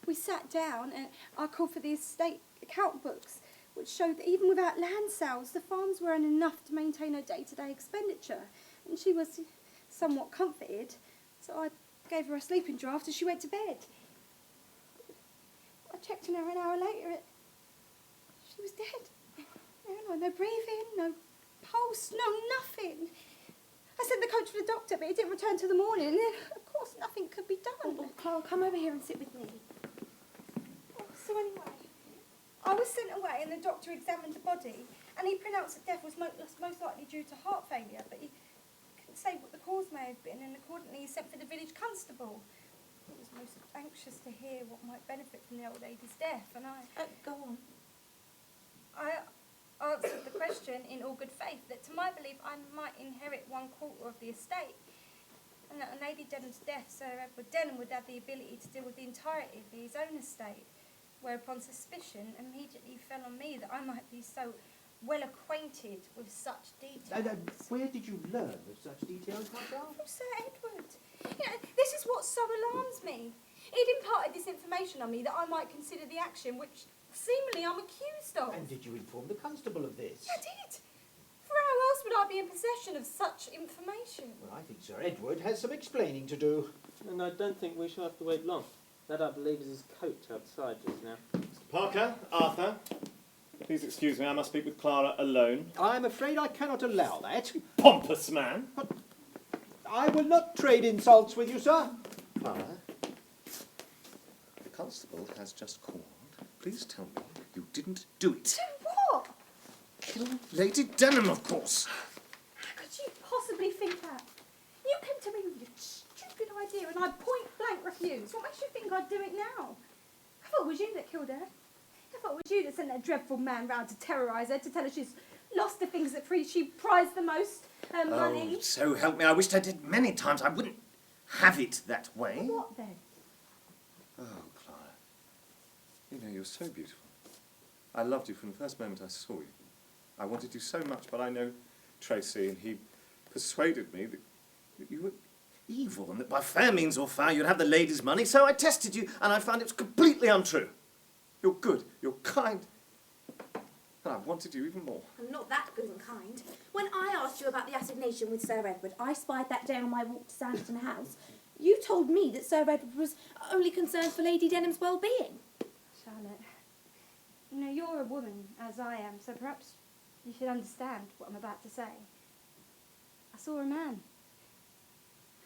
we sat down and I called for the estate account books. which showed that even without land sales, the farms were earning enough to maintain her day-to-day expenditure, and she was somewhat comforted, so I gave her a sleeping draught as she went to bed. I checked on her an hour later. She was dead. No breathing, no pulse, no nothing. I sent the coach for the doctor, but he didn't return till the morning, and then, of course, nothing could be done. Oh, Clara, come over here and sit with me. So anyway, I was sent away, and the doctor examined the body, and he pronounced that death was most likely due to heart failure, but he couldn't say what the cause may have been, and accordingly he sent for the village constable. He was most anxious to hear what might benefit from the old lady's death, and Go on. I answered the question in all good faith that to my belief I might inherit 1/4 of the estate, and that on Lady Denham's death Sir Edward Denham would have the ability to deal with the entirety of his own estate, whereupon suspicion immediately fell on me that I might be so well acquainted with such details. Where did you learn of such details, my child? From Sir Edward. This is what so alarms me. He'd imparted this information on me that I might consider the action which seemingly I'm accused of. And did you inform the constable of this? I did. For how else would I be in possession of such information? Well, I think Sir Edward has some explaining to do. And I don't think we shall have to wait long. That, I believe, is his coach outside just now. Mr. Parker, Arthur, please excuse me, I must speak with Clara alone. I'm afraid I cannot allow that. Pompous man! I will not trade insults with you, sir. Clara, the constable has just called. Please tell me you didn't do it. Do what? Kill Lady Denham, of course. How could you possibly think that? You came to me with your stupid idea and I point blank refused. What makes you think I'd do it now? I thought it was you that killed her. I thought it was you that sent that dreadful man round to terrorise her, to tell her she's lost the things that she prized the most, her money. Oh, so help me, I wished I did many times. I wouldn't have it that way. What then? Oh, Clara, you know, you're so beautiful. I loved you from the first moment I saw you. I wanted you so much, but I know Tracy, and he persuaded me that you were evil, and that by fair means or foul you'd have the lady's money, so I tested you, and I found it was completely untrue. You're good, you're kind, and I wanted you even more. I'm not that good and kind. When I asked you about the assignation with Sir Edward, I spied that day on my walk to Sanditon House. You told me that Sir Edward was only concerned for Lady Denham's well-being. Charlotte, you know, you're a woman, as I am, so perhaps you should understand what I'm about to say. I saw a man.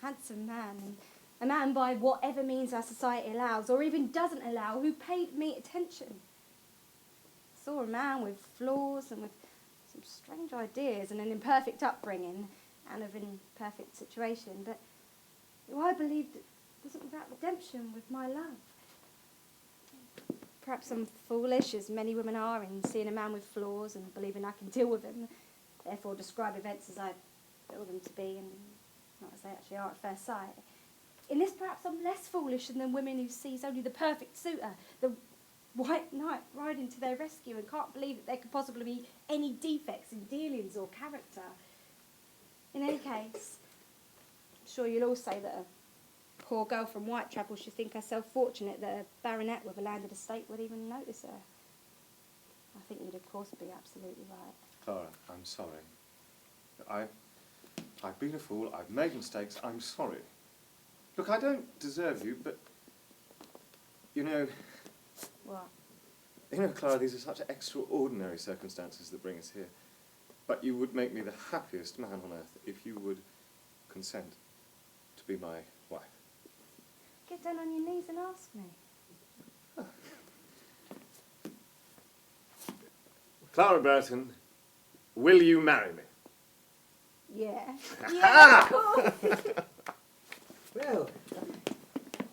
Handsome man, and a man by whatever means our society allows, or even doesn't allow, who paid me attention. I saw a man with flaws and with some strange ideas and an imperfect upbringing and of an imperfect situation, but who I believed wasn't without redemption with my love. Perhaps I'm foolish, as many women are, in seeing a man with flaws and believing I can deal with them, therefore describe events as I feel them to be and not as they actually are at first sight. In this, perhaps I'm less foolish than the women who sees only the perfect suitor, the white knight riding to their rescue, and can't believe that there could possibly be any defects in dealings or character. In any case, I'm sure you'll all say that a poor girl from Whitechapel should think herself fortunate that a baronet with a landed estate would even notice her. I think you'd of course be absolutely right. Clara, I'm sorry. I've been a fool, I've made mistakes, I'm sorry. Look, I don't deserve you, but, you know... What? You know, Clara, these are such extraordinary circumstances that bring us here. But you would make me the happiest man on earth if you would consent to be my wife. Get down on your knees and ask me. Clara Burton, will you marry me? Yeah. Yeah, of course. Well,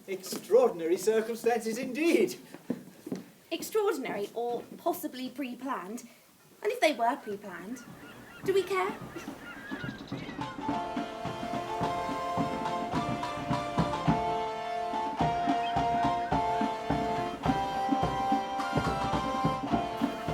extraordinary circumstances indeed. Extraordinary, or possibly pre-planned. And if they were pre-planned, do we care?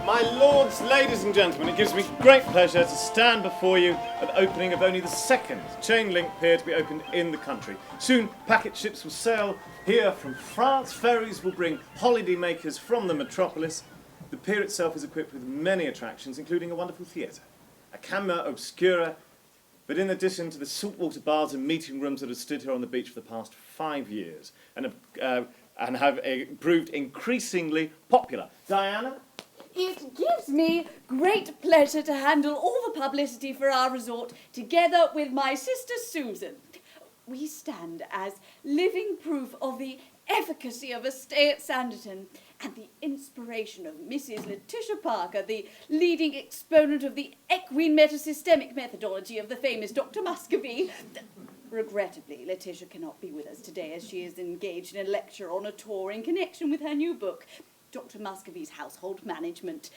My lords, ladies and gentlemen, it gives me great pleasure to stand before you at the opening of only the second chain-link pier to be opened in the country. Soon, packet ships will sail here from France. Ferries will bring holiday makers from the metropolis. The pier itself is equipped with many attractions, including a wonderful theatre, a camera obscura, but in addition to the saltwater bars and meeting rooms that have stood here on the beach for the past 5 years and have proved increasingly popular. Diana? It gives me great pleasure to handle all the publicity for our resort together with my sister Susan. We stand as living proof of the efficacy of a stay at Sanditon and the inspiration of Mrs. Letitia Parker, the leading exponent of the equine metasystemic methodology of the famous Dr. Muscovy. Regrettably, Letitia cannot be with us today as she is engaged in a lecture on a tour in connection with her new book, Dr. Muscovy's Household Management.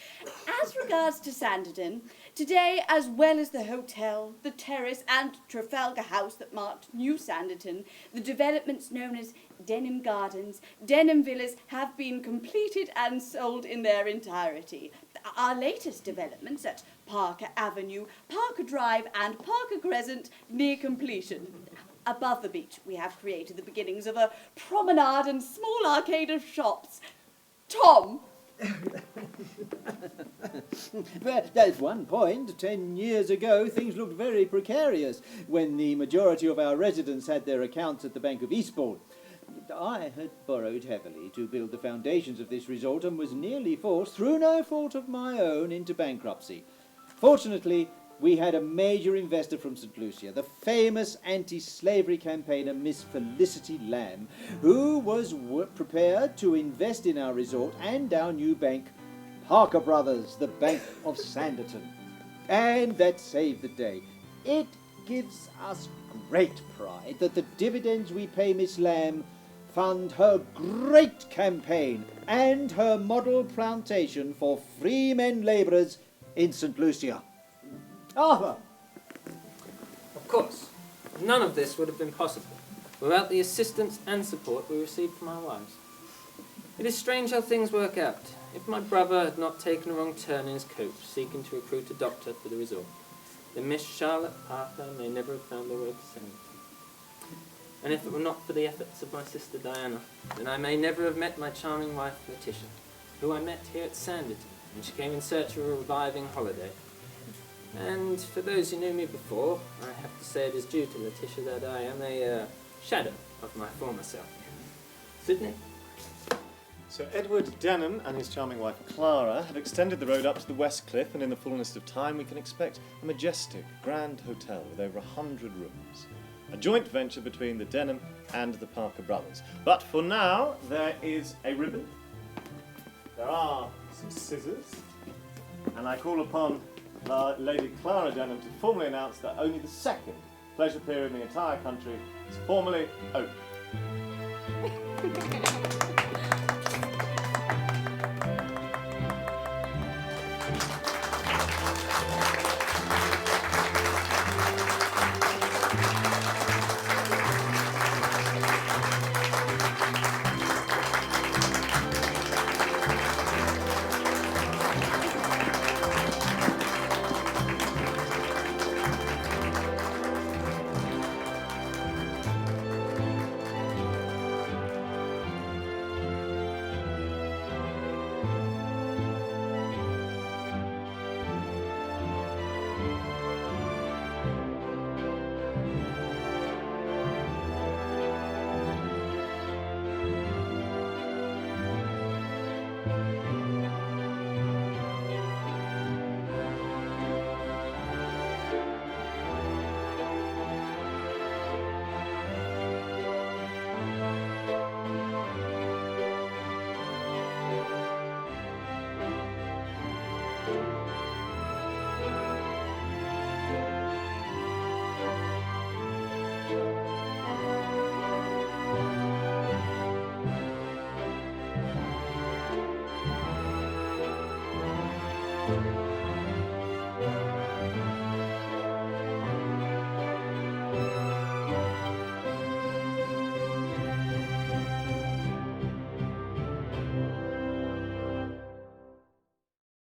As regards to Sanditon, today, as well as the hotel, the terrace and Trafalgar House that marked New Sanditon, the developments known as Denham Gardens, Denham Villas have been completed and sold in their entirety. Our latest developments at Parker Avenue, Parker Drive and Parker Crescent near completion. Above the beach, we have created the beginnings of a promenade and small arcade of shops. Tom? But at one point, 10 years ago, things looked very precarious when the majority of our residents had their accounts at the Bank of Eastbourne. I had borrowed heavily to build the foundations of this resort and was nearly forced, through no fault of my own, into bankruptcy. Fortunately, we had a major investor from St. Lucia, the famous anti-slavery campaigner Miss Felicity Lamb, who was prepared to invest in our resort and our new bank, Parker Brothers, the Bank of Sanditon. And that saved the day. It gives us great pride that the dividends we pay Miss Lamb fund her great campaign and her model plantation for free men labourers in St. Lucia. Arthur! Of course, none of this would have been possible without the assistance and support we received from our wives. It is strange how things work out. If my brother had not taken a wrong turn in his coach seeking to recruit a doctor for the resort, then Miss Charlotte Parker may never have found her way to Sanditon. And if it were not for the efforts of my sister Diana, then I may never have met my charming wife Letitia, who I met here at Sanditon when she came in search of a reviving holiday. And for those who knew me before, I have to say it is due to Letitia that I am a shadow of my former self. Sydney? Sir Edward Denham and his charming wife Clara have extended the road up to the West Cliff, and in the fullness of time we can expect a majestic, grand hotel with over 100 rooms. A joint venture between the Denham and the Parker brothers. But for now, there is a ribbon, there are some scissors, and I call upon Lady Clara Denham to formally announce that only the second pleasure pier in the entire country is formally open.